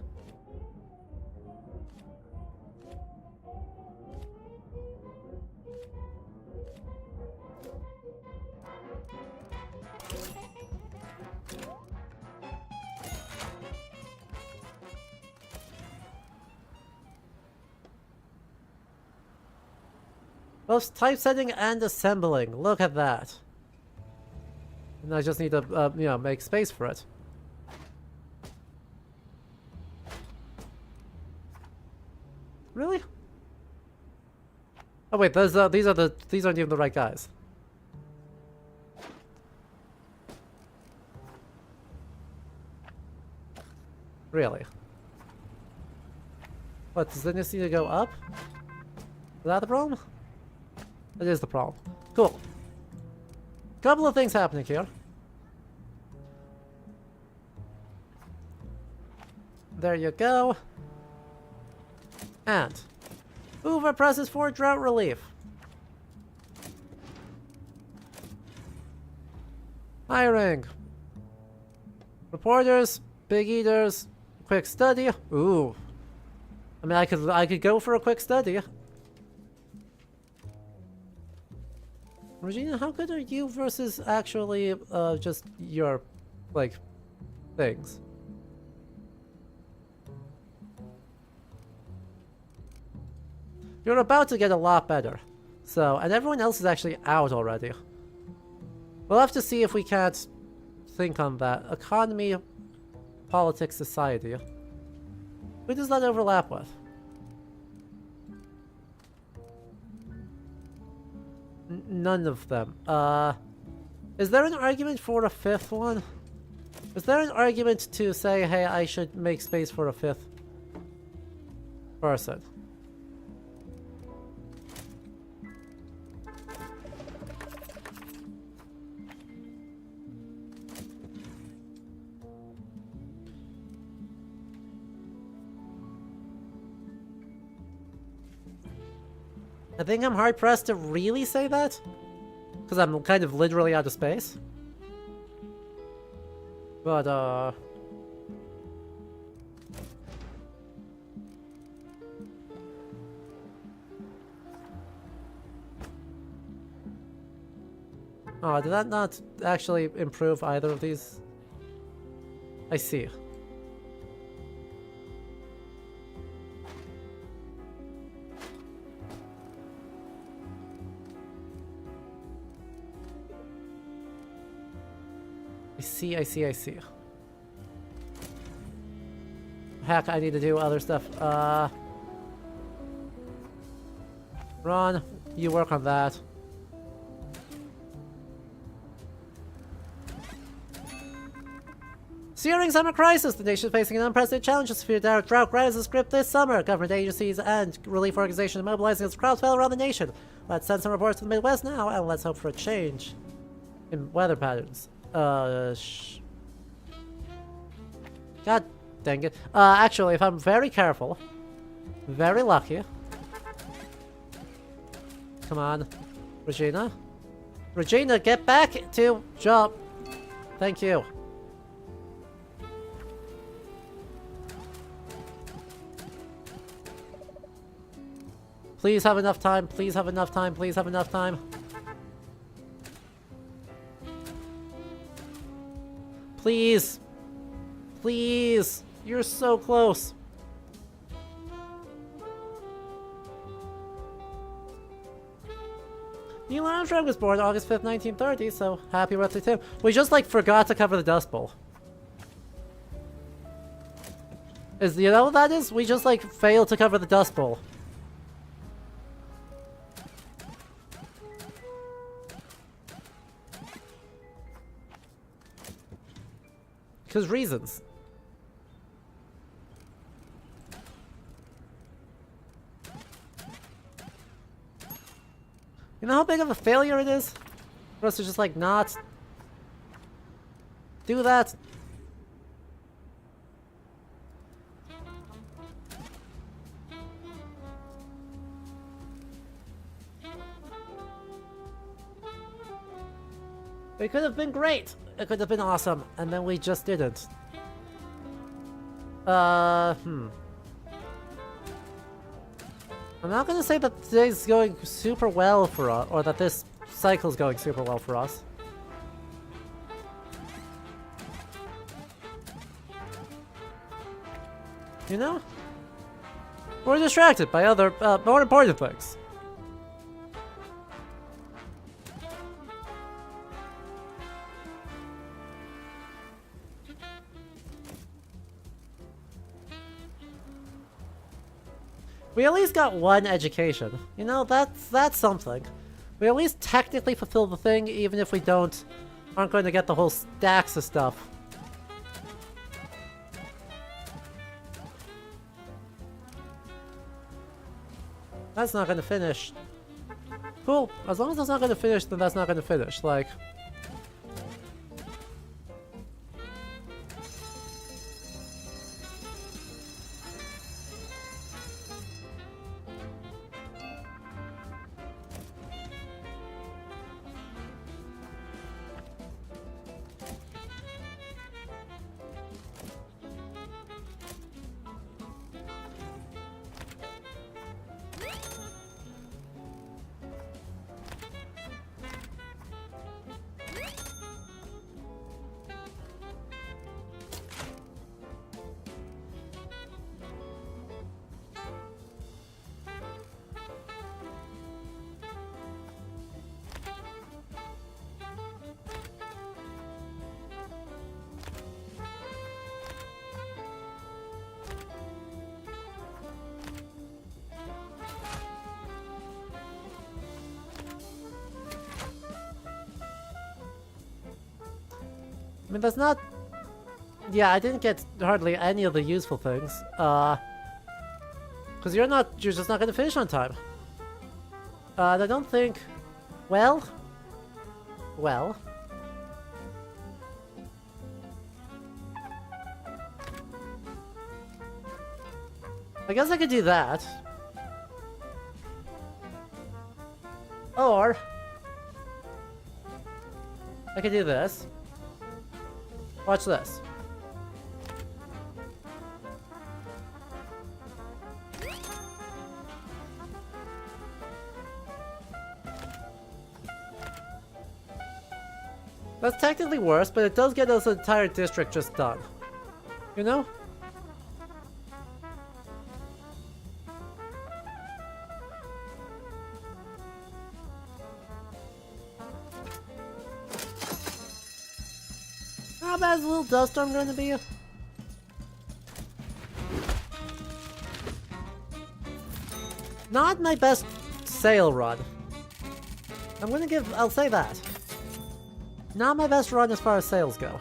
Speaker 1: Both typesetting and assembling. Look at that. And I just need to, you know, make space for it. Really? Oh wait, these aren't even the right guys. Really? What, does this need to go up? Is that the problem? That is the problem. Cool. Couple of things happening here. There you go. And Hoover presses for drought relief. Hiring. Reporters, big eaters, quick study. Ooh. I mean, I could go for a quick study. Regina, how good are you versus actually just your, like, things? You're about to get a lot better. So, and everyone else is actually out already. We'll have to see if we can't think on that. Economy, politics, society. Who does that overlap with? None of them. Is there an argument for a fifth one? Is there an argument to say, hey, I should make space for a fifth person? I think I'm hard-pressed to really say that, because I'm kind of literally out of space. But, oh, did that not actually improve either of these? I see. I see. Heck, I need to do other stuff. Ron, you work on that. Searing summer crisis! The nation is facing an unprecedented challenge to severe drought. Rises script this summer. Government agencies and relief organizations are mobilizing as crowds fell around the nation. Let's send some reports to the Midwest now, and let's hope for a change in weather patterns. God dang it. Actually, if I'm very careful, very lucky. Come on, Regina. Regina, get back to job. Thank you. Please have enough time. Please have enough time. Please have enough time. Please. Please. You're so close. Neil Armstrong was born August 5th, 1930, so happy birthday to him. We just, like, forgot to cover the Dust Bowl. You know what that is? We just, like, failed to cover the Dust Bowl. Because reasons. You know how big of a failure it is for us to just, like, not do that? It could have been great. It could have been awesome, and then we just didn't. I'm not gonna say that today's going super well for us, or that this cycle's going super well for us. You know? We're distracted by other, more important things. We at least got one education. You know, that's something. We at least technically fulfill the thing, even if we aren't going to get the whole stacks of stuff. That's not gonna finish. Cool. As long as that's not gonna finish, then that's not gonna finish. Like... I mean, that's not... Yeah, I didn't get hardly any of the useful things. Because you're just not gonna finish on time. And I don't think... Well... I guess I could do that. Or... I could do this. Watch this. That's technically worse, but it does get us an entire district just done. You know? How bad is a little dust storm going to be? Not my best sail run. I'll say that. Not my best run as far as sails go.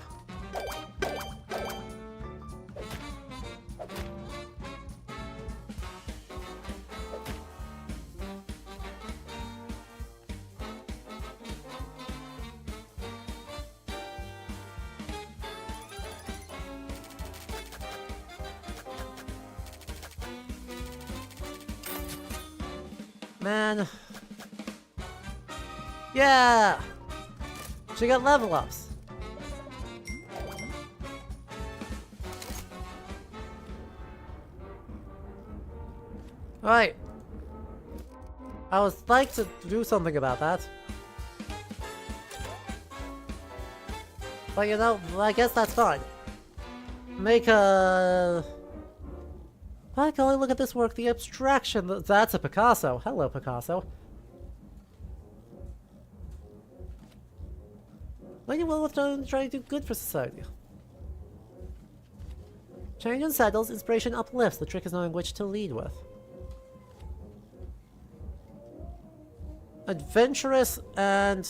Speaker 1: Man. Yeah! She got level ups. Alright. I was like to do something about that. But you know, I guess that's fine. Make a... My golly, look at this work, the abstraction. That's a Picasso. Hello, Picasso. When you will try to do good for society. Change unsettles, inspiration uplifts. The trick is knowing which to lead with. Adventurous and...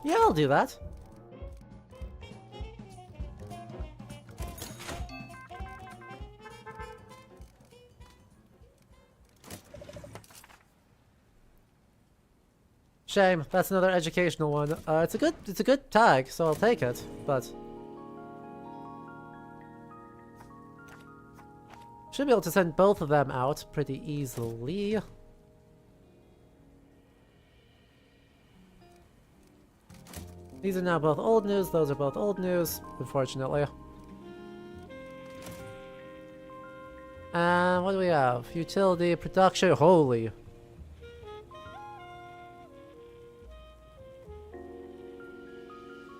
Speaker 1: Yeah, I'll do that. Shame, that's another educational one. It's a good tag, so I'll take it, but... Should be able to send both of them out pretty easily. These are now both old news, those are both old news, unfortunately. And what do we have? Utility, production, holy.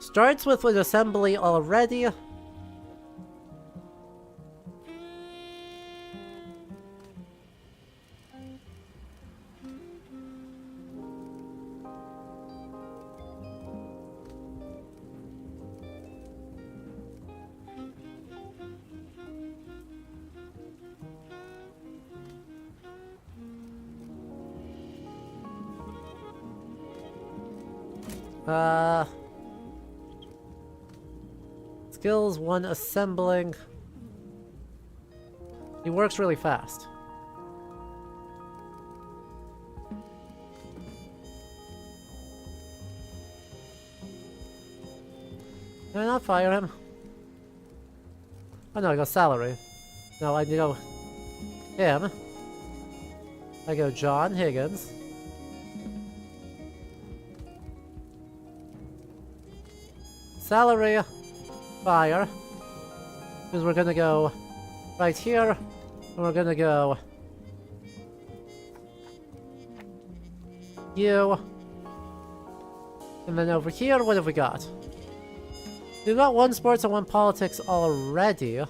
Speaker 1: Starts with an assembly already. Skills 1 assembling. He works really fast. Can I not fire him? Oh no, I go salary. No, I go him. I go John Higgins. Salary. Fire. Because we're gonna go right here. And we're gonna go... You. And then over here, what have we got? We've got 1 sports and 1 politics already.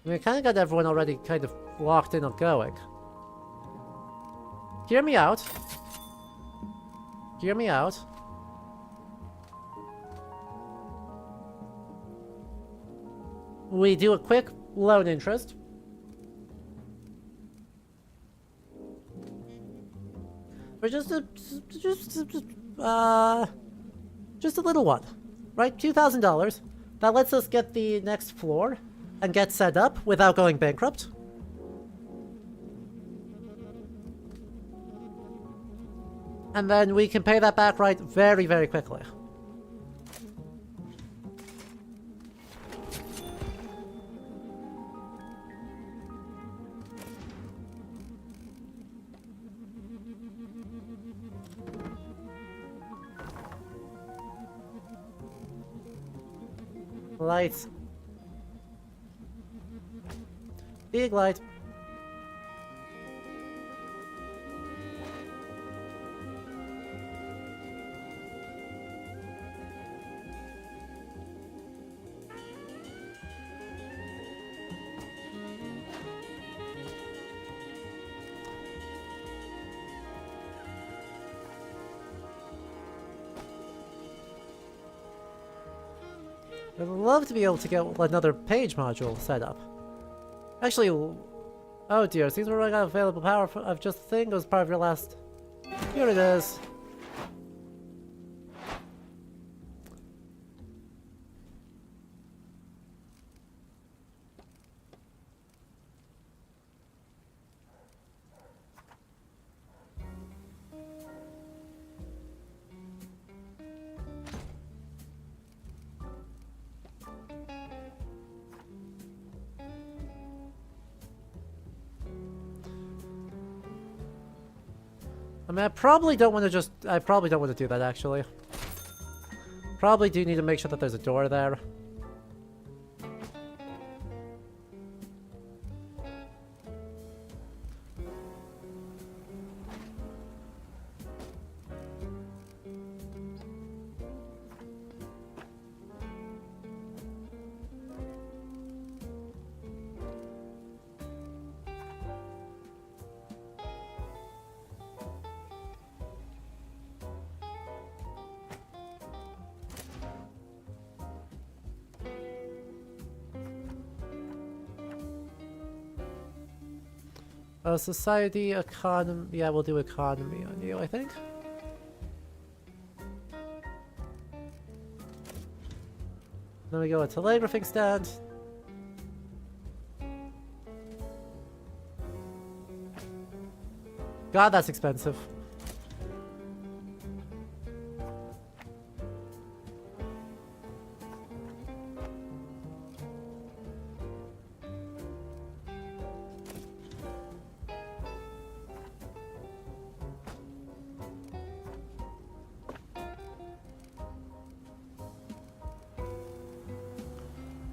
Speaker 1: We kind of got everyone already kind of locked in on going. Hear me out. Hear me out. We do a quick loan interest. For just a little one, right? $2,000. That lets us get the next floor and get set up without going bankrupt. And then we can pay that back right very, very quickly. Lights. Big light. I'd love to be able to get another page module set up. Actually, oh dear, seems we're running out of available power of just the thing. It was part of your last... Here it is. I mean, I probably don't want to do that, actually. Probably do need to make sure that there's a door there. Society, economy. Yeah, we'll do economy on you, I think. Then we go a telegraphing stand. God, that's expensive.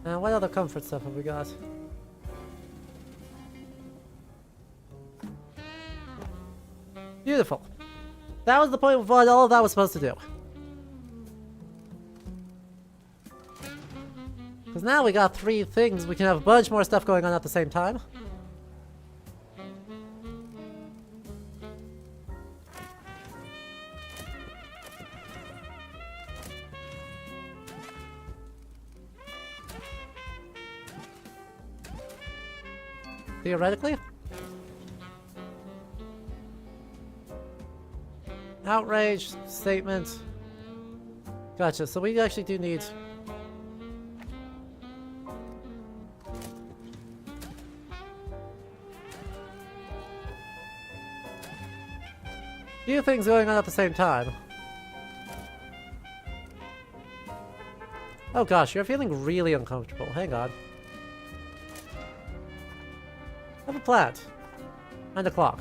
Speaker 1: And what other comfort stuff have we got? Beautiful. That was the point of what all of that was supposed to do. Because now we got 3 things, we can have a bunch more stuff going on at the same time. Theoretically. Outrage statement. Gotcha, so we actually do need... few things going on at the same time. Oh gosh, you're feeling really uncomfortable. Hang on. I have a plant. And a clock.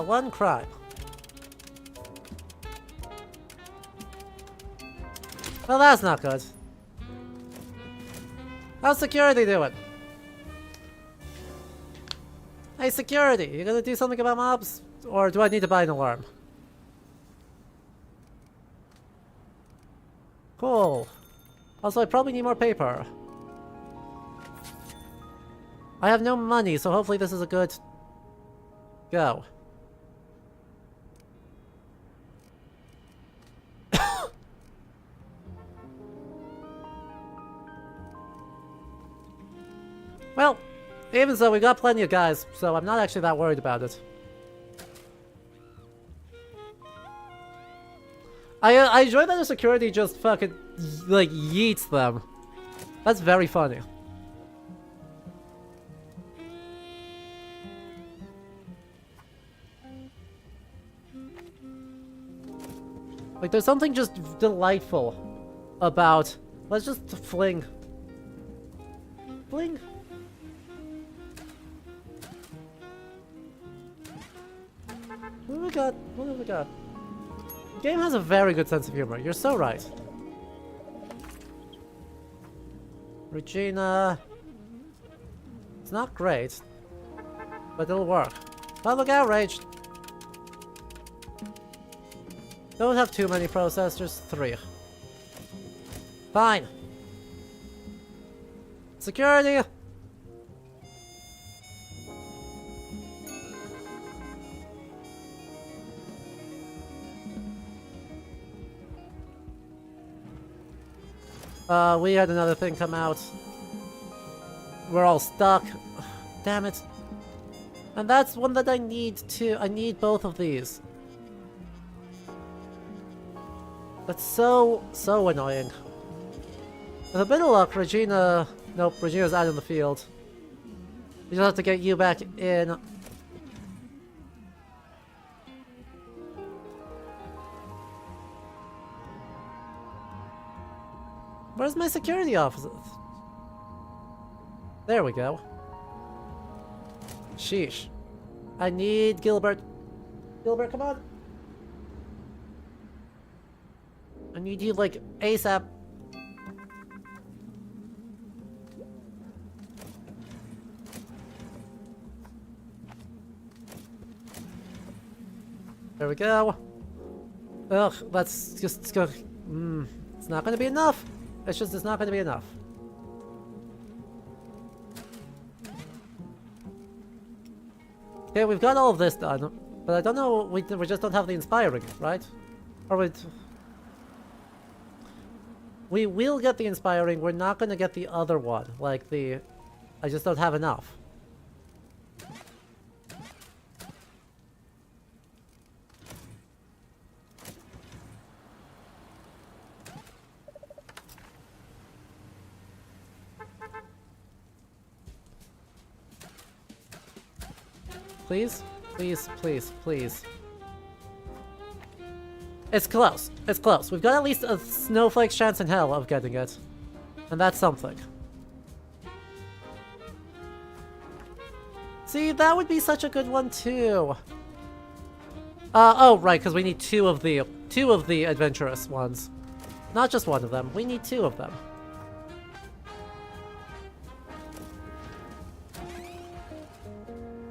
Speaker 1: One crime. Well, that's not good. How's security doing? Hey, security, you gonna do something about mobs? Or do I need to buy an alarm? Cool. Also, I probably need more paper. I have no money, so hopefully this is a good... go. Well, even so, we got plenty of guys, so I'm not actually that worried about it. I enjoy that the security just fucking, like, yeets them. That's very funny. Like, there's something just delightful about... let's just fling. Fling? What have we got? What have we got? The game has a very good sense of humor. You're so right. Regina... it's not great, but it'll work. Public outrage! Don't have too many processors. 3. Fine. Security! We had another thing come out. We're all stuck. Damn it. And that's one that I need to... I need both of these. That's so annoying. With a bit of luck, Regina... nope, Regina's out in the field. We just have to get you back in. Where's my security officer? There we go. Sheesh. I need Gilbert. Gilbert, come on. I need you, like, ASAP. There we go. Ugh, let's just go. It's not gonna be enough. It's not gonna be enough. Okay, we've got all of this done, but I don't know, we just don't have the inspiring, right? Or we will get the inspiring, we're not gonna get the other one, like I just don't have enough. Please? Please, please, please. It's close. It's close. We've got at least a snowflake's chance in hell of getting it. And that's something. See, that would be such a good one too. Oh, right, because we need two of the adventurous ones. Not just one of them. We need two of them.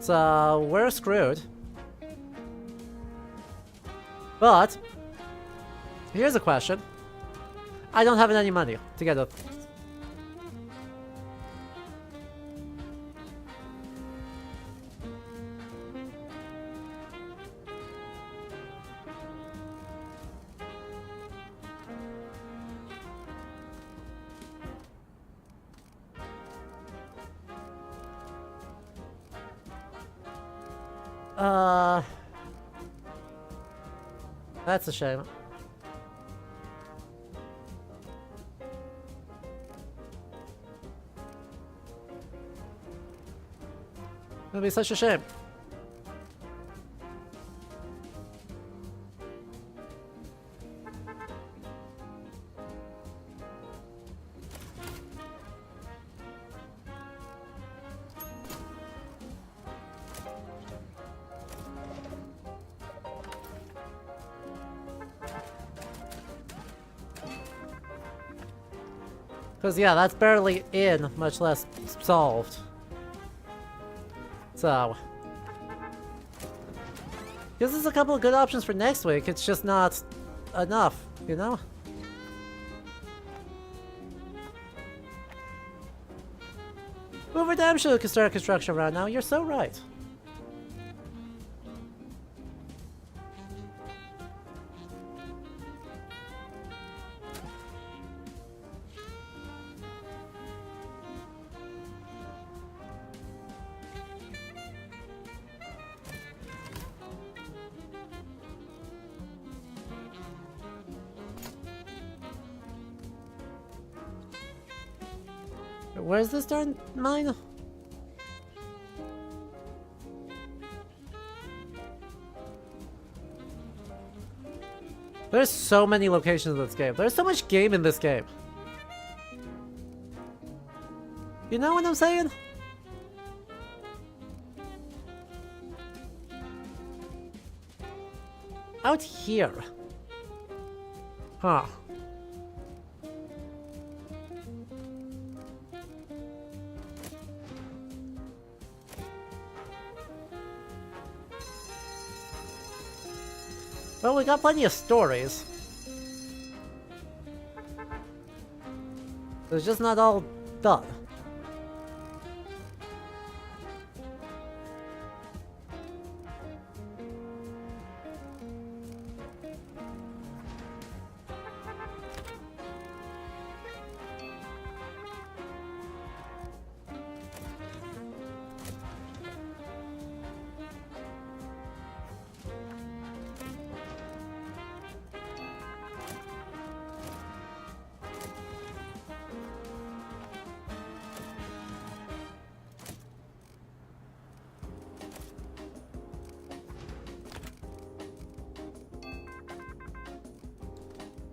Speaker 1: So, we're screwed. But, here's a question. I don't have any money to get a... That's a shame. It'll be such a shame. Because, yeah, that's barely in, much less solved. So... Gives us a couple of good options for next week, it's just not enough, you know? Hoover Dam should start construction right now, you're so right. Where's this darn mine? There's so many locations in this game. There's so much game in this game. You know what I'm saying? Out here. Huh. Well, we got plenty of stories. It's just not all done.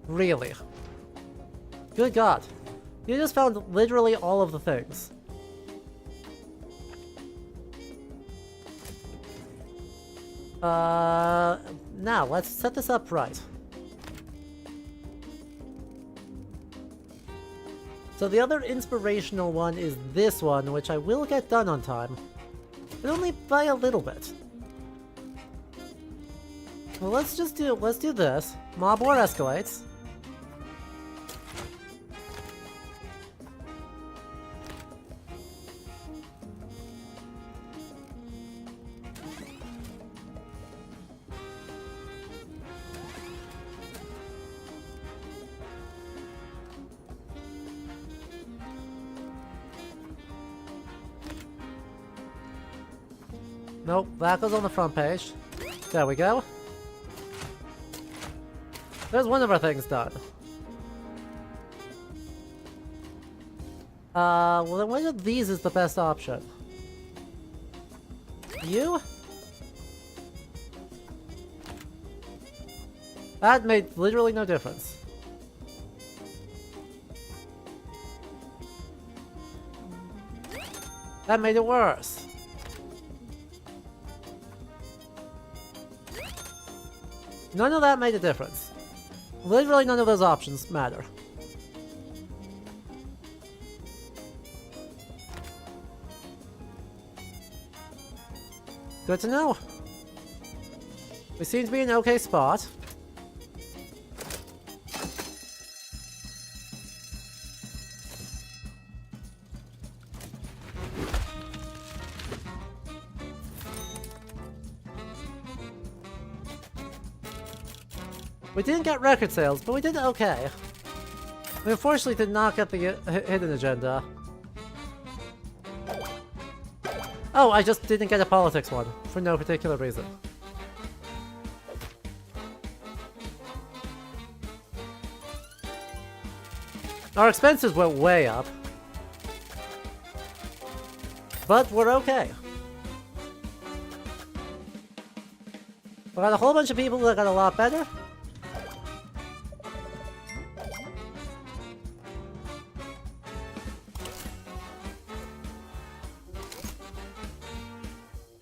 Speaker 1: Really? Good God. You just found literally all of the things. Now, let's set this up right. So the other inspirational one is this one, which I will get done on time. But only by a little bit. Well, let's do this. Mob war escalates. Nope, that goes on the front page. There we go. There's one of our things done. Well then which of these is the best option? You? That made literally no difference. That made it worse. None of that made a difference. Literally none of those options matter. Good to know. We seem to be in an okay spot. We didn't get record sales, but we did okay. We unfortunately did not get the hidden agenda. Oh, I just didn't get a politics one, for no particular reason. Our expenses went way up. But we're okay. We got a whole bunch of people that got a lot better.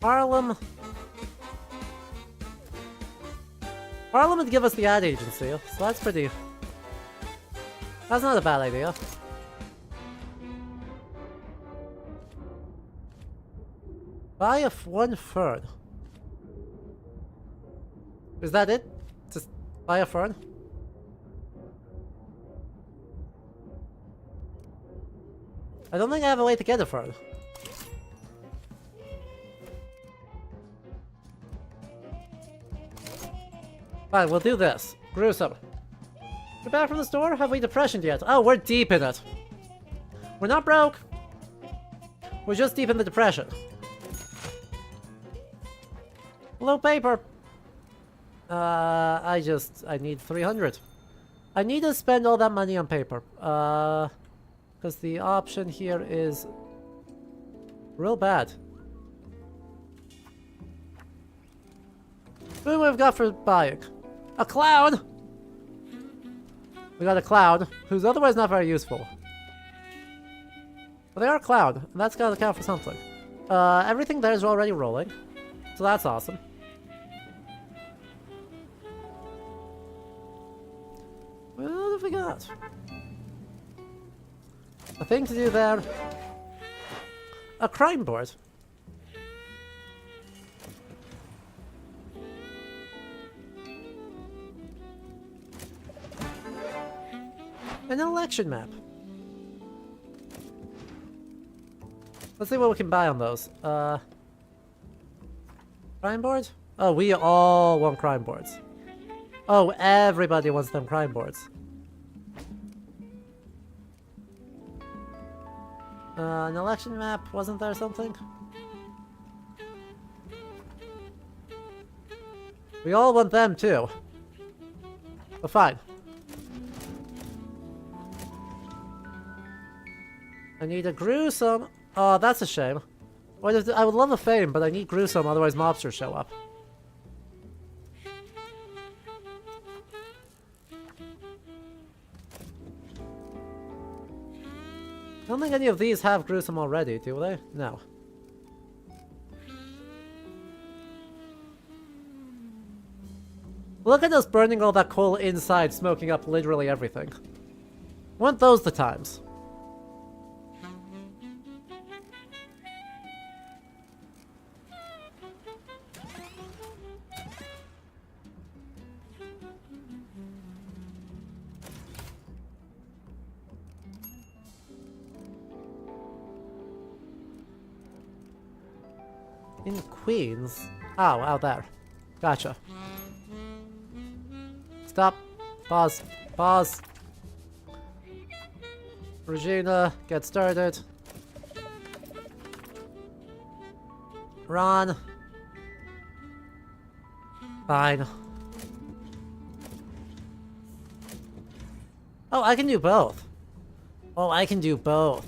Speaker 1: Harlem would give us the ad agency, so that's pretty... That's not a bad idea. Buy a 1/3. Is that it? Just buy a fern? I don't think I have a way to get a fern. Fine, we'll do this. Gruesome. We're back from the store? Have we depressioned yet? Oh, we're deep in it. We're not broke. We're just deep in the depression. Hello, paper. I need 300. I need to spend all that money on paper. Because the option here is real bad. Who we've got for buying? A clown! We got a clown, who's otherwise not very useful. But they are a clown, and that's gotta count for something. Everything there is already rolling, so that's awesome. What have we got? A thing to do there. A crime board. An election map. Let's see what we can buy on those. Crime board? Oh, we all want crime boards. Oh, everybody wants them crime boards. An election map, wasn't there something? We all want them too. But fine. I need a gruesome. Oh, that's a shame. I would love a fame, but I need gruesome, otherwise mobsters show up. I don't think any of these have gruesome already, do they? No. Look at us burning all that coal inside, smoking up literally everything. Weren't those the times? In Queens? Oh, out there. Gotcha. Stop. Pause. Pause. Regina, get started. Ron. Fine. Oh, I can do both. Oh, I can do both.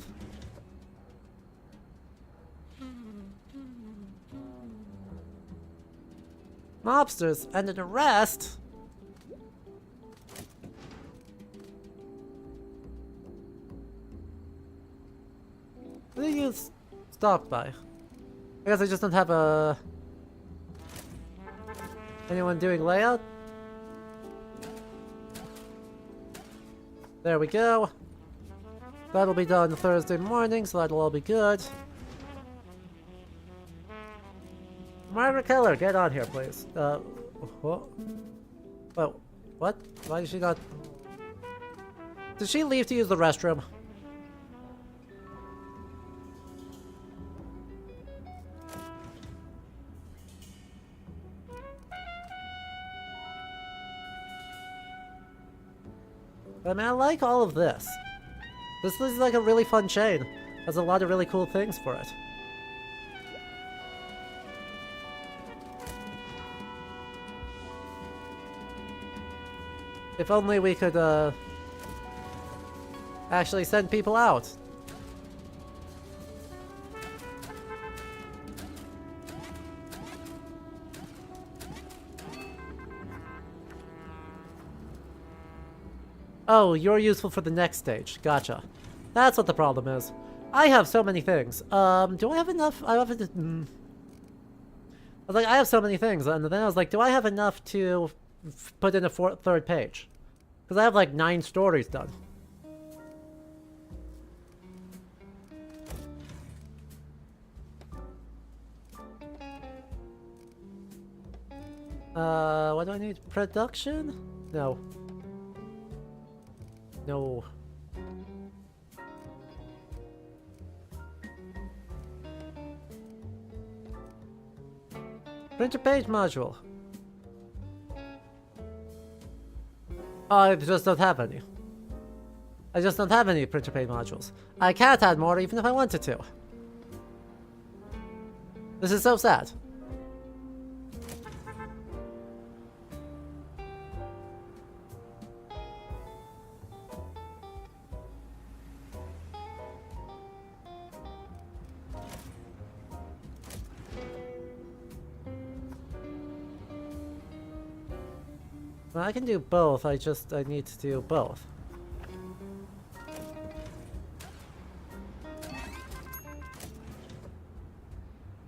Speaker 1: Mobsters and an arrest? What do you stop by? I guess I just don't have a... Anyone doing layout? There we go. That'll be done Thursday morning, so that'll all be good. Margaret Keller, get on here, please. What? Oh, what? Why did she not... Did she leave to use the restroom? But I mean, I like all of this. This is like a really fun chain. Has a lot of really cool things for it. If only we could, actually send people out. Oh, you're useful for the next stage. Gotcha. That's what the problem is. I have so many things. Do I have enough? I have I was like, I have so many things, and then I was like, do I have enough to put in a third page? Because I have like 9 stories done. What do I need? Production? No. No. Printer page module. I just don't have any. I just don't have any printer page modules. I can't add more even if I wanted to. This is so sad. Well, I can do both, I need to do both.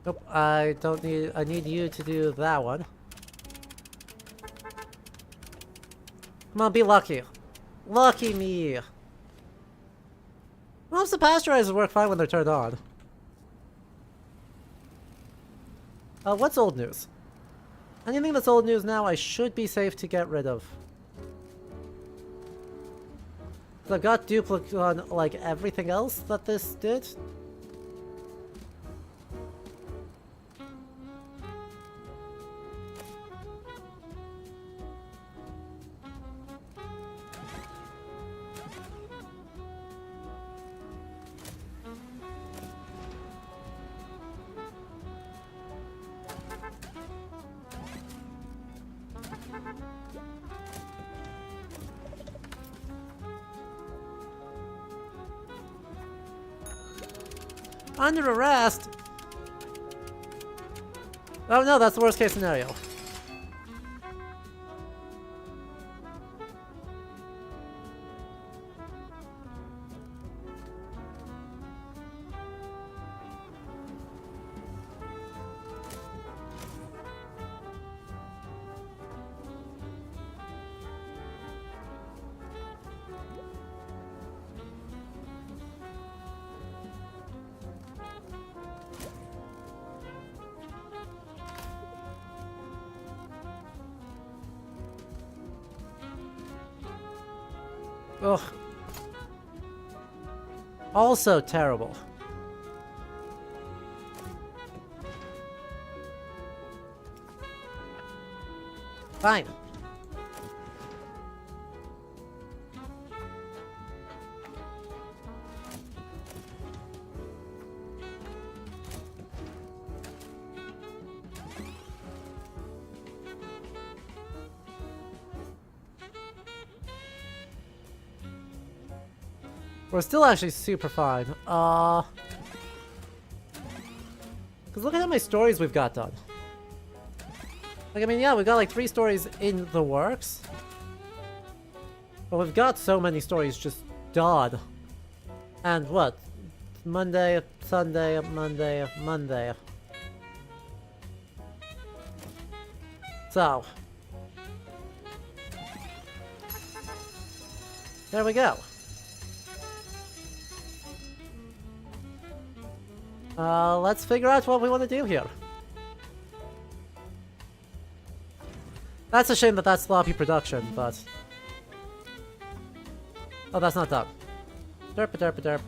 Speaker 1: Nope, I need you to do that one. Come on, be lucky. Lucky me! Most of the pasteurizers work fine when they're turned on. What's old news? Anything that's old news now, I should be safe to get rid of. I've got duplicate on, like, everything else that this did. Under arrest? Oh no, that's the worst case scenario. Ugh. Also terrible. Fine. We're still actually super fine. Because look at how many stories we've got done. Like, I mean, yeah, we've got like 3 stories in the works. But we've got so many stories just done. And what? Monday, Sunday, Monday, Monday. So. There we go. Let's figure out what we want to do here. That's a shame that that's sloppy production, but... Oh, that's not done. Derp, derp, derp.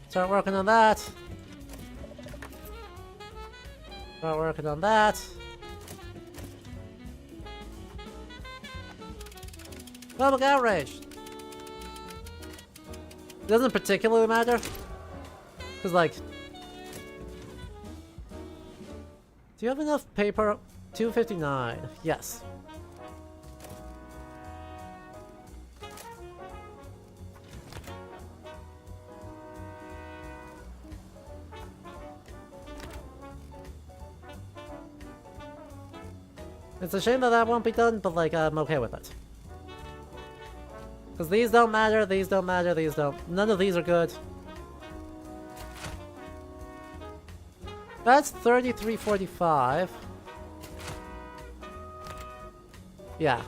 Speaker 1: Start working on that. Start working on that. Public outrage. It doesn't particularly matter. Because, like... Do you have enough paper? 259. Yes. It's a shame that that won't be done, but like, I'm okay with it. Because these don't matter, these don't matter, these don't... None of these are good. That's 3345. Yeah.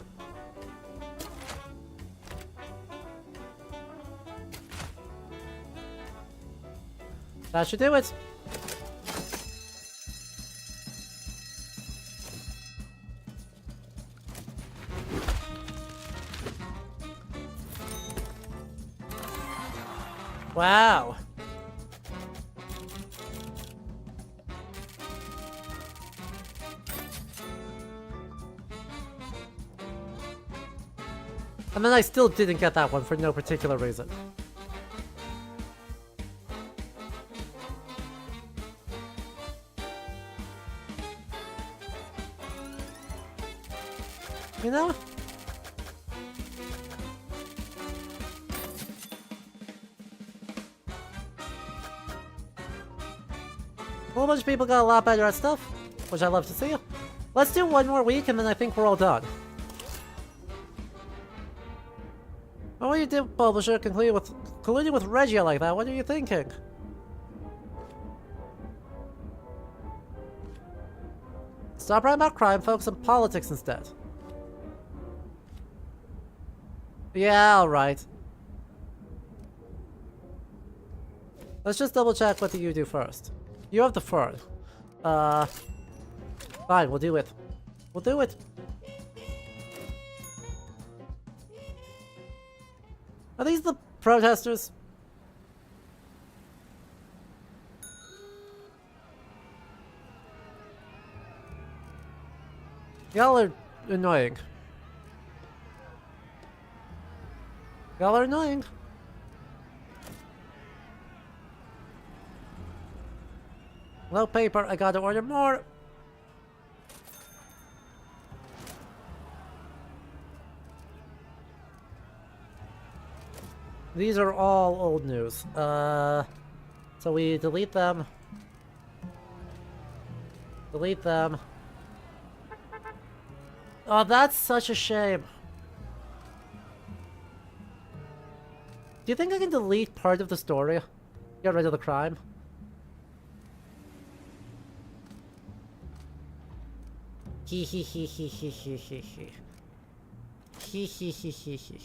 Speaker 1: That should do it. Wow. And then I still didn't get that one for no particular reason. You know? A whole bunch of people got a lot better at stuff, which I love to see. Let's do one more week and then I think we're all done. Oh, what you did, publisher, colluding with Regia like that? What are you thinking? Stop writing about crime, focus on politics instead. Yeah, alright. Let's just double check what do you do first. You have the third. Fine, we'll do it. We'll do it. Are these the protesters? Y'all are annoying. Y'all are annoying. No paper, I gotta order more. These are all old news. So we delete them. Delete them. Oh, that's such a shame. Do you think I can delete part of the story? Get rid of the crime? He he he he he he he he. He he he he he.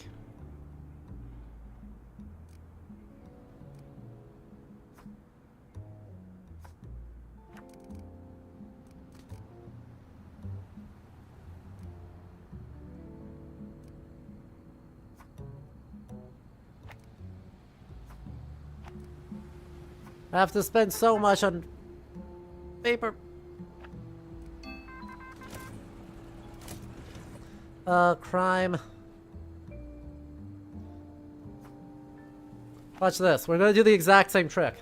Speaker 1: I have to spend so much on paper. Crime. Watch this. We're gonna do the exact same trick.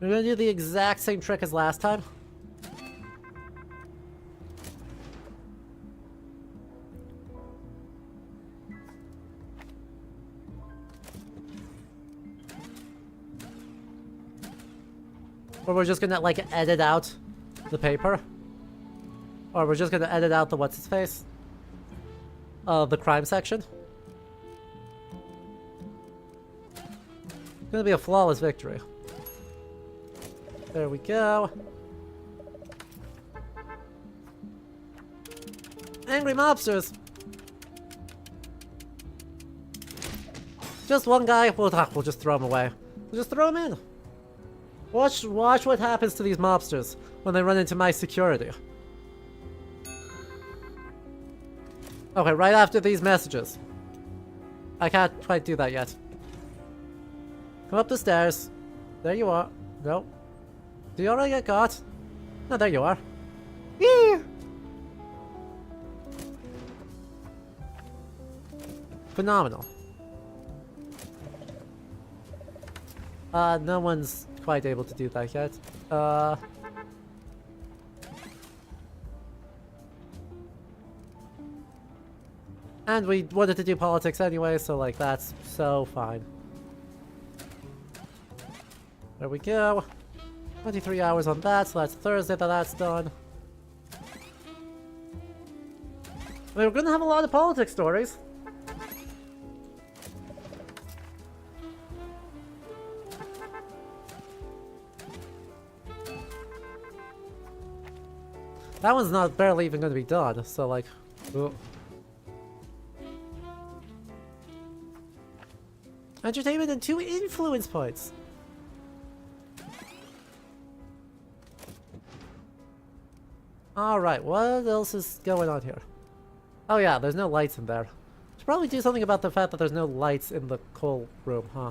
Speaker 1: We're gonna do the exact same trick as last time. Or we're just gonna, like, edit out the paper. Or we're just gonna edit out the what's-his-face. The crime section. It's gonna be a flawless victory. There we go. Angry mobsters! Just one guy, we'll just throw him away. We'll just throw him in. Watch what happens to these mobsters when they run into my security. Okay, right after these messages. I can't quite do that yet. Come up the stairs. There you are. No. Do you already get caught? No, there you are. Yee! Phenomenal. No one's quite able to do that yet. And we wanted to do politics anyway, so like that's so fine. There we go. 23 hours on that, so that's Thursday that's done. I mean, we're gonna have a lot of politics stories. That one's not barely even gonna be done, so like... Ugh. Entertainment and 2 influence points! Alright, what else is going on here? Oh yeah, there's no lights in there. Should probably do something about the fact that there's no lights in the coal room, huh?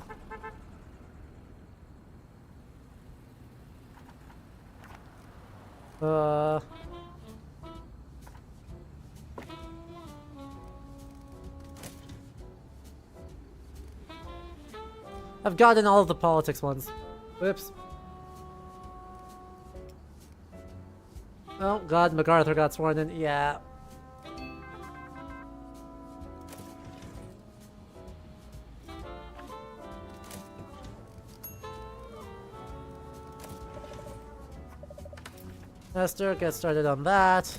Speaker 1: I've gotten all of the politics ones. Whoops. Oh god, MacArthur got sworn in. Yeah. Esther, get started on that.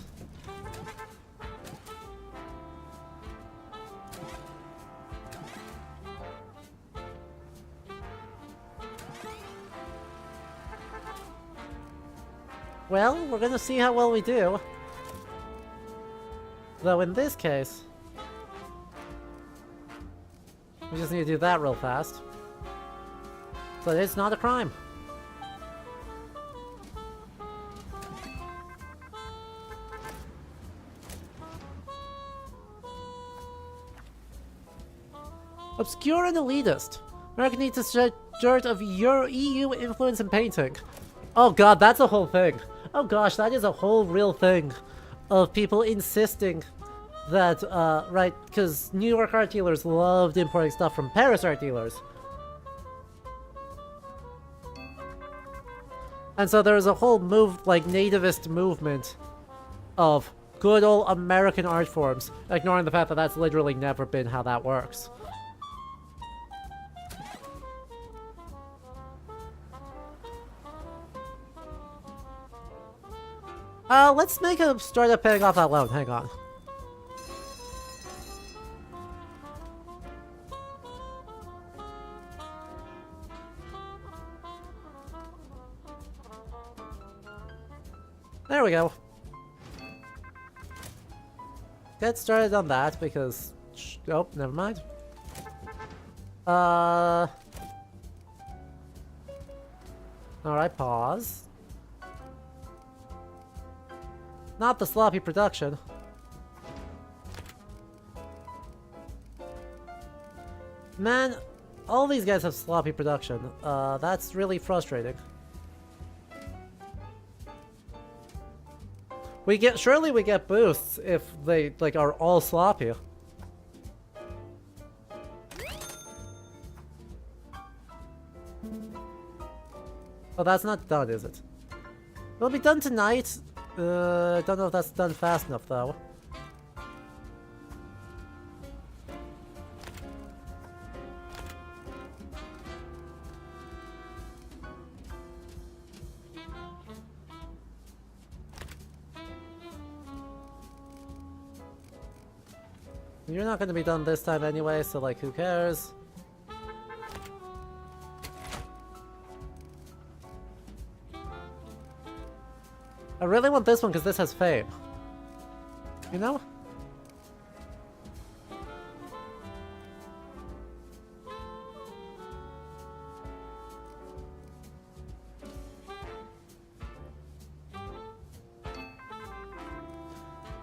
Speaker 1: Well, we're gonna see how well we do. Though in this case, we just need to do that real fast. So it's not a crime. Obscure and elitist. America needs to shed dirt of your EU influence in painting. Oh god, that's a whole thing. Oh gosh, that is a whole real thing of people insisting that, right, because New York art dealers loved importing stuff from Paris art dealers. And so there's a whole like, nativist movement of good old American art forms, ignoring the fact that that's literally never been how that works. Let's make him start up paying off that loan. Hang on. There we go. Get started on that because... Oh, never mind. Alright, pause. Not the sloppy production. Man, all these guys have sloppy production. That's really frustrating. Surely we get boosts if they, like, are all sloppy. Oh, that's not done, is it? It'll be done tonight. Don't know if that's done fast enough, though. You're not going to be done this time anyway, so, like, who cares? I really want this one because this has fame. You know?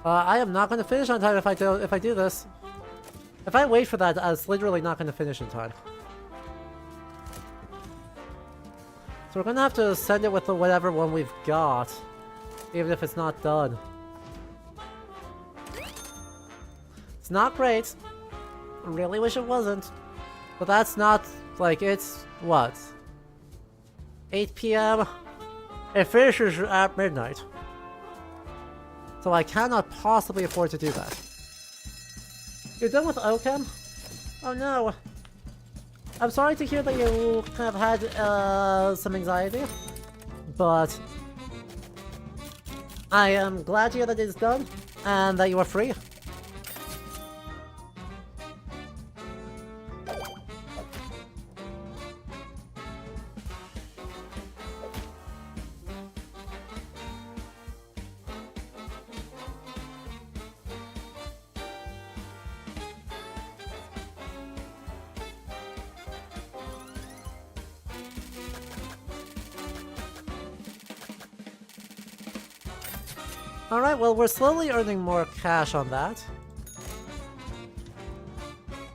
Speaker 1: I am not going to finish on time if I do this. If I wait for that, I was literally not going to finish in time. So we're going to have to send it with whatever one we've got, even if it's not done. It's not great. I really wish it wasn't. But that's not, like, it's, what? 8 PM? It finishes at midnight. So I cannot possibly afford to do that. You're done with OChem? Oh no. I'm sorry to hear that you have had some anxiety, but I am glad to hear that it's done and that you are free. Alright, well, we're slowly earning more cash on that.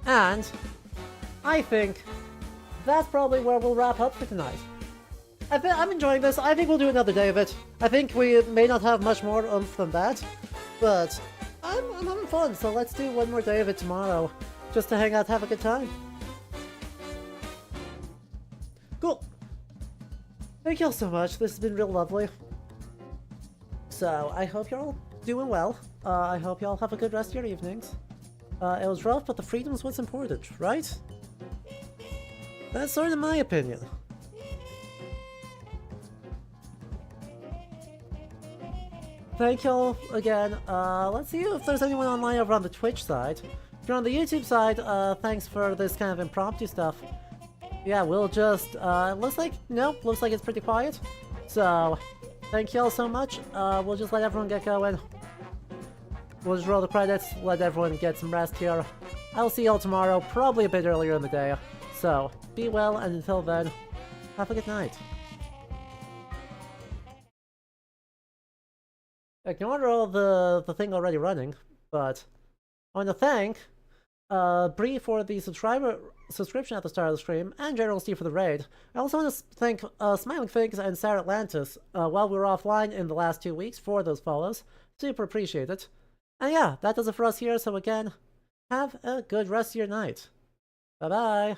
Speaker 1: And I think that's probably where we'll wrap up for tonight. I'm enjoying this. I think we'll do another day of it. I think we may not have much more oomph than that, but I'm having fun, so let's do one more day of it tomorrow, just to hang out, have a good time. Cool. Thank you all so much. This has been real lovely. So, I hope you're all doing well. I hope you all have a good rest of your evenings. It was rough, but the freedom's what's important, right? That's sort of my opinion. Thank you all again. Let's see if there's anyone online over on the Twitch side. If you're on the YouTube side, thanks for this kind of impromptu stuff. Yeah, we'll just, looks like it's pretty quiet. So, thank you all so much. We'll just let everyone get going. We'll just roll the credits, let everyone get some rest here. I'll see you all tomorrow, probably a bit earlier in the day. So, be well, and until then, have a good night. Ignore all the thing already running, but I want to thank Bree for the subscription at the start of the stream, and General Steve for the raid. I also want to thank Smiling Figs and Sarah Atlantis while we were offline in the last 2 weeks for those follows. Super appreciate it. And yeah, that does it for us here, so again, have a good rest of your night. Bye-bye!